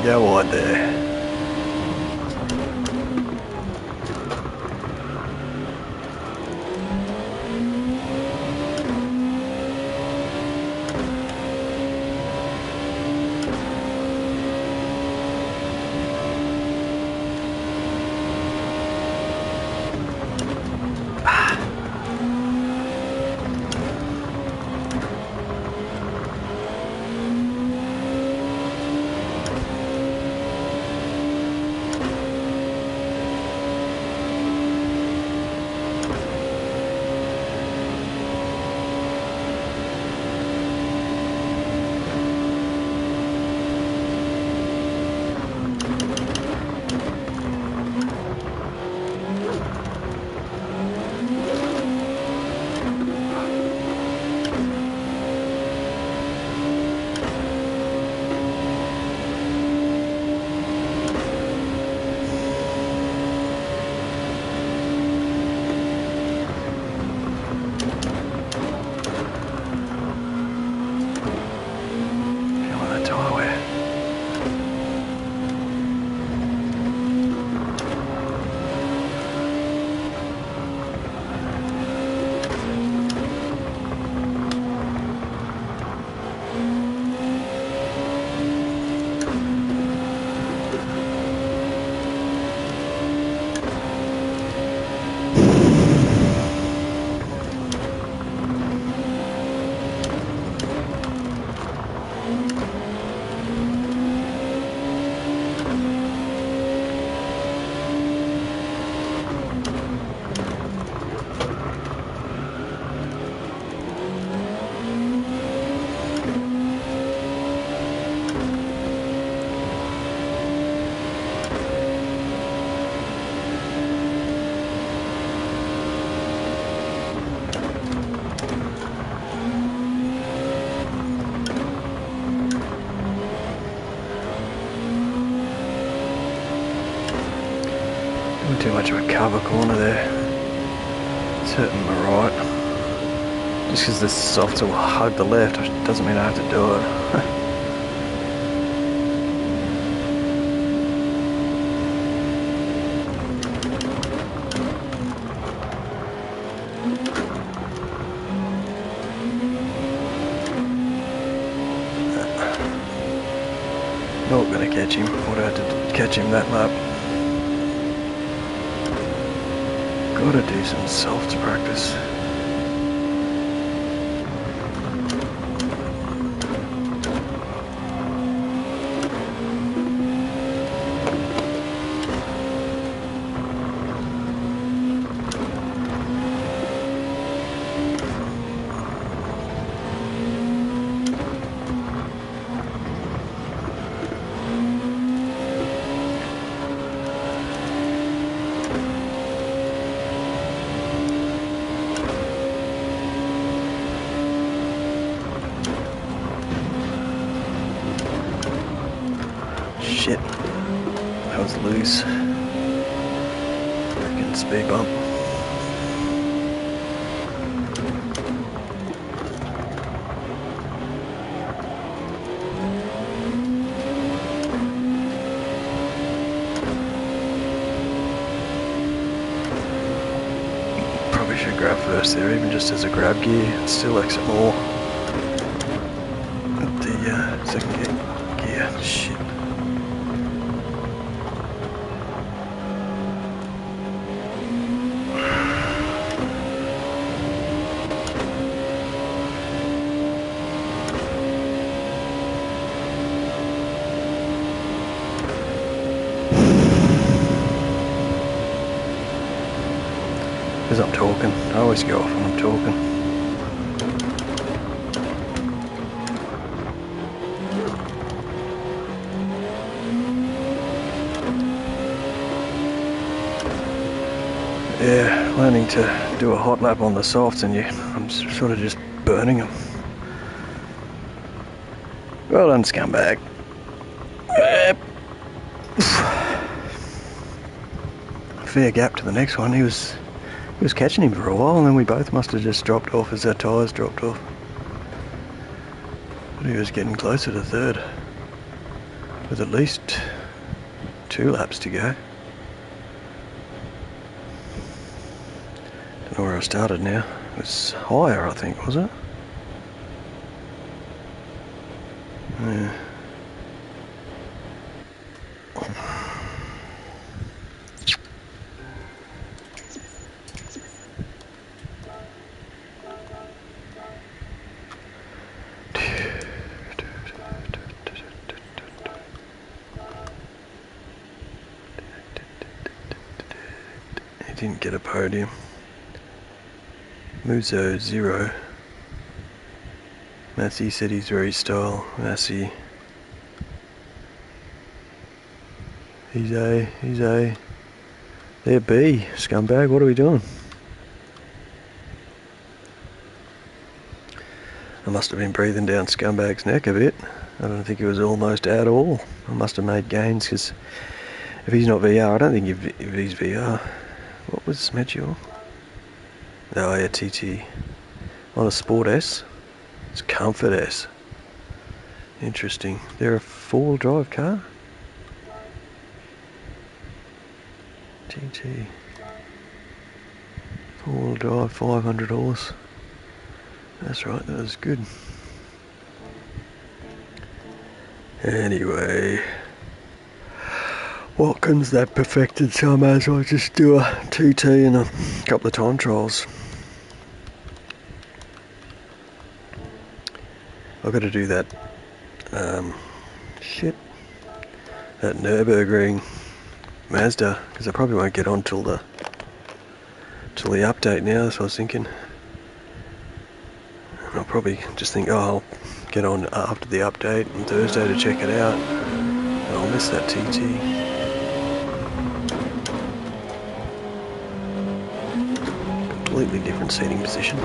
go wide there. Too much of a cover corner there. It's hurting my right. Just because the softs will hug the left doesn't mean I have to do it. Not gonna catch him. Would have had to catch him that lap. Gotta do some softs practice. Shit, that was loose. Freaking speed bump. Probably should grab first there, even just as a grab gear. It still likes it more. At the second gear. Shit. Because I'm talking. I always go off when I'm talking. Yeah, learning to do a hot lap on the softs and I'm sort of just burning them. Well done, scumbag. Fair gap to the next one. He was catching him for a while, and then we both must have just dropped off as our tyres dropped off. But he was getting closer to third. With at least 2 laps to go. Don't know where I started now. It was higher, I think, was it? Yeah. He didn't get a podium. Muzo 0. Massey said he's very style. Massey. He's A. He's A. They're B. Scumbag, what are we doing? I must have been breathing down Scumbag's neck a bit. I don't think he was almost at all. I must have made gains because if he's not VR, I don't think if he's VR. What was Medjugorje? Oh yeah, TT. On a Sport S. It's Comfort S. Interesting. They're a 4-wheel drive car? TT. 4-wheel drive, 500 horse. That's right, that was good. Anyway, Watkins that perfected, so I may as well just do a TT and a couple of time trials. I've got to do that, that Nürburgring Mazda, because I probably won't get on till the update now, that's what I was thinking. And I'll probably just think, oh, I'll get on after the update on Thursday to check it out. And I'll miss that TT. Completely different seating position.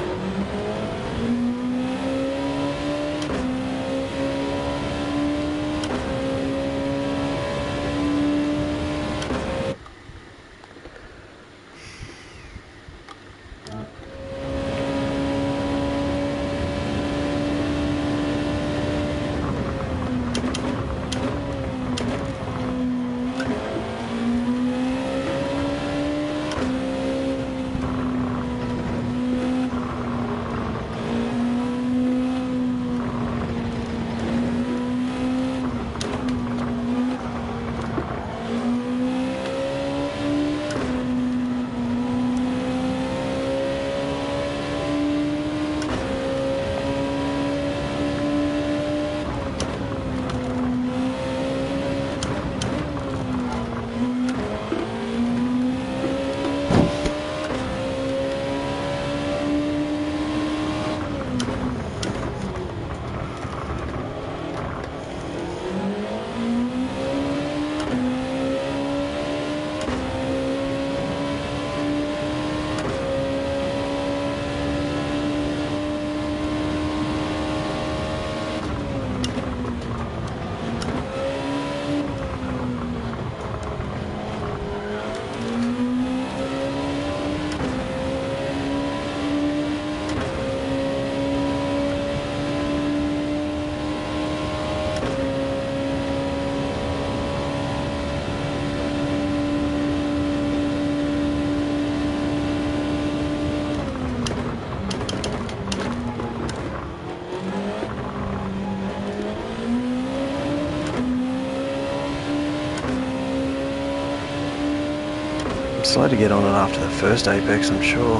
Slow to get on it after the first apex, I'm sure.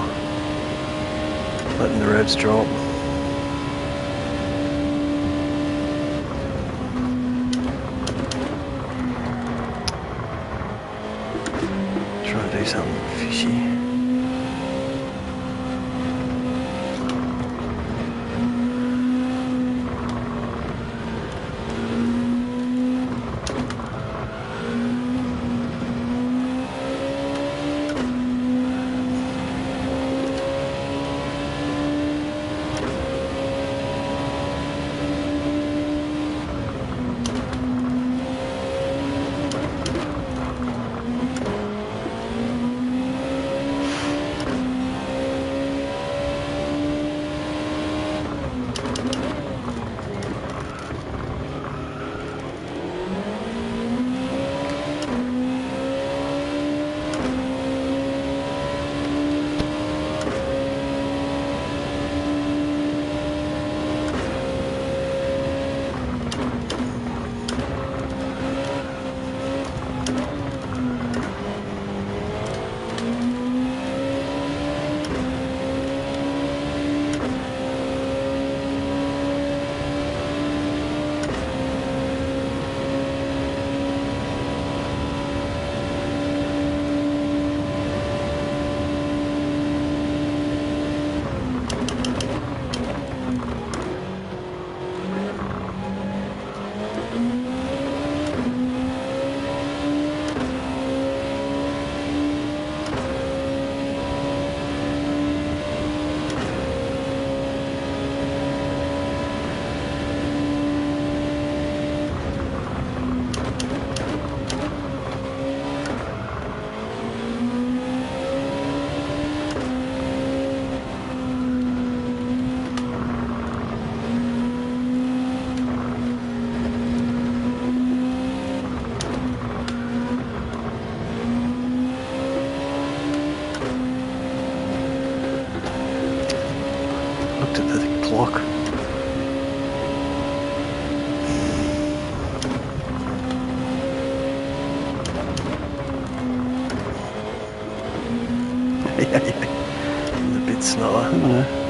Letting the revs drop. Try to do something fishy. A bit slower, I don't know.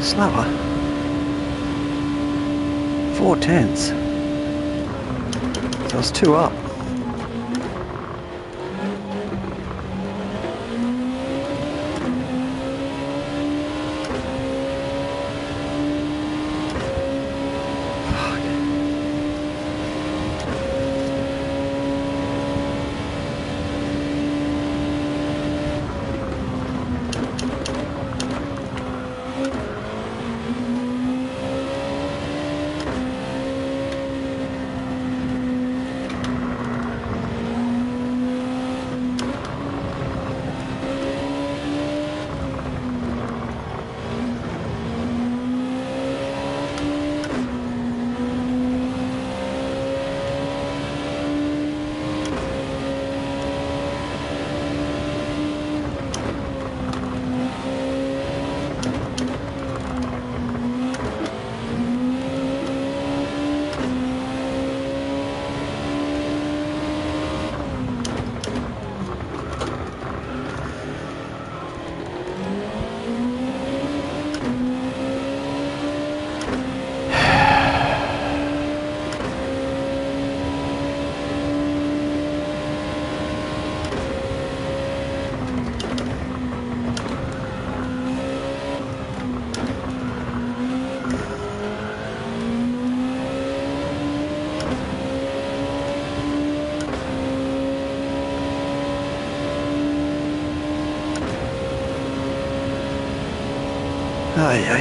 Slower. 4/10. So I was 2 up.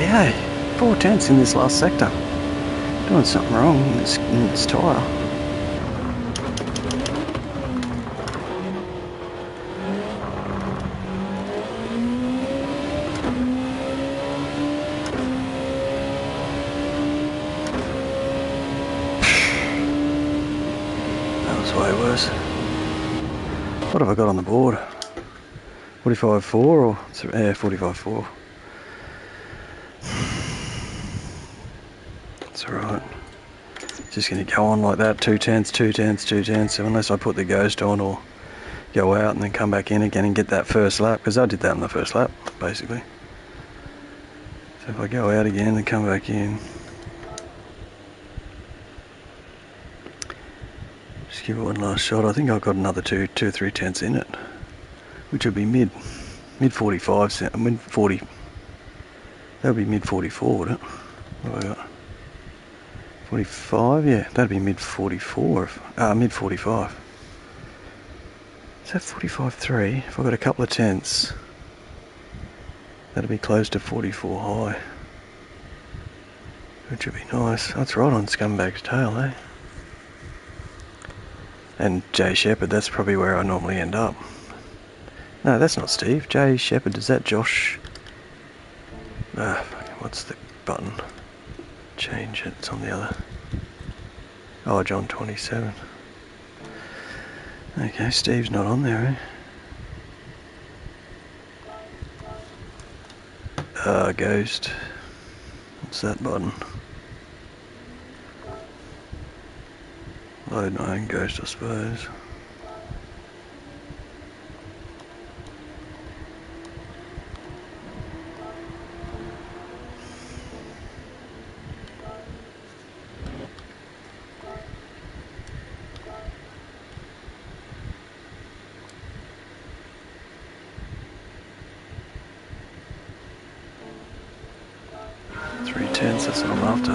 Hey, 4/10 in this last sector. Doing something wrong in this tyre. That was way worse. What have I got on the board? 45.4 or 45.4? It's alright. Just going to go on like that, 2/10, 2/10, 2/10, so unless I put the ghost on or go out and then come back in again and get that first lap, because I did that in the first lap, basically. So if I go out again and come back in, just give it one last shot. I think I've got another 2 or 3 tenths in it, which would be mid 45, mid 40. That would be mid 44, wouldn't it? What have I got? 45, yeah, that'd be mid 44, mid 45. Is that 45.3? If I've got a couple of tenths, that'd be close to 44 high, which would be nice. That's right on Scumbag's tail, eh? And Jay Shepherd, that's probably where I normally end up. No, that's not Steve. Jay Shepherd, is that Josh? What's the button? Change it, it's on the other. Oh, John 27. Okay, Steve's not on there, eh? Ghost. What's that button? Load my own ghost, I suppose. That's what I'm after.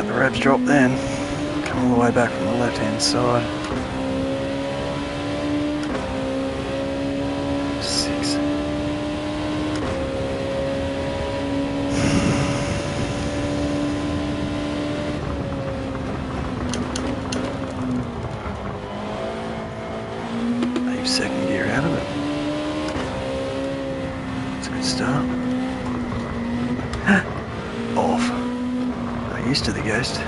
let the revs drop then. Come all the way back from the left hand side. 6. Leave second gear out of it. That's a good start. Off. Not used to the ghost.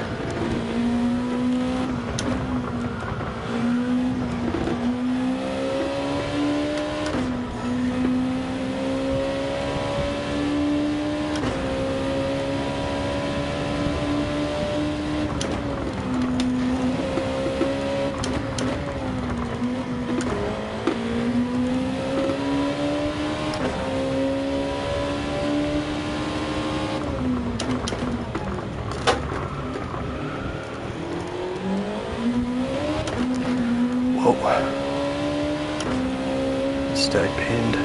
Stay pinned.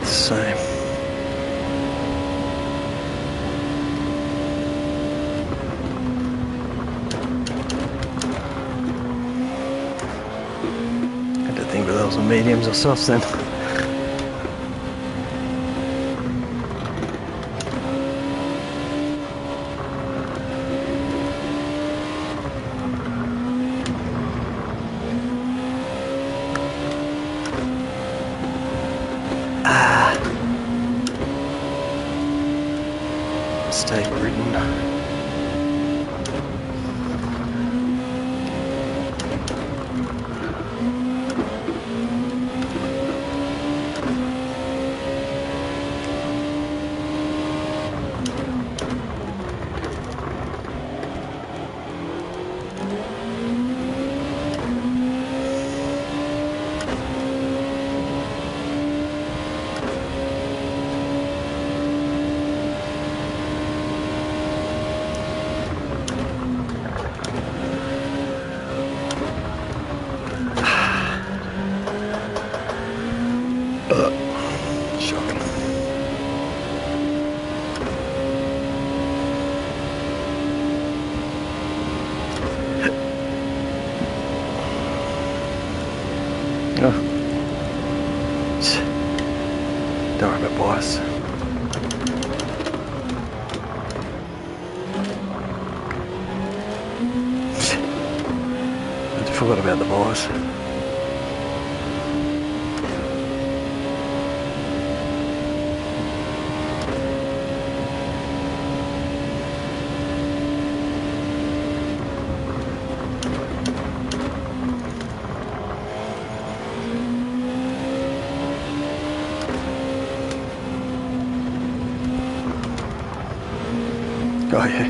Same. Had to think whether those were mediums or softs then. Mistake written. Shocking. Oh. Don't worry about bias. I forgot about the bias. Oh yeah.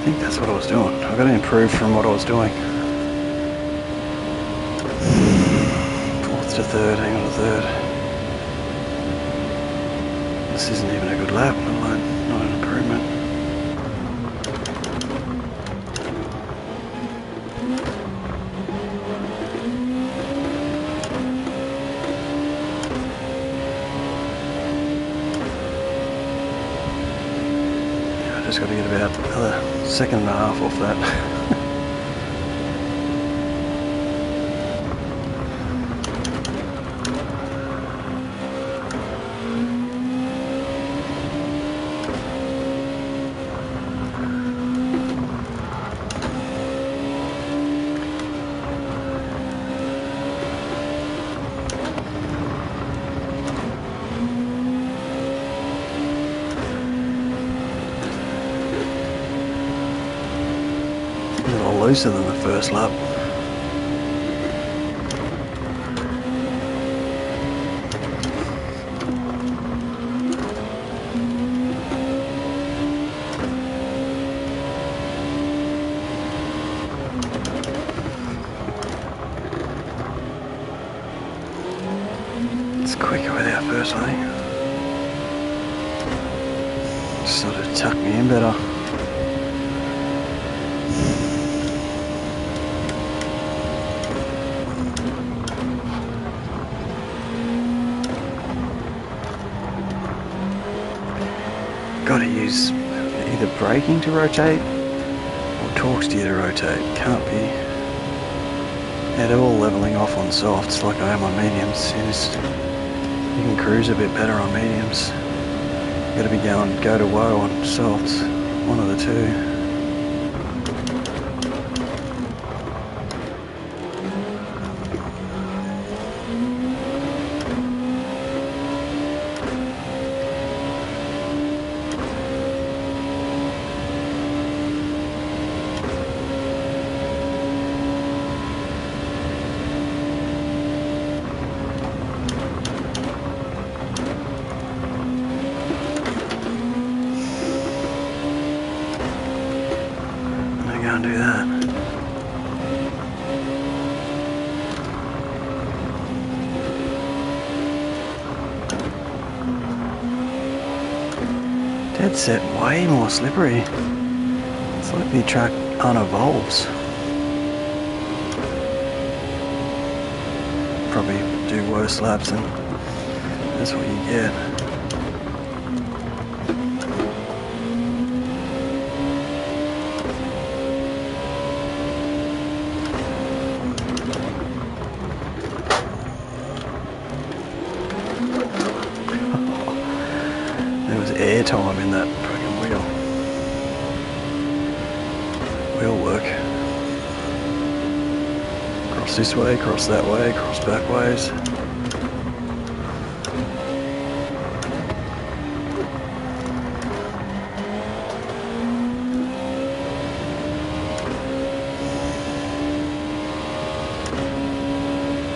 I think that's what I was doing. I've got to improve from what I was doing. 4th to 3rd, hang on to 3rd. This isn't even a good lap, let alone not an improvement. Just got to get about another 1.5 seconds off that. A little looser than the first lap. It's quicker with our first, I think. Sort of tucked me in better. Got to use either braking to rotate or torque steer to rotate. Can't be. Yeah, they're all leveling off on softs like I am on mediums. You can cruise a bit better on mediums. Got to be going go to woe on softs. One of the two. Do that. Dead set, way more slippery. It's like the track unevolves. Probably do worse laps and that's what you get. Air time in that fucking wheel work. Cross this way, cross that way, cross back ways.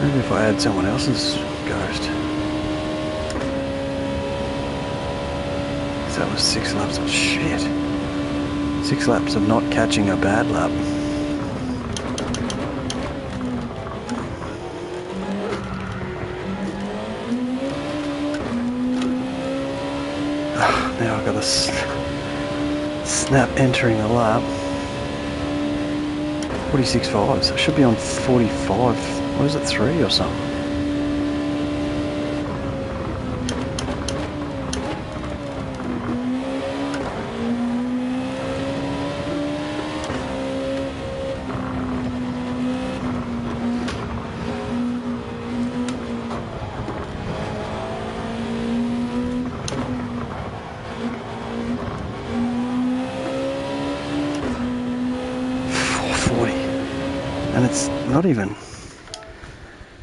Maybe if I had someone else's ghost. That was 6 laps of shit. 6 laps of not catching a bad lap. Now I've got to snap entering the lap. 46.5, so I should be on 45. What is it, 3 or something? And it's not even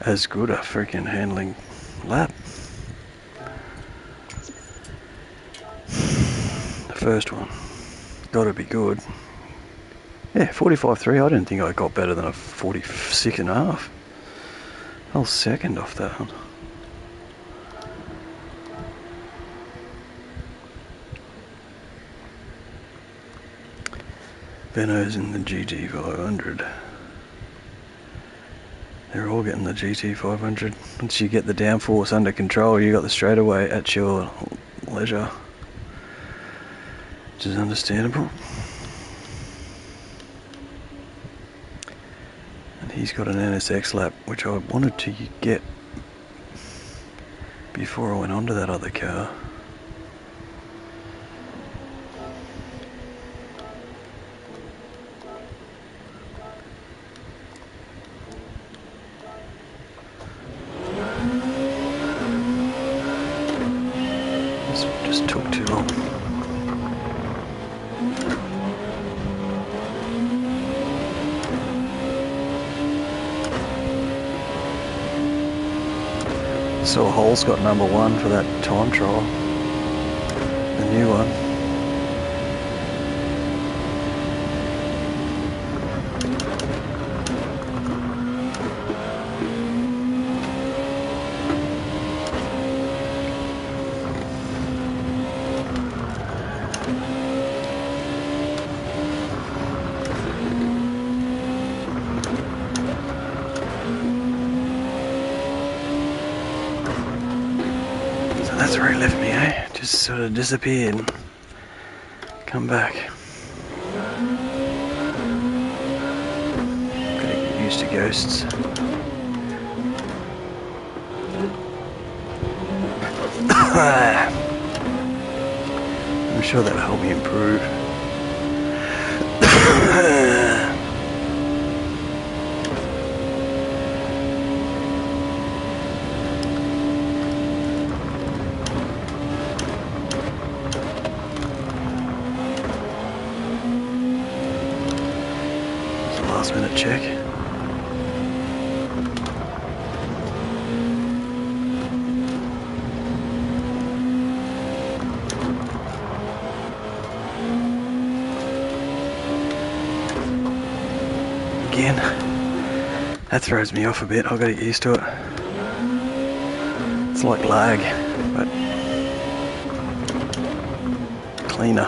as good a freaking handling lap. The first one. Gotta be good. Yeah, 45.3. I didn't think I got better than a 46.5. Whole second off that one. Benno's in the GT500. They're all getting the GT500. Once you get the downforce under control, you got the straightaway at your leisure, which is understandable. And he's got an NSX lap, which I wanted to get before I went on to that other car. This just took too long. So Hull's got #1 for that time trial, the new one. That's where he left me, eh? Just sort of disappeared and come back. Gotta get used to ghosts. I'm sure that'll help me improve. Last minute check. Again, that throws me off a bit. I've got to get used to it. It's like lag, but cleaner.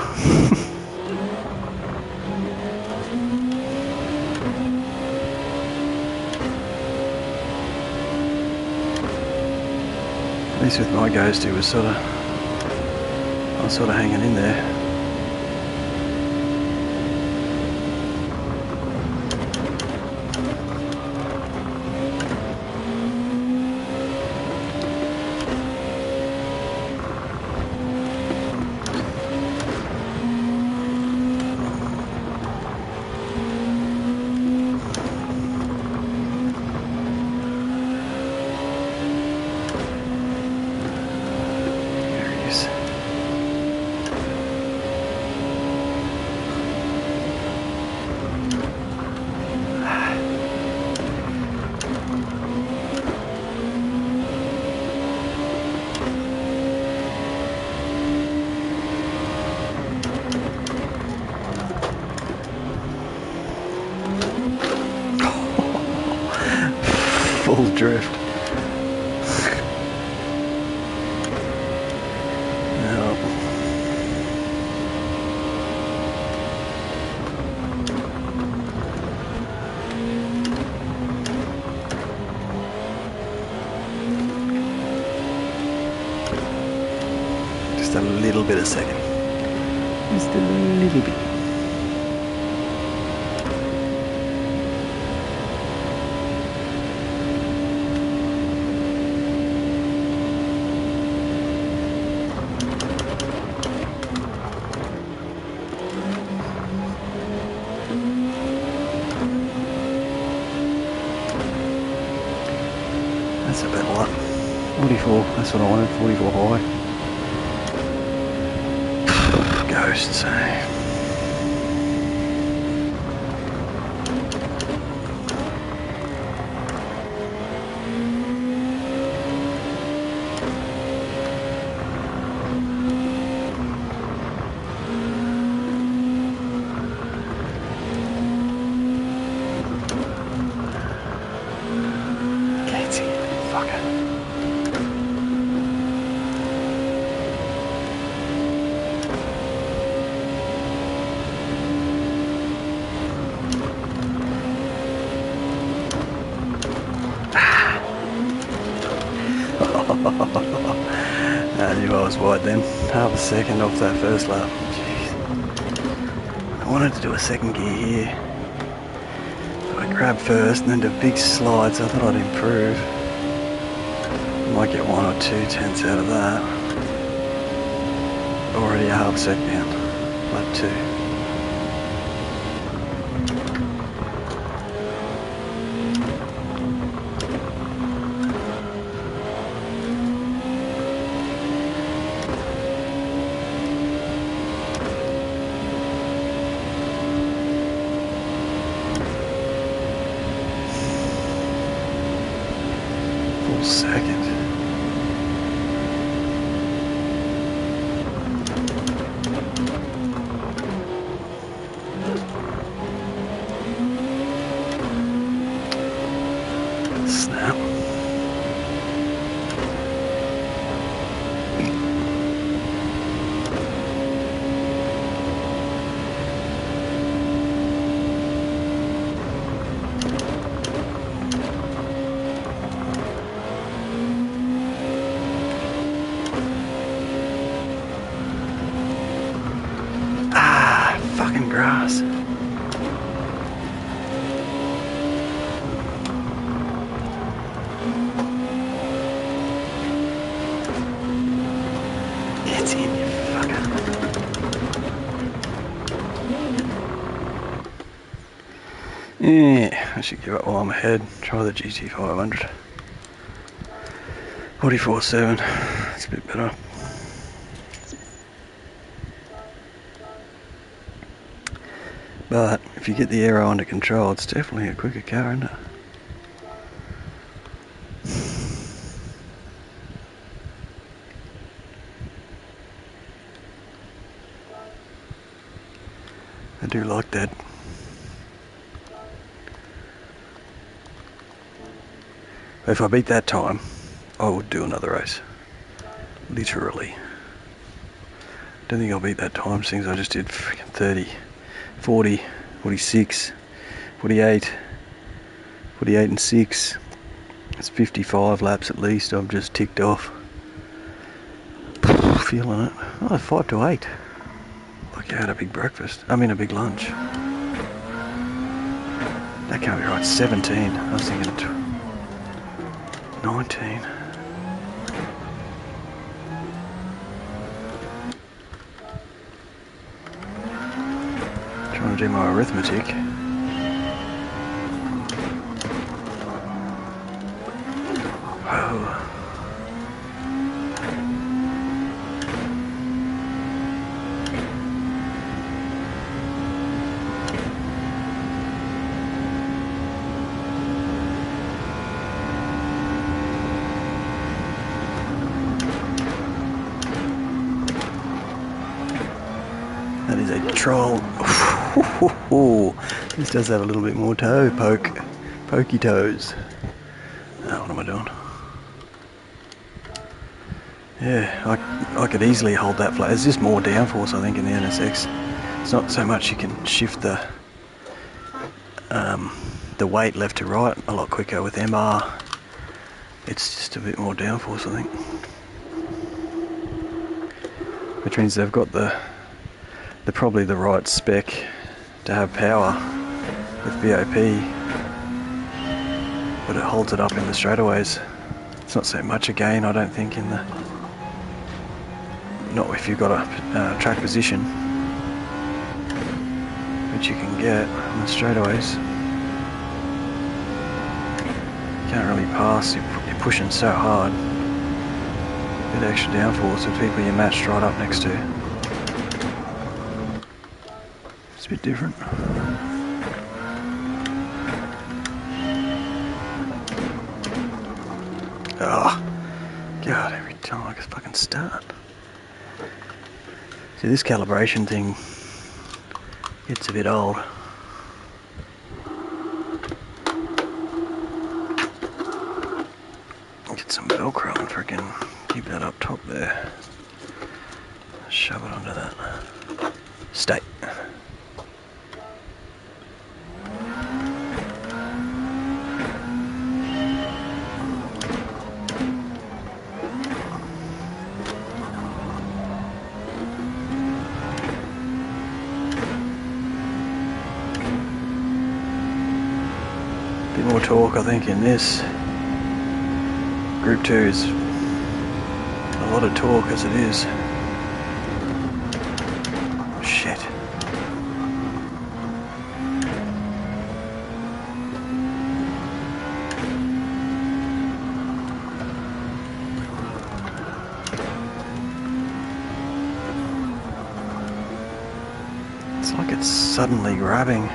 At least with my ghost, it was I was sort of hanging in there. Full drift. No. Just a little bit a second. Just a little bit. That's about what? 44, that's what I wanted, 44 high. Ghosts, eh? was wide then. Half a second off that first lap. Jeez. I wanted to do a second gear here. I grabbed first and then do big slides. I thought I'd improve. Might get 1 or 2 tenths out of that. Already a half second down. Lap 2. Second. Snap. Fucking grass. Get in, you fucker. Yeah, I should give up while I'm ahead. Try the GT500. 44.7. It's a bit better. But if you get the aero under control, it's definitely a quicker car, isn't it? I do like that. If I beat that time, I would do another race. Literally. Don't think I'll beat that time, since I just did freaking 30. 40, 46, 48, 48 and 6. It's 55 laps at least I've just ticked off. Feeling it. Oh, 5 to 8. Like I had a big breakfast. I mean a big lunch. That can't be right. 17. I was thinking 19. Trying to do my arithmetic. Oh. That is a troll. This does have a little bit more toe poke. Pokey toes. Oh, what am I doing? Yeah, I could easily hold that flat. There's just more downforce, I think, in the NSX. It's not so much you can shift the weight left to right a lot quicker with MR. It's just a bit more downforce, I think. Which means they've got the probably the right spec to have power with VOP, but it holds it up in the straightaways. It's not so much a gain, I don't think, in the, not if you've got a track position, which you can get on the straightaways. You can't really pass, you're pushing so hard. A bit extra downforce with people you're matched right up next to. It's a bit different. Oh, God, every time I can fucking start. See, this calibration thing gets a bit old. Get some Velcro and freaking keep that up top there. Shove it onto that. Stay. bit more torque, I think, in this. Group 2 is a lot of torque as it is. Shit. It's like it's suddenly grabbing.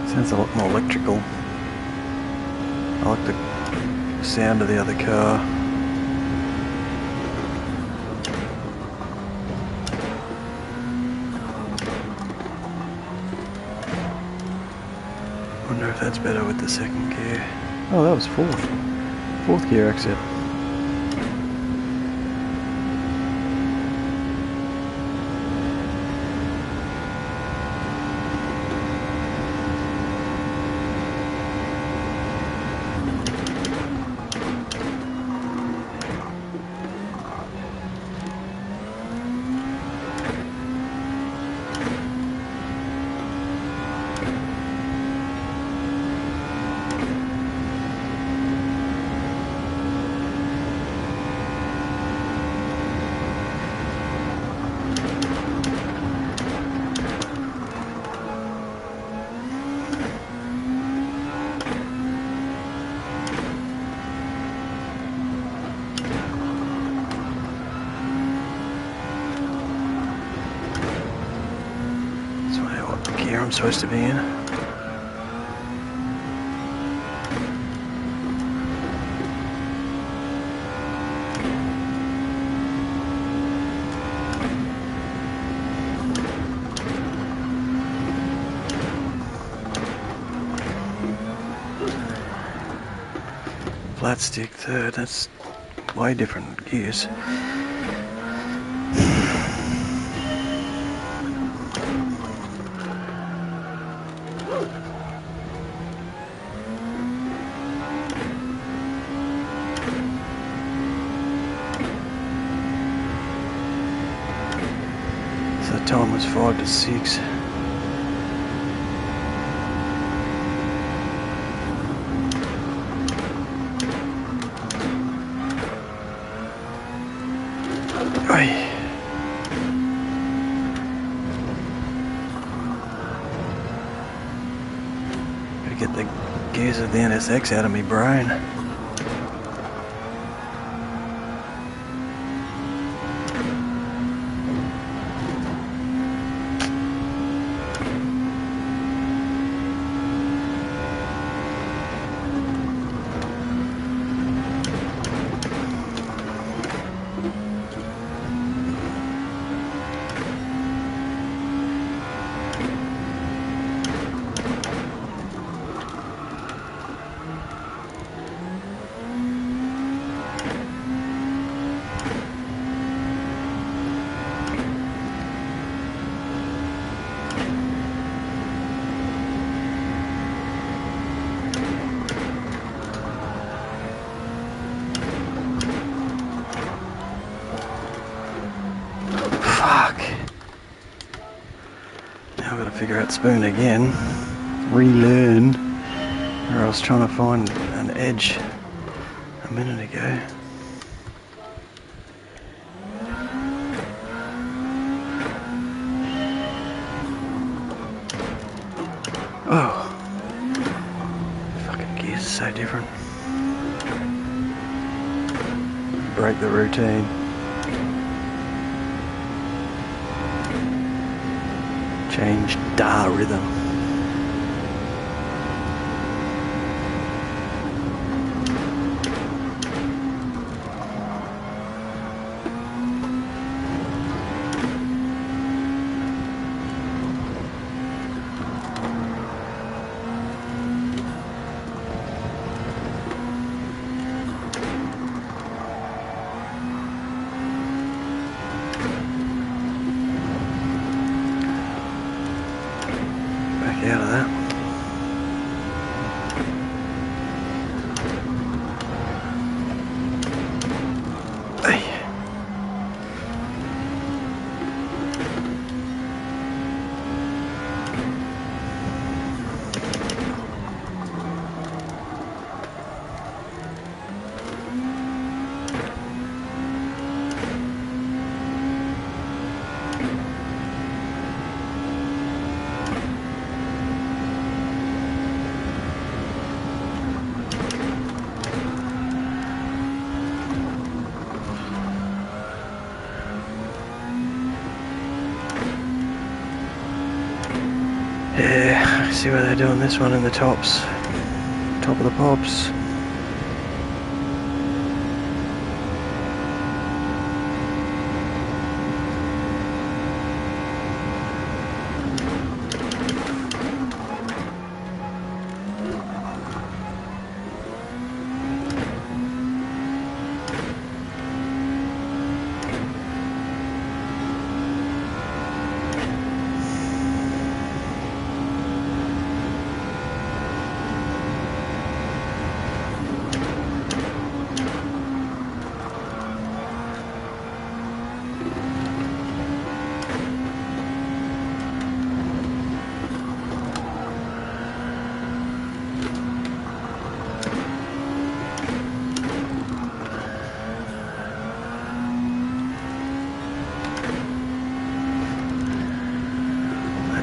Sounds a lot more electrical. I like the sound of the other car. Wonder if that's better with the second gear. Oh, that was fourth gear exit. Gear I'm supposed to be in. Flat stick third, that's way different gears. So the time was 5 to 6. Gotta get the gears of the NSX out of me brain. Now I've got to figure out spoon again, relearn, where I was trying to find an edge a minute ago. Oh, fucking gears are so different. Break the routine. Change da rhythm. Yeah, see where they're doing this one in the tops. Top of the pops.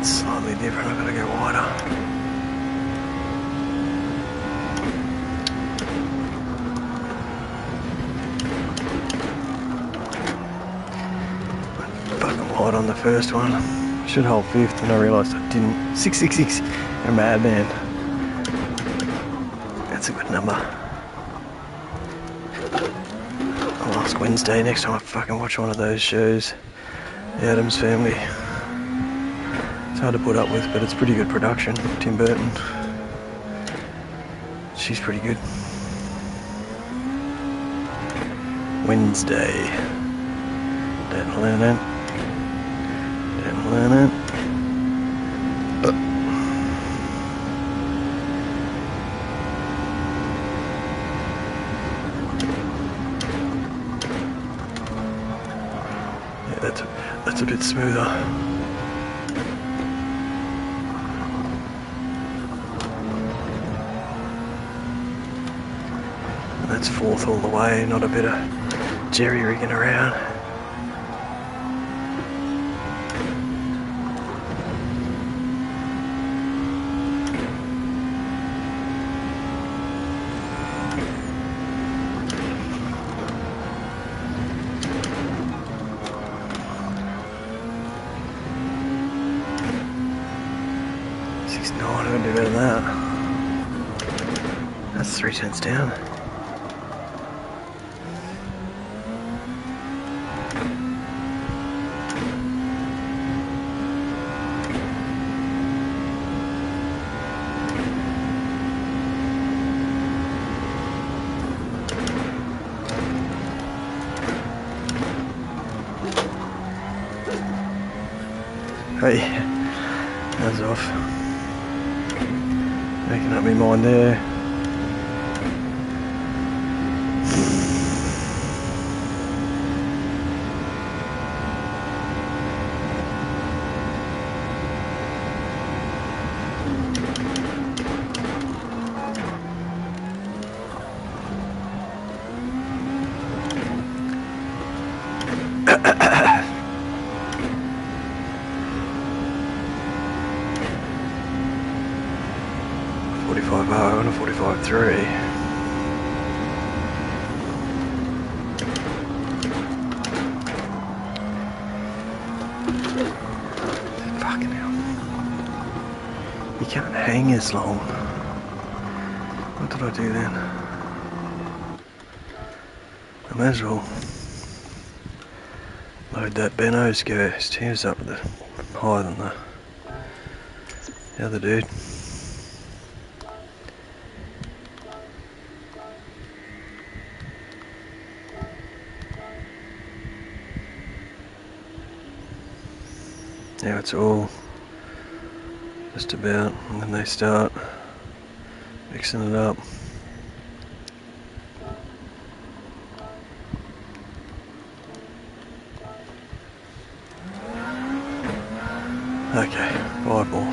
Slightly different, I've got to go wider. Went fucking wide on the first one. Should hold fifth and I realised I didn't. 666, you're a madman. That's a good number. I'll ask Wednesday next time I fucking watch one of those shows. The Addams Family. It's hard to put up with, but it's pretty good production. Tim Burton. She's pretty good. Wednesday. Didn't learn it. Didn't learn it. Yeah, that's a bit smoother. That's fourth all the way, not a bit of jerry-rigging around. No, I don't do better than that. That's 3 tenths down. Hey, that's off. Making up my mind there. And a 45.3. Fucking hell. You can't hang as long. What did I do then? I may as well load that Benno's ghost. He was up at the higher than the other dude. Now it's all just about, and then they start mixing it up. Okay, 5 ball.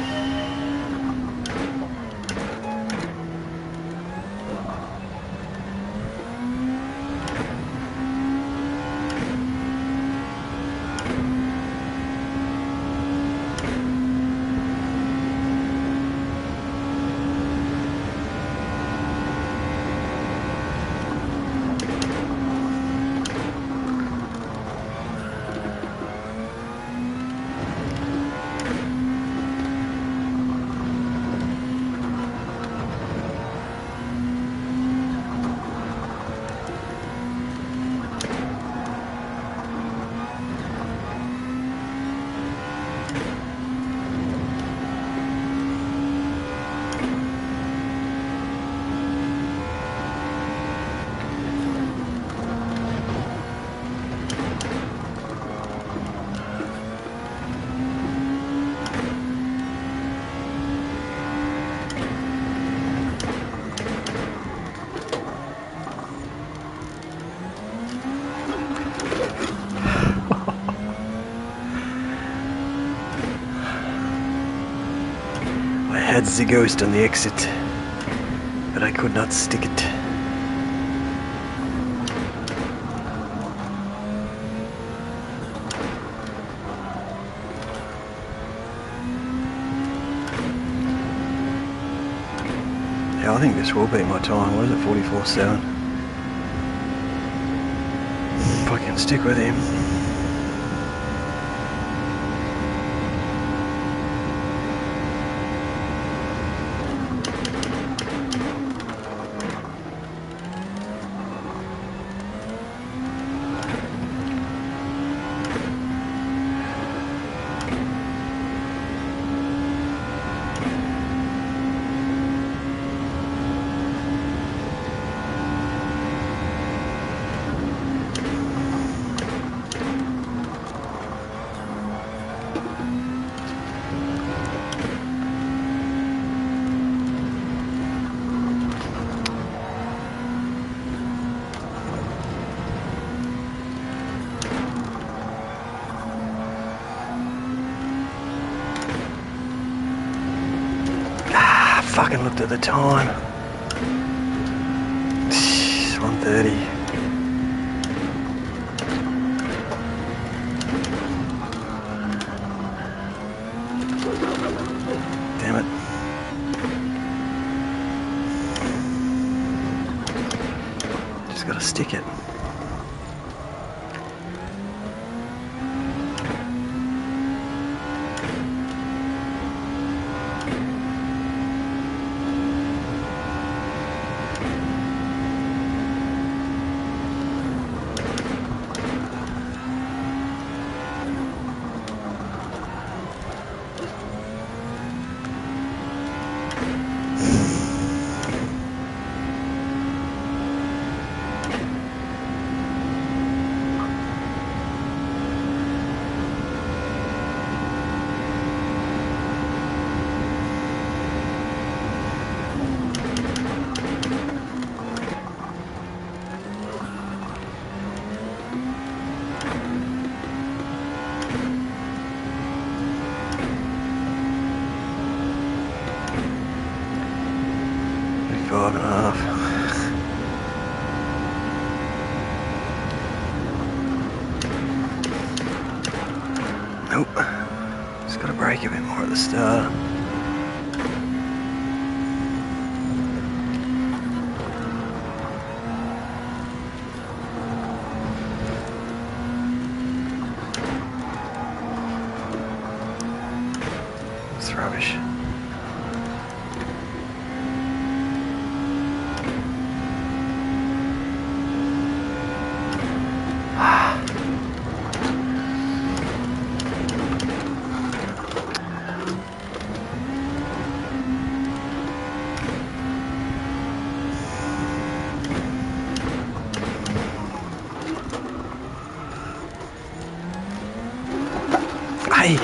had the ghost on the exit, but I could not stick it. Yeah, I think this will be my time. What is it, 44.7? If I can stick with him. Fucking looked at the time. It's 1:30. Damn it. Just gotta stick it. Five and a half. Nope. Just got to brake a bit more at the start. It's rubbish. Hey!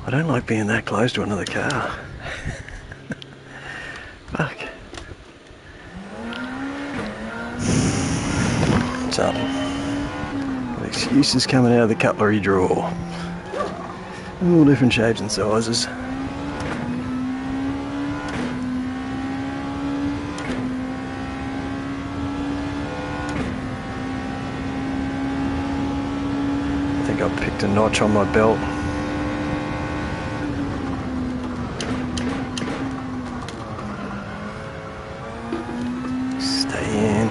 I don't like being that close to another car. Fuck. So, excuses coming out of the cutlery drawer. All different shapes and sizes. I think I picked a notch on my belt. Stay in.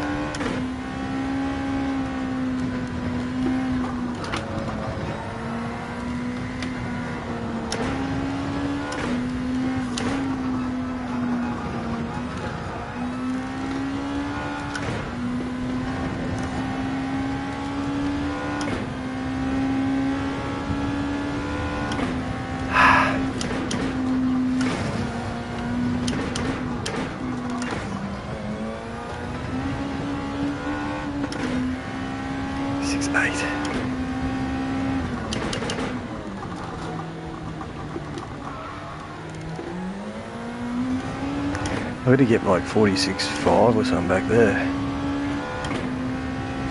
I had to get like 46.5 or something back there.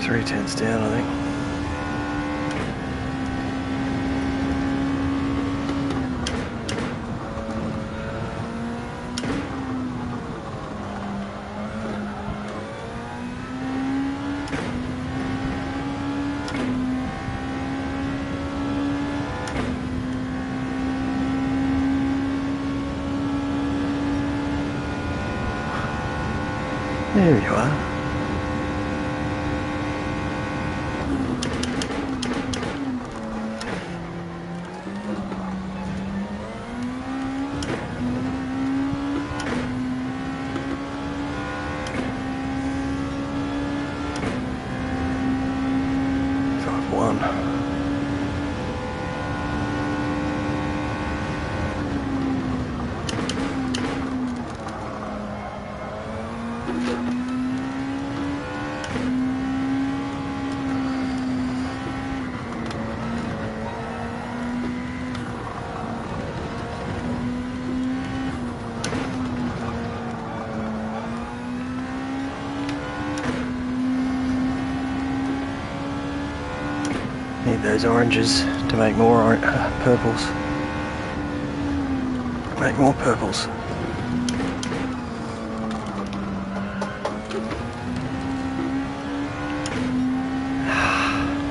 3/10 down, I think. There you are. Need those oranges to make more purples. Make more purples.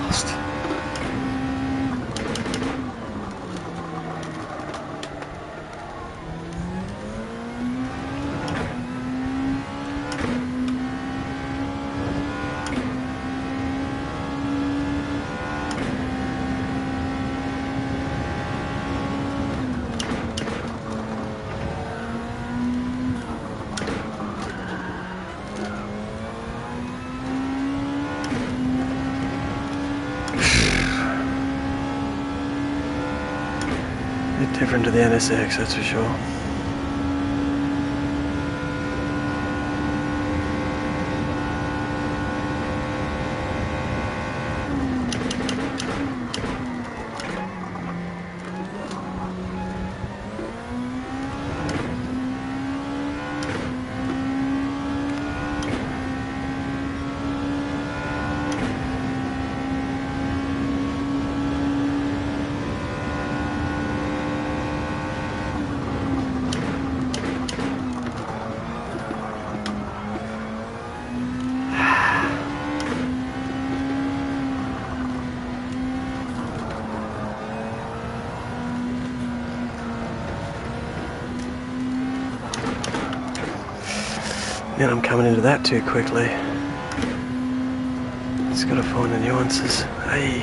Lost. Different to the NSX, that's for sure. And I'm coming into that too quickly. Just gotta find the nuances. Hey.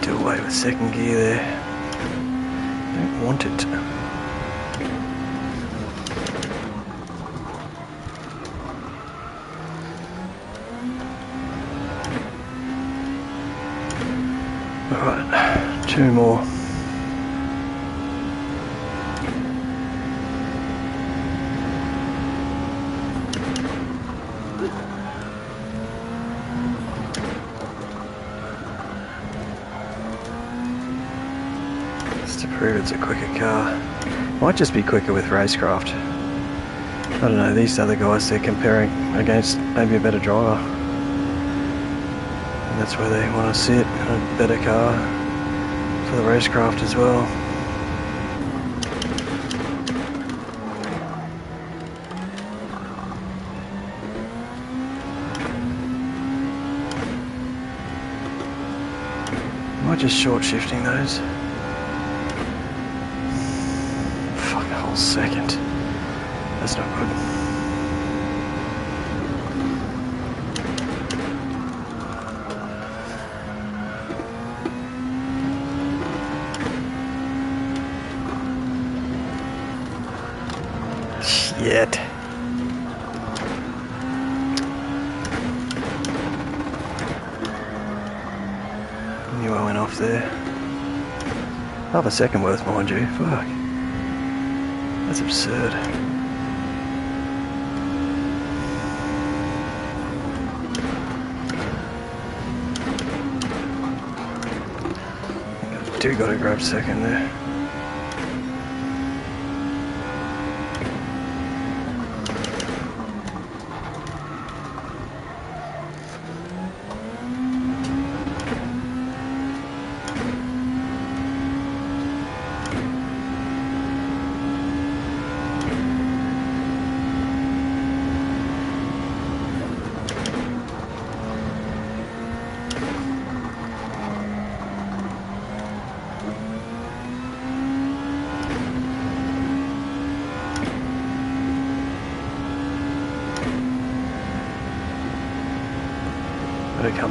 Do away with second gear there. Don't want it. Alright, 2 more. Just to prove it's a quicker car. Might just be quicker with racecraft. I don't know, these other guys they're comparing against maybe a better driver. That's where they want to sit, a better car for the racecraft as well. Might just short shifting those. Fuck, a whole second. That's not good. Yet. Knew I went off there. Half a second worth, mind you. Fuck. That's absurd. Do gotta grab second there.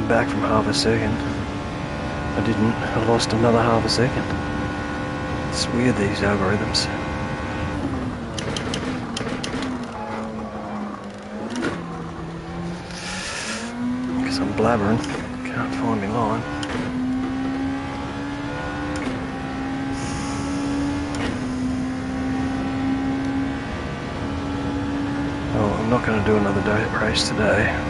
back from half a second. I didn't. I lost another half a second. It's weird, these algorithms. Because I'm blabbering. Can't find my line. Oh, I'm not going to do another race today.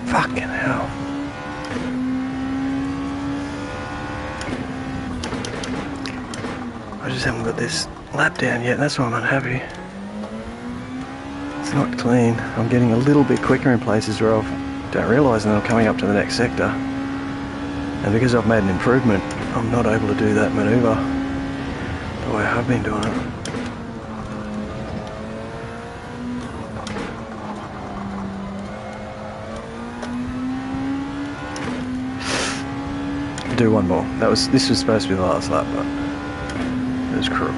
Fucking hell. I just haven't got this lap down yet, that's why I'm unhappy. It's not clean. I'm getting a little bit quicker in places where I don't realise that I'm coming up to the next sector. And because I've made an improvement, I'm not able to do that manoeuvre the way I've been doing it. Do one more. This was supposed to be the last lap, but it was crook.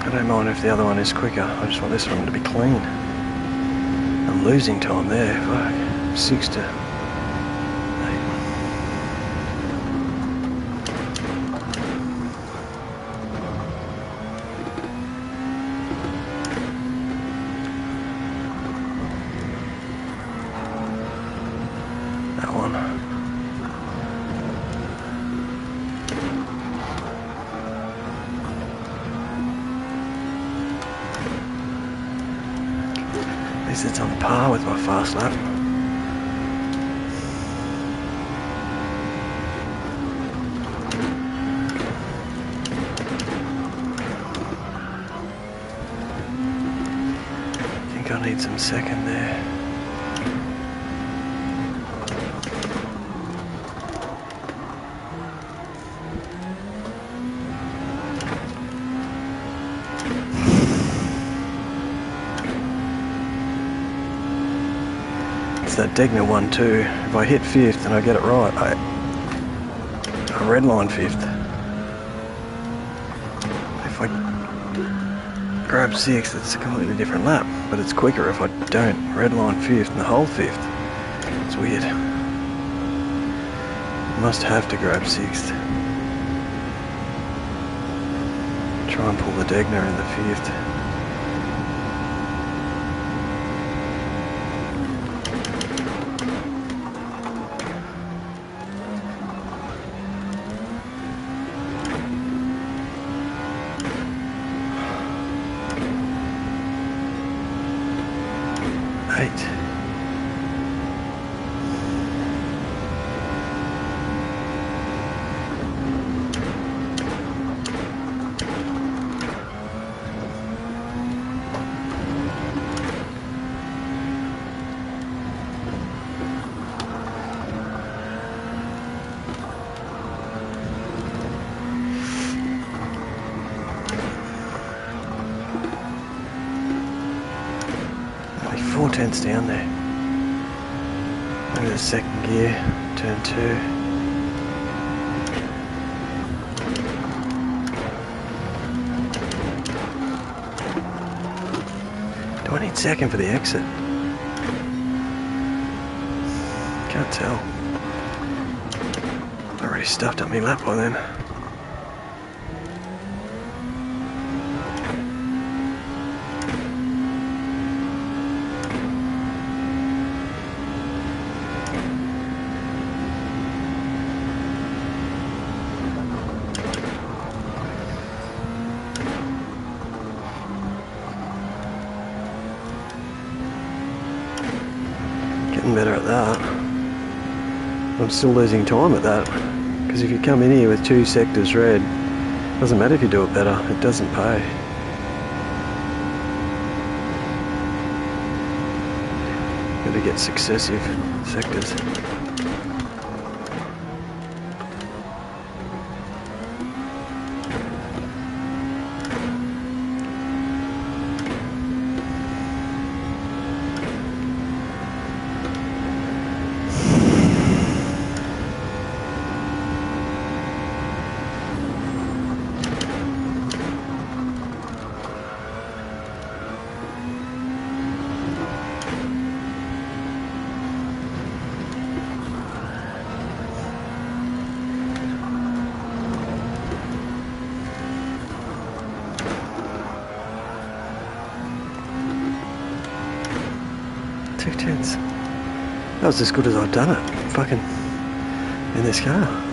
I don't mind if the other one is quicker. I just want this one to be clean. I'm losing time there, fuck. 6 to 8. That one. At least it's on par with my fast lap. I think I need some second there. It's that Degner one too. If I hit 5th and I get it right, I redline 5th. If I grab 6th, it's a completely different lap, but it's quicker if I don't redline 5th and the whole 5th. It's weird. You must have to grab 6th. Try and pull the Degner in the 5th. Only 4 tenths down there. Maybe the second gear, turn 2. Do I need second for the exit? Can't tell. I already stuffed up my lap by then. I'm still losing time at that. Because if you come in here with 2 sectors red, doesn't matter if you do it better, it doesn't pay. Got to get successive sectors. That was as good as I'd done it, fucking, in this car.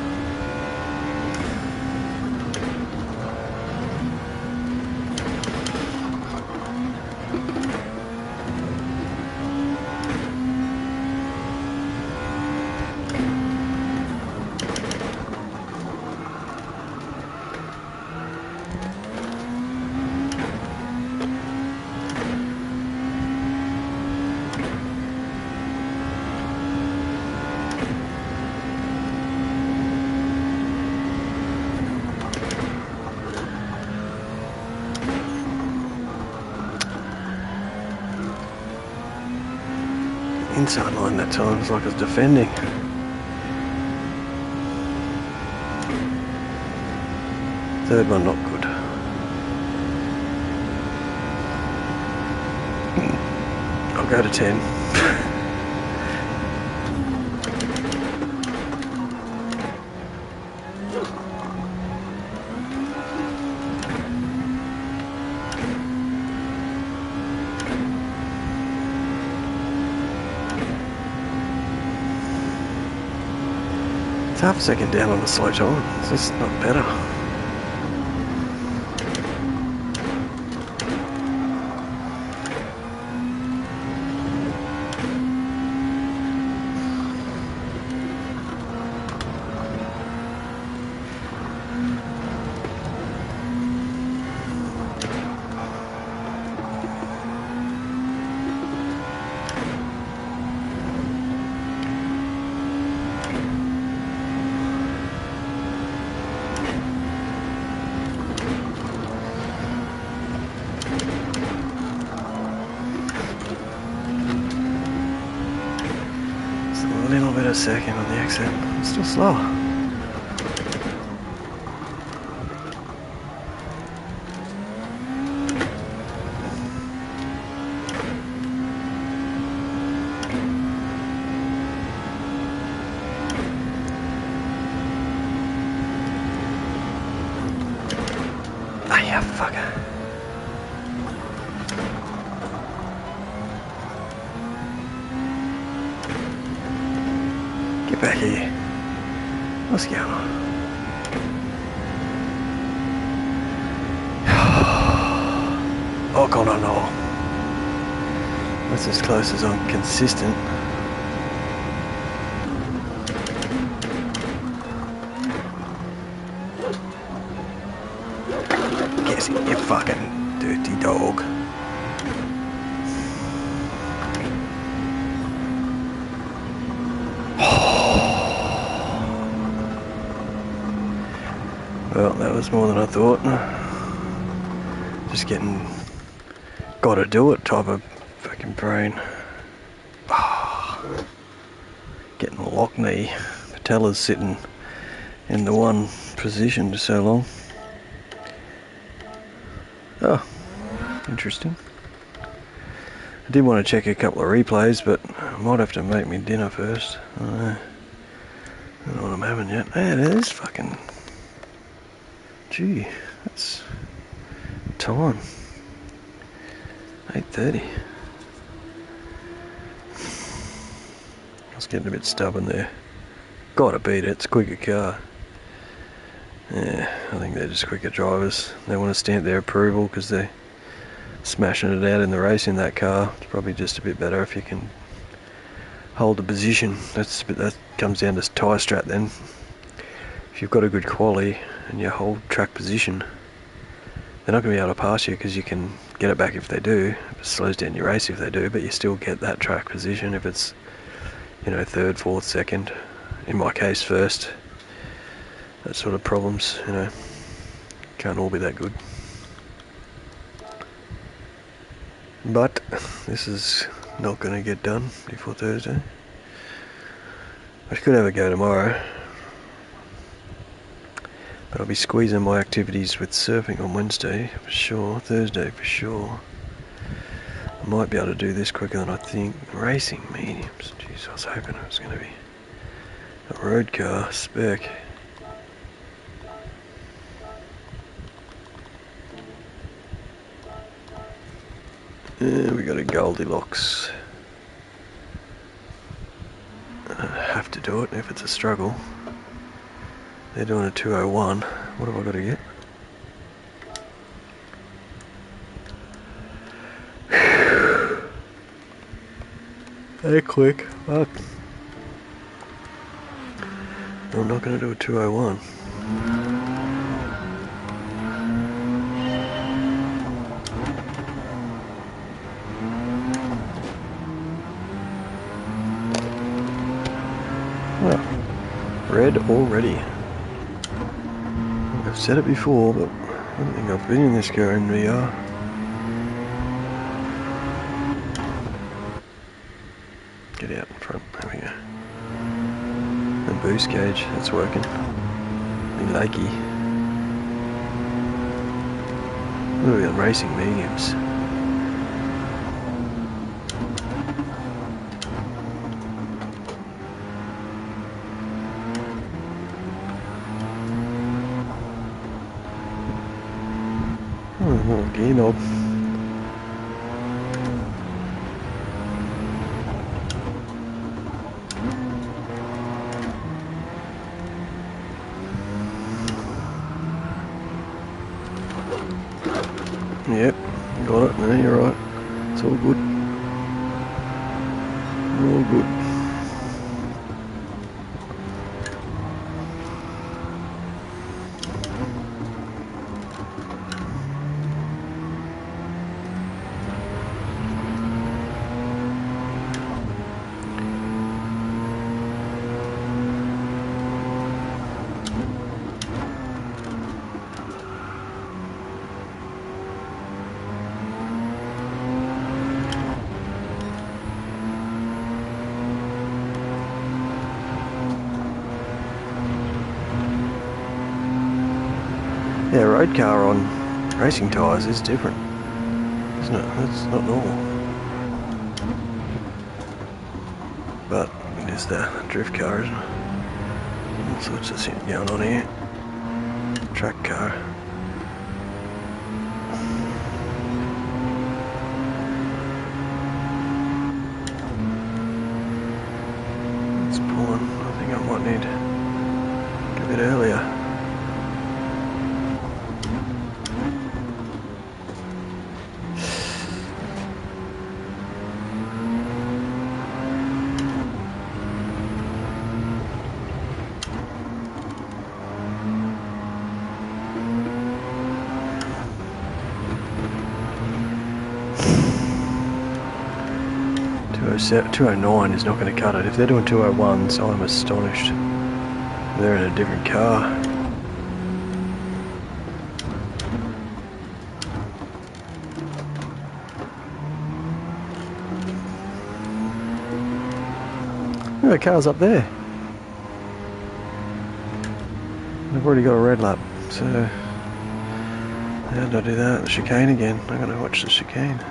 Inside line that time, it's like I was defending. Third one not good. I'll go to 10. It's half a second down on the slow time. It's just not better. A little bit of second on the exit. I'm still slow. Ah, yeah, fucker. Get back here. What's going on? Oh god, I know. That's as close as I'm consistent. Guess it, you fucking dirty dog. Well, that was more than I thought. Just getting gotta do it type of fucking brain. Getting lock knee. Patella's sitting in the one position for so long. Oh, interesting. I did want to check a couple of replays, but I might have to make me dinner first. I don't know what I'm having yet. Yeah, it is fucking... Gee, that's time. 8:30. I was getting a bit stubborn there. Gotta beat it, it's a quicker car. Yeah, I think they're just quicker drivers. They want to stamp their approval because they're smashing it out in the race in that car. It's probably just a bit better if you can hold the position. That comes down to tyre strap then. If you've got a good quality and you hold track position, they're not going to be able to pass you, because you can get it back if they do. It slows down your race if they do, but you still get that track position if it's, you know, third, fourth, second. In my case, first. That sort of problems, you know, can't all be that good. But this is not going to get done before Thursday. I could have a go tomorrow, but I'll be squeezing my activities with surfing on Wednesday for sure, Thursday for sure. I might be able to do this quicker than I think. Racing mediums, jeez, I was hoping it was going to be a road car spec. Yeah, we got a Goldilocks. I have to do it if it's a struggle. They're doing a 201. What have I got to get? They're quick. Fuck. I'm not going to do a 201. Red already. I've said it before, but I don't think I've been in this car in VR. Get out in front, there we go. The boost gauge, that's working. The Lakey. What are we on racing mediums? Oh, gear knob. Yep, got it. No, you're right. It's all good. All good. Yeah, road car on racing tyres is different, isn't it? That's not normal. But it is the drift car, isn't it? All sorts of shit going on here. Track car. It's pulling. I think I might need a bit earlier. So 209 is not going to cut it. If they're doing 201s, I'm astonished. They're in a different car. Oh, the car's up there. I've already got a red lap, so how did I do that? The chicane again. I'm going to watch the chicane.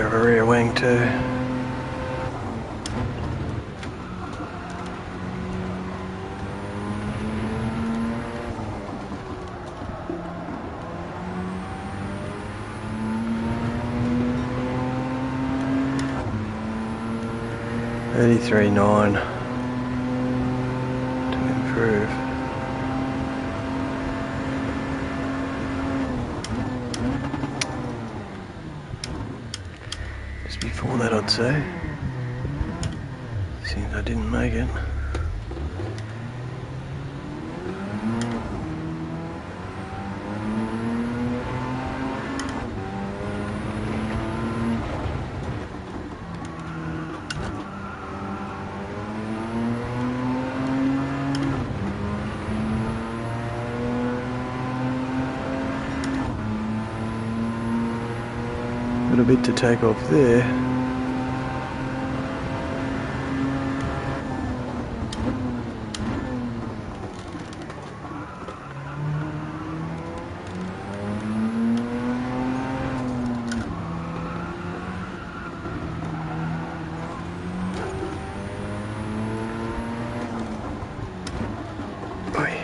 of a rear wing too. $33.9 to improve. Just before that, I'd say. Seems I didn't make it. Got a bit to take off there. Oi.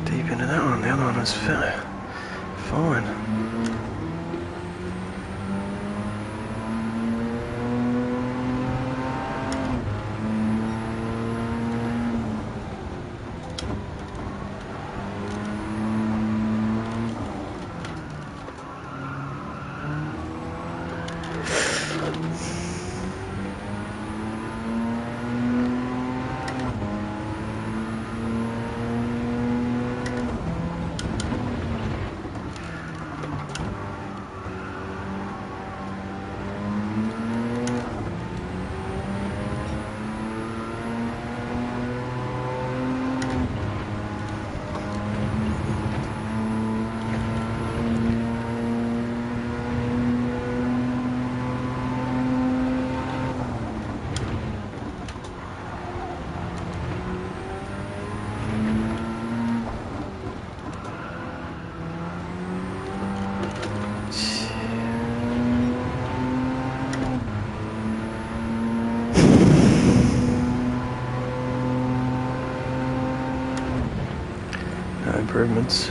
Deep into that one. The other one was fine. No improvements.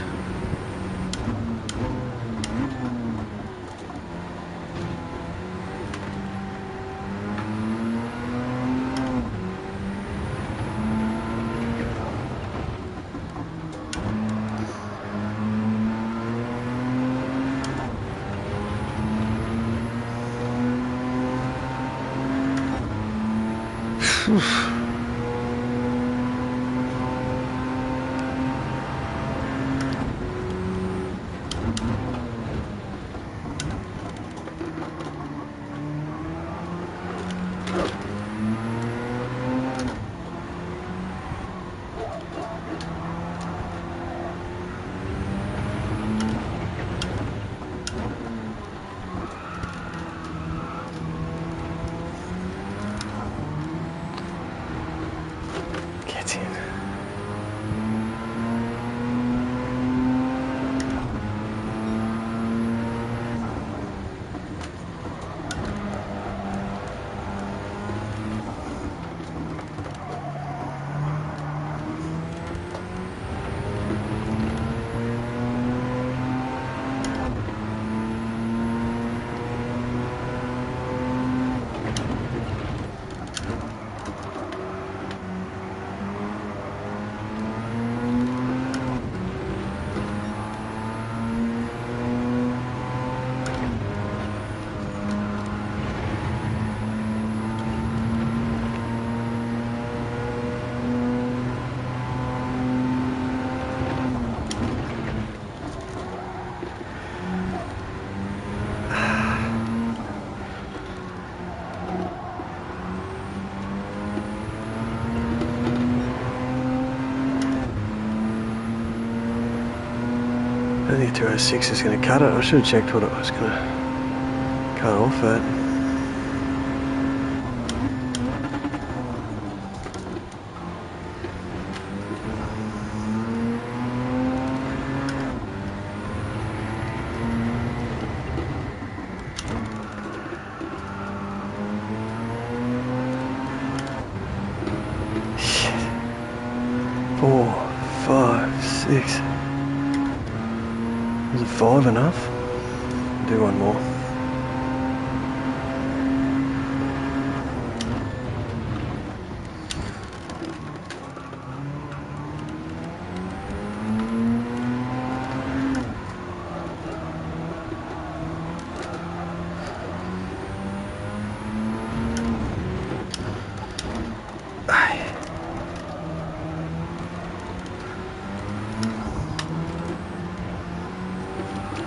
Get in. I don't think 206 is going to cut it. I should have checked what it was going to cut off at. 6. Is it 5 enough? Do one more.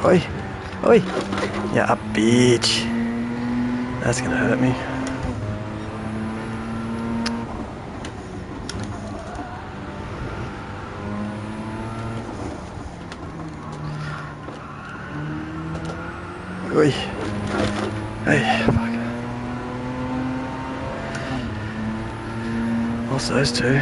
Oi! Oi! Yeah, bitch! That's gonna hurt me. Oi! Hey, fuck. Lost those two.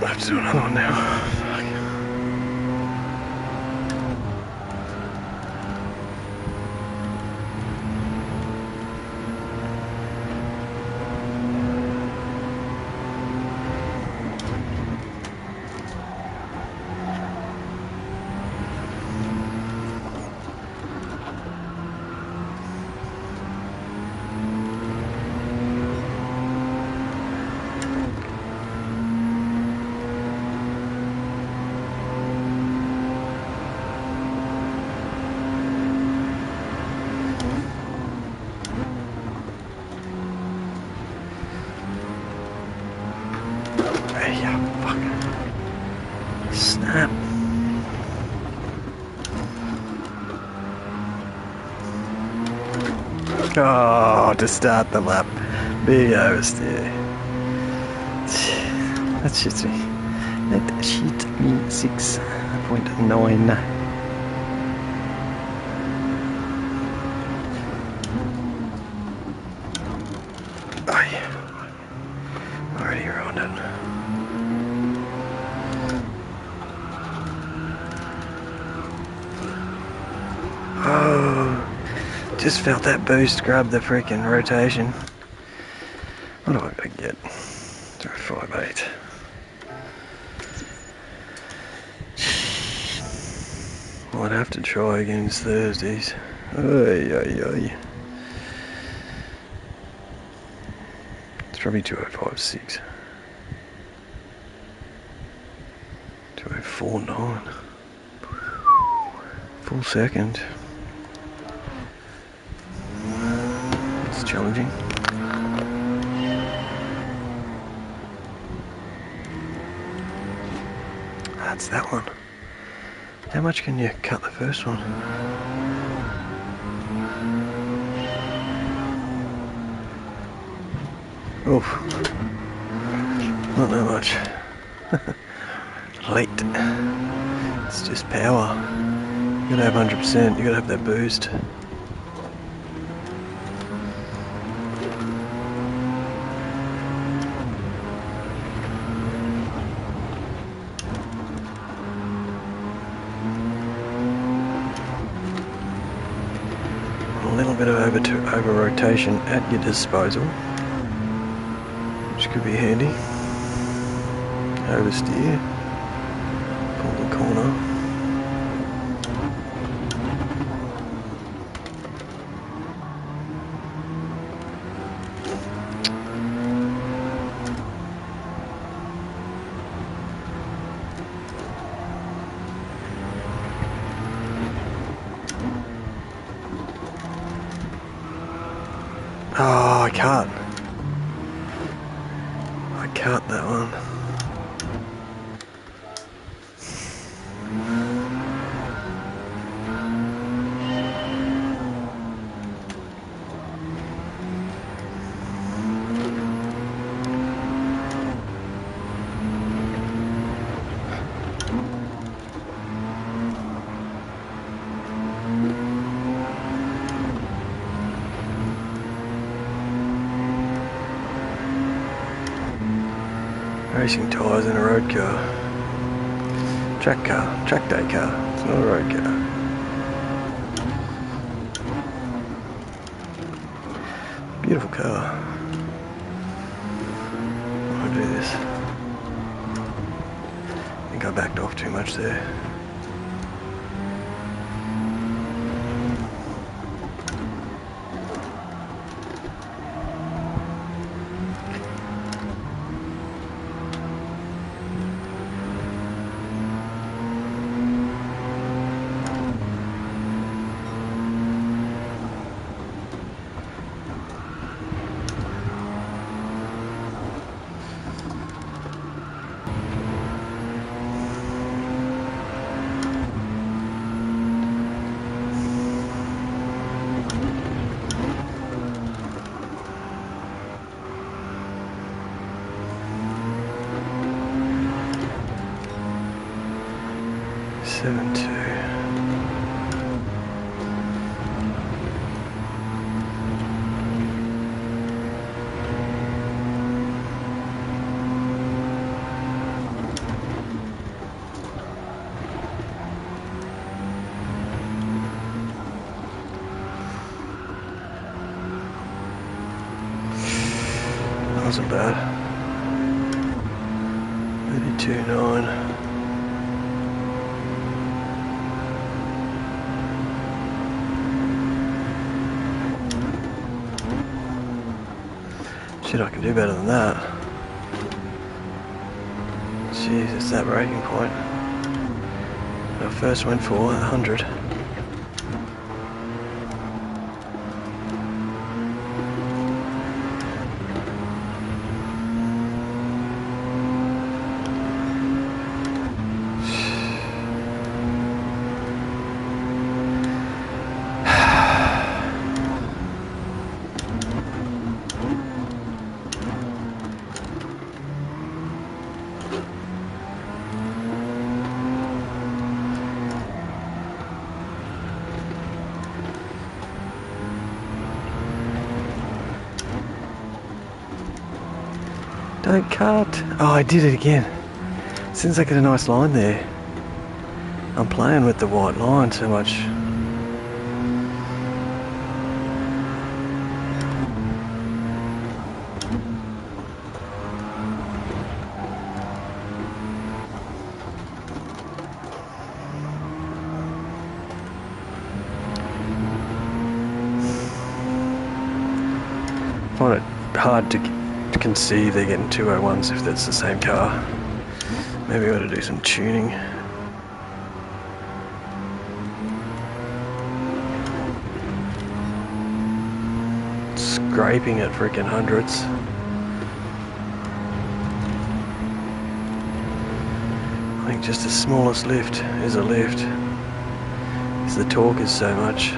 I have to do another one now. Fuck. Snap. Oh, to start the lap. Big oversteer. That shits me. That shit me 6.9. Oh yeah. Already ruined it. Oh, just felt that boost grab the freaking rotation. What do I gotta get? 0.58. Might have to try against Thursdays. Oy, oy, oy. It's probably 2.056. 2.049. Full second. It's challenging. That's that one. How much can you cut the first one? Oof. Not that much. Late. It's just power. You gotta have 100%, you gotta have that boost. A little bit of over rotation at your disposal, which could be handy. Oversteer, pull the corner. Oh, I can't. I can't that one. Racing tyres in a road car. Track day car. It's not a road car. Beautiful car. I'll do this. I think I backed off too much there. Seven two. That wasn't bad. 32.9. Shit, I can do better than that. Jesus, that braking point. I first went for 100. Don't cut. Oh, I did it again. Since I get a nice line there. I'm playing with the white line so much. I find it hard to conceive they're getting 201s if that's the same car. Maybe I ought to do some tuning. Scraping at freaking hundreds. I think just the smallest lift is a lift, because the torque is so much.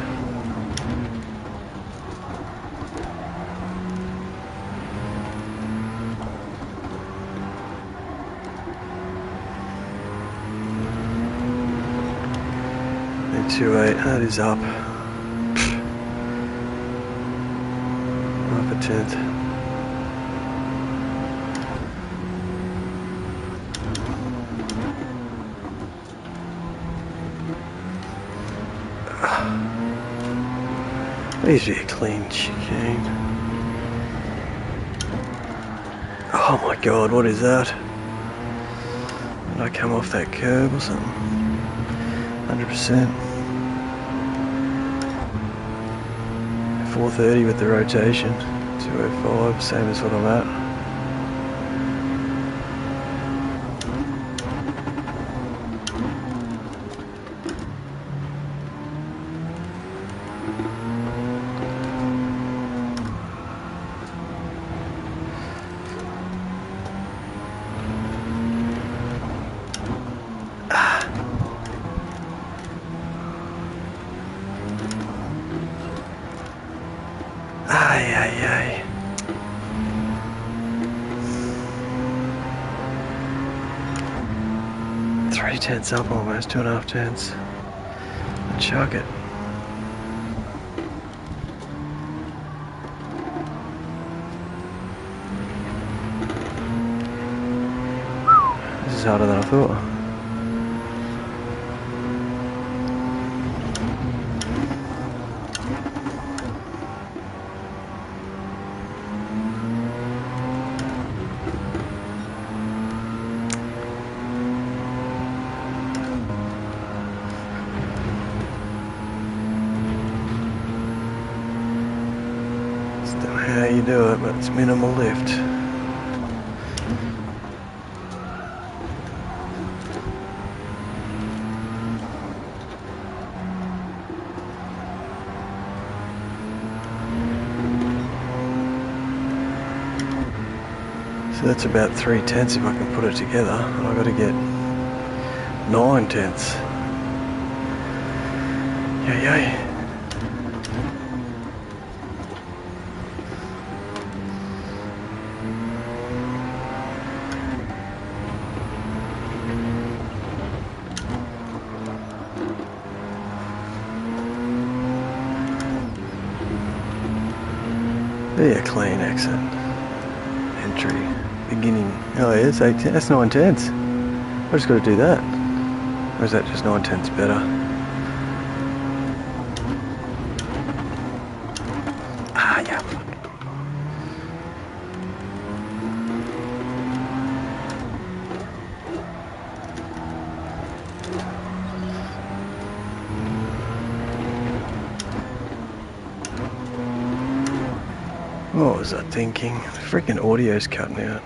And 2.8, that is up. Half a tenth. Please be a clean chicane. Oh my god, what is that? Did I come off that curb or something? 100%. 430 with the rotation. 205, same as what I'm at. Ay, ay, ay. Three tenths up almost, 2.5 tenths. Chuck it. This is harder than I thought. how you do it, but it's minimal lift. So that's about 3/10 if I can put it together, and I've got to get 9/10. Yay, yay. There, clean exit. Entry. Beginning. Oh, yeah, it's 8/10. That's 9/10. I just got to do that. Or is that just 9/10 better? Ah, yeah. What was I thinking? The freaking audio's cutting out.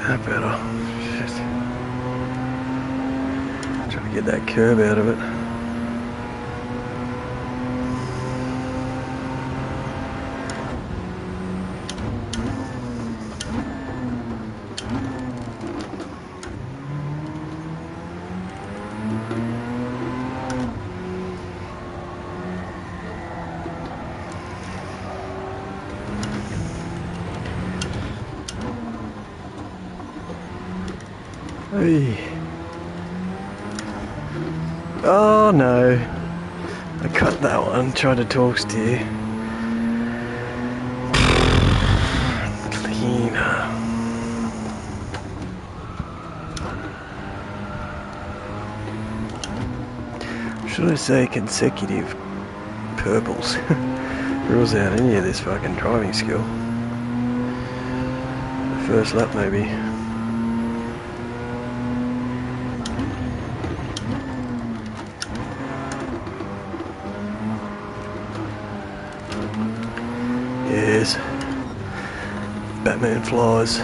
That better. Shit. Trying to get that curb out of it. Hey. Oh no, I cut that one, tried to talk steer. Cleaner. Should I say consecutive purples? Rules out any of this fucking driving skill. The first lap maybe. Yes. Batman flies.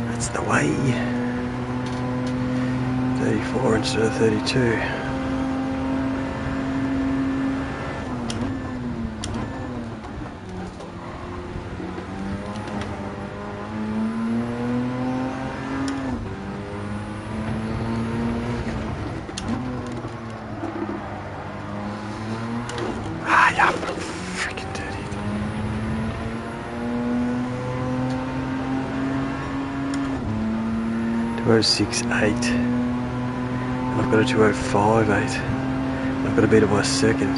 That's the way. 34 instead of 32. Ah, yeah, freaking dirty. 206.8. And I've got a 205.8. I've got to beat it by a second.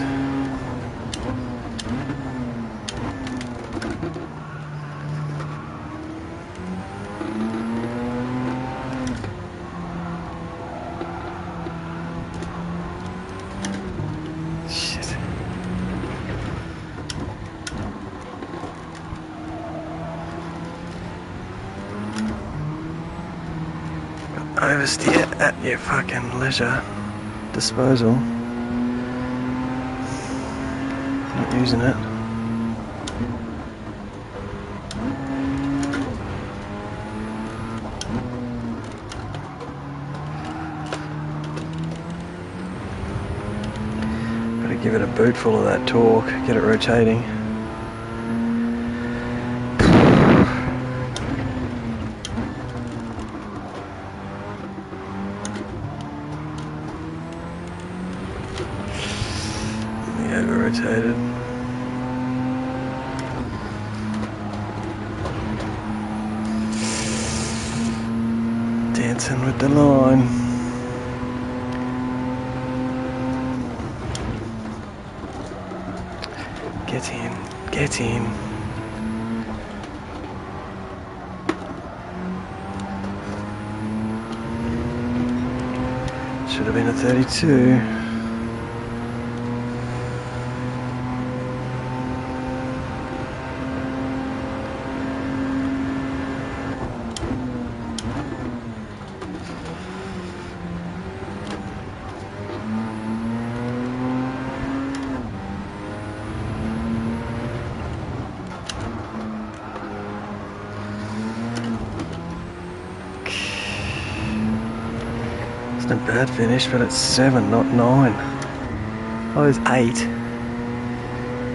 Shit. Oversteer at your fucking leisure. Disposal. Not using it. Gotta give it a boot full of that torque, get it rotating. rotated. Dancing with the line. Get in, get in. Should have been a 32. Not bad finish, but it's 7, not 9. Oh, it's 8.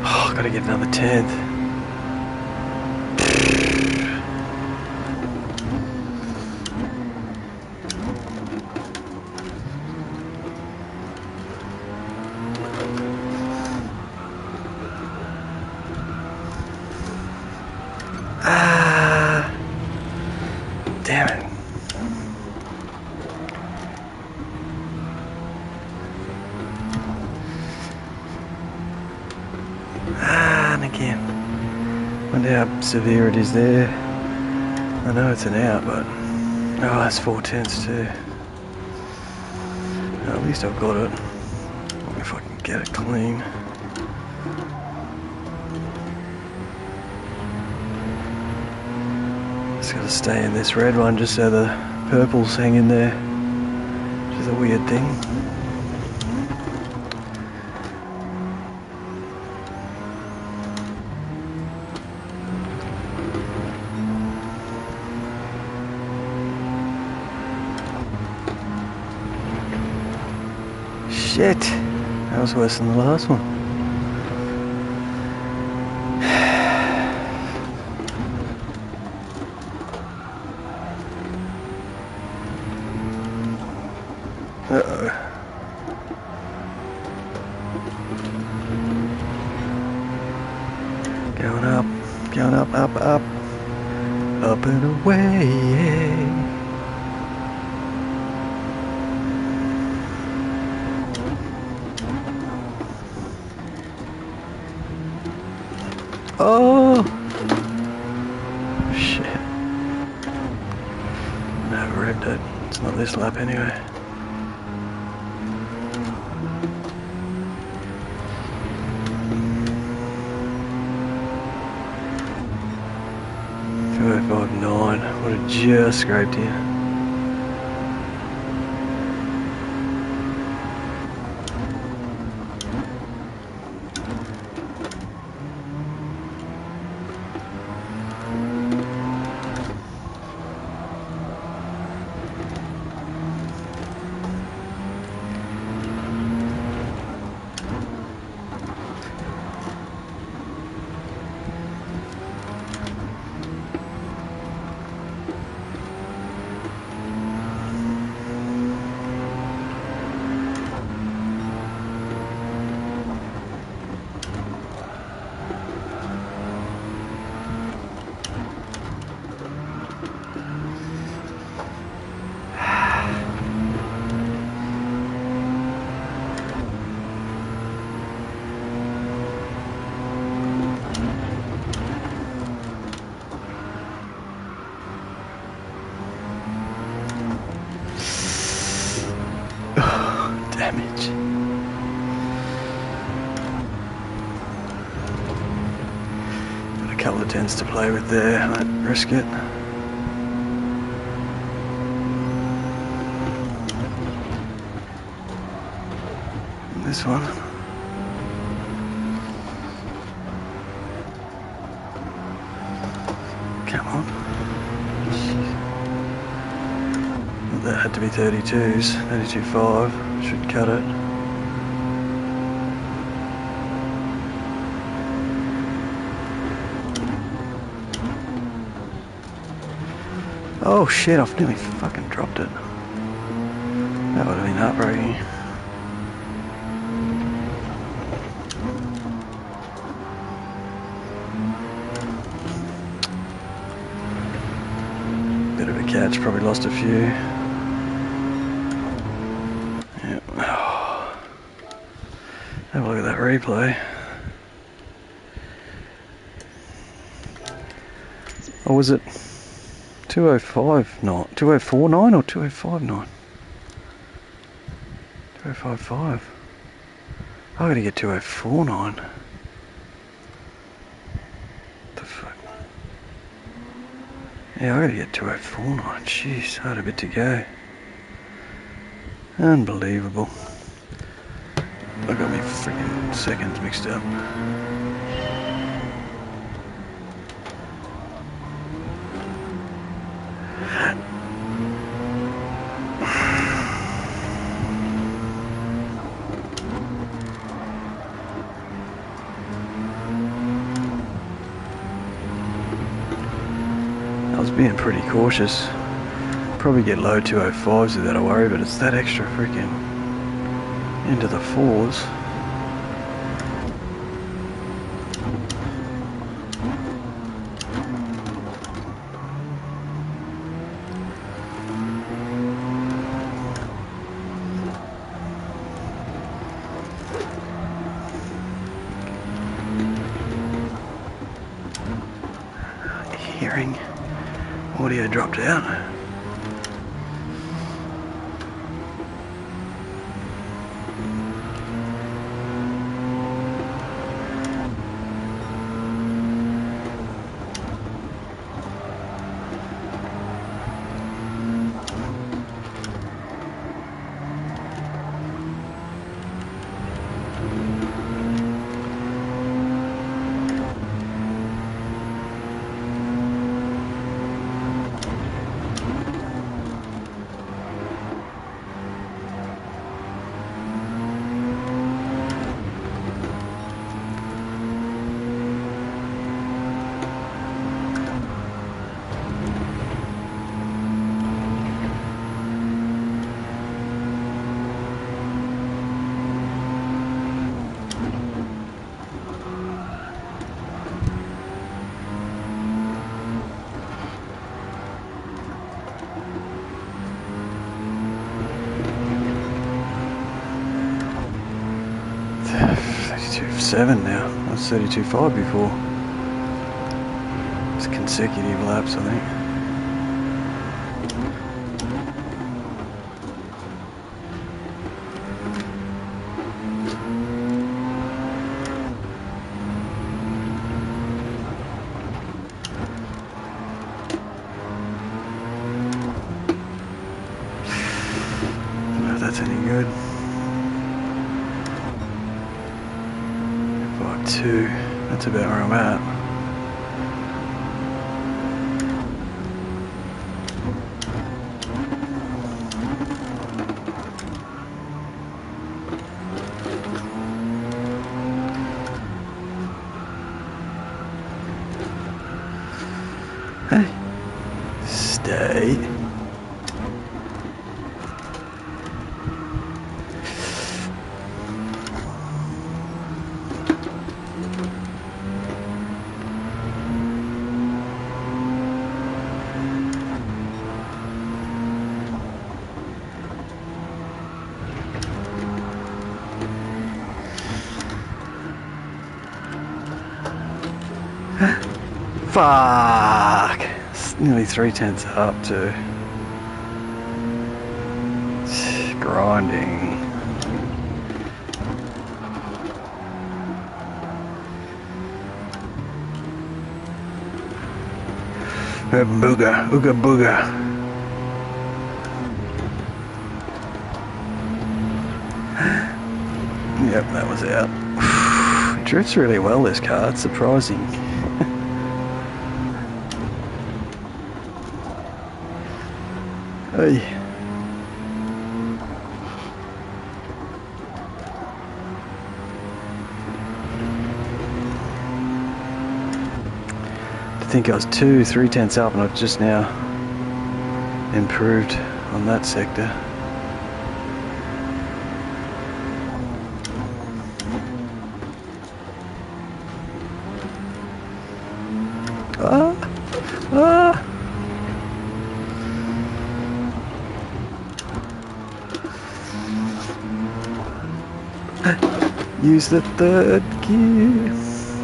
Oh, gotta get another 10th. Ah, damn it. And again, wonder how severe it is there. I know it's an out, but oh, that's 4 tenths too. At least I've got it. If I can get it clean. Just gotta stay in this red one just so the purples hang in there, which is a weird thing. Shit, that was worse than the last one. Uh-oh. Going up, up, up and away. Oh shit. Never revved it. It's not this lap anyway. Five, 9. Would have just scraped here. Damage. Got a couple of tens to play with there. I'd risk it. And this one. Come on. That had to be 32s, 32.5, should cut it. Oh shit, I've nearly fucking dropped it. That would have been heartbreaking. Bit of a catch, probably lost a few. Yep. Oh. Have a look at that replay. Or was it 205.9? 204.9 or 205.9? 205.5. I gotta get 204.9. The fuck? Yeah, I gotta get 204.9. Jeez, I had a bit to go. Unbelievable. I got me freaking seconds mixed up. I was being pretty cautious. Probably get low 205s without a worry, but it's that extra freaking into the fours. Hearing audio dropped out. .7 now. That was 32.5 before. It's consecutive laps, I think. I don't know if that's any good. 2. That's about where I'm at. Hey, stay. Fuck! It's nearly 3/10 up too. Grinding. Booga, ooga booga. Yep, that was out. Drifts really well, this car. It's surprising. Hey. I think I was 2-3 up, and I've just now improved on that sector. Use the third gear.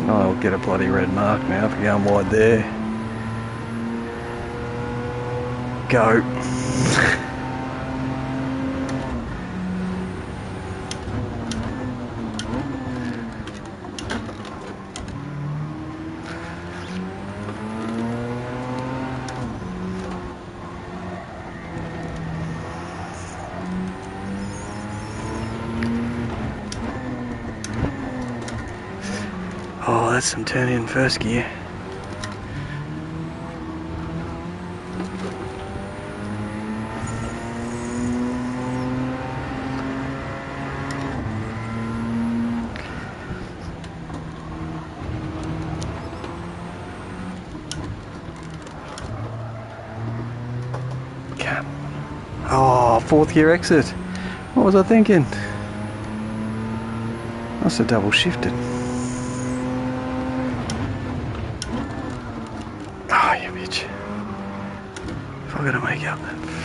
Oh, I'll get a bloody red mark now for going wide there. Go. Oh, that's some turning in first gear. Oh, fourth gear exit. What was I thinking? Must have double shifted. Oh, you bitch. If I gotta make up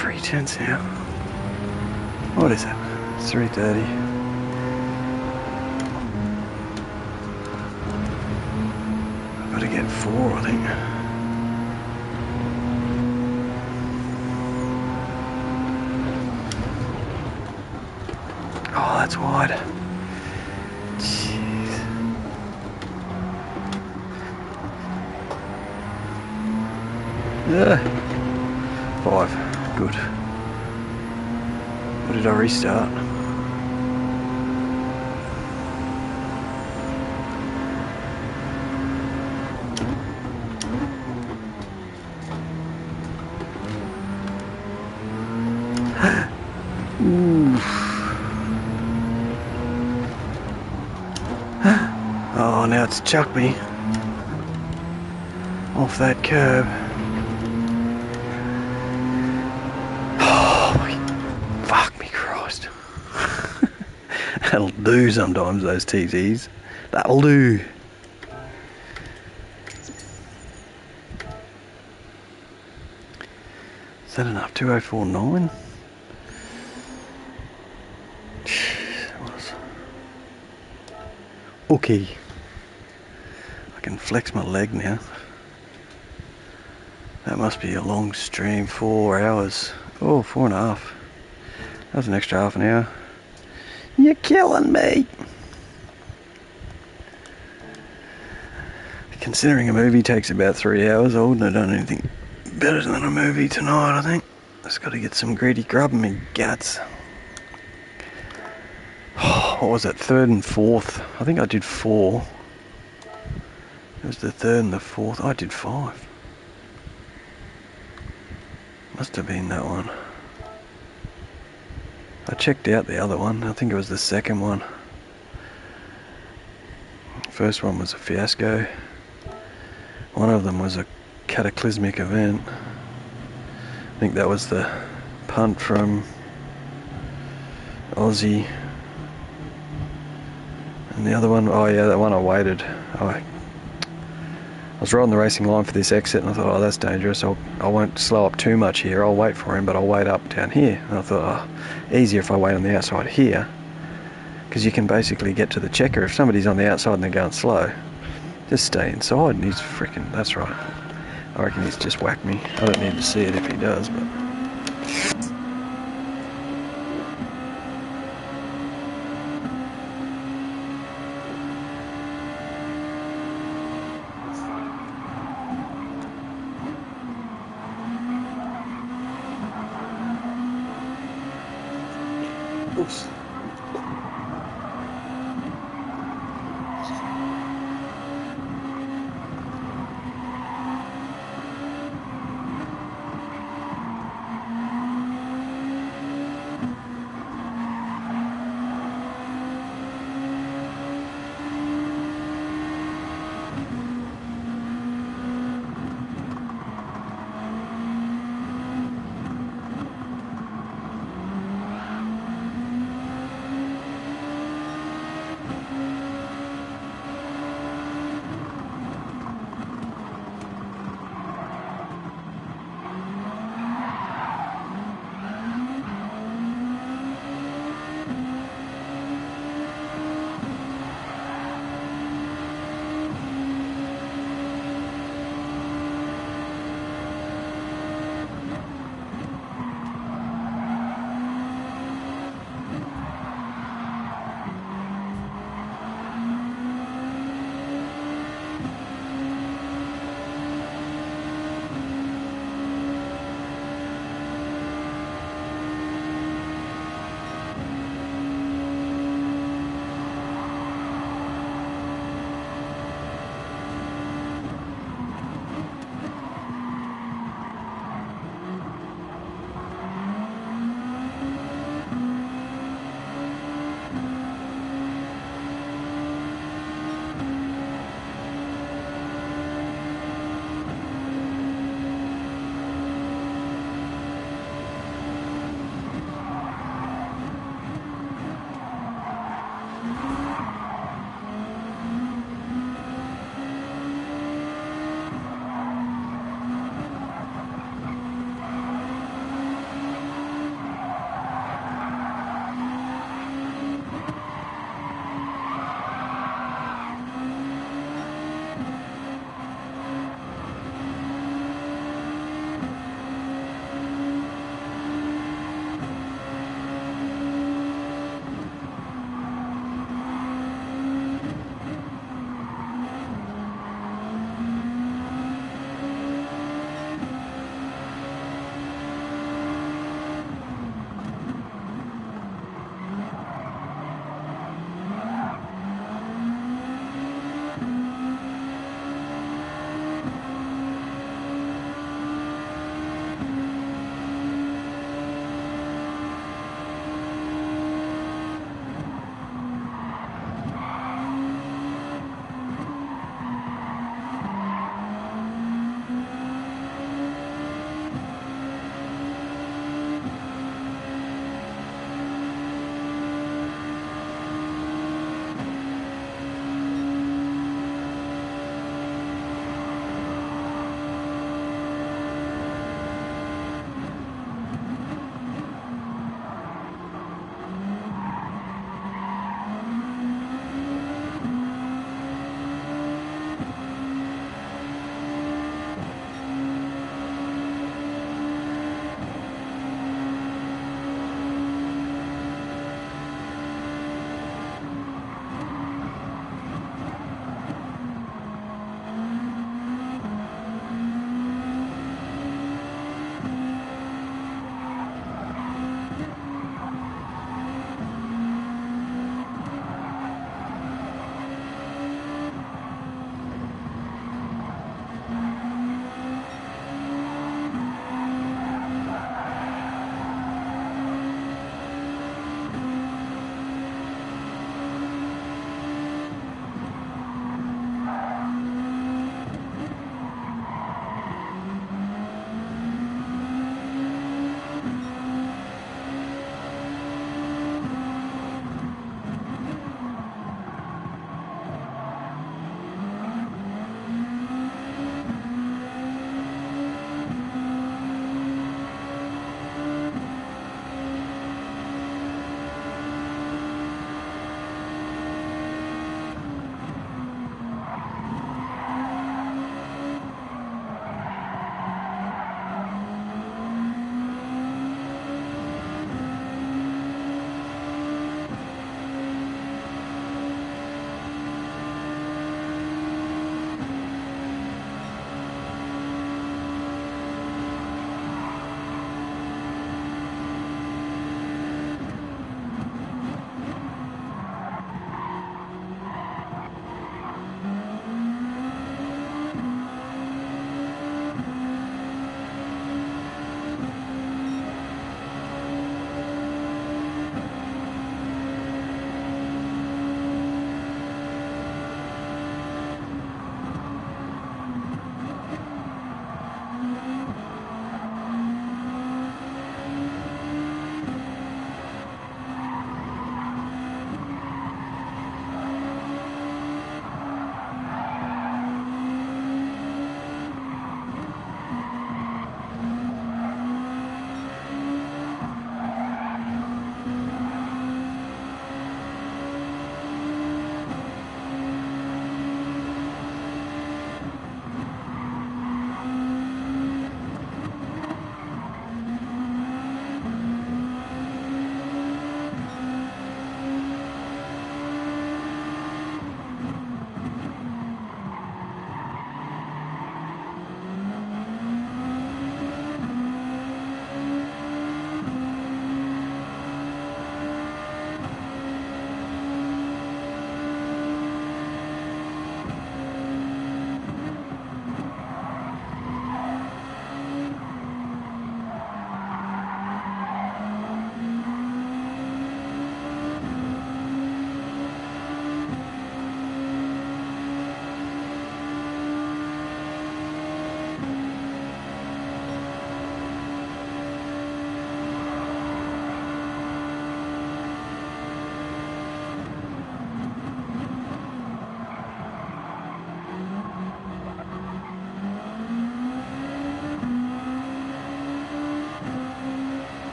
3 tenths now. What is it? 3:30. I've got to get 4, I think. Oh, that's wide. Jeez. Yeah. 5. Good. What did I restart? Oh, now it's chucked me off that curb. Oh, fuck me Christ. That'll do sometimes, those TTs. That'll do. Is that enough? 2049? Okay. I can flex my leg now. That must be a long stream, 4 hours. Oh, 4.5. That was an extra half an hour. You're killing me! Considering a movie takes about 3 hours, I wouldn't have done anything better than a movie tonight, I think. Just got to get some greedy grub in my guts. What was it? 3rd and 4th. I think I did 4. It was the 3rd and the 4th. I did 5. Must have been that one. I checked out the other one. I think it was the second one. First one was a fiasco. One of them was a cataclysmic event. I think that was the punt from Aussie. And the other one, oh yeah, that one I waited. I was riding the racing line for this exit and I thought, oh, that's dangerous. I won't slow up too much here. I'll wait for him, but I'll wait up down here. And I thought, oh, easier if I wait on the outside here. Because you can basically get to the checker. If somebody's on the outside and they're going slow, just stay inside. And he's freaking, that's right. I reckon he's just whacked me. I don't need to see it if he does, but... Oops.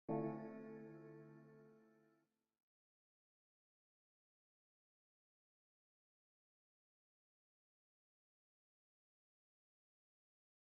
You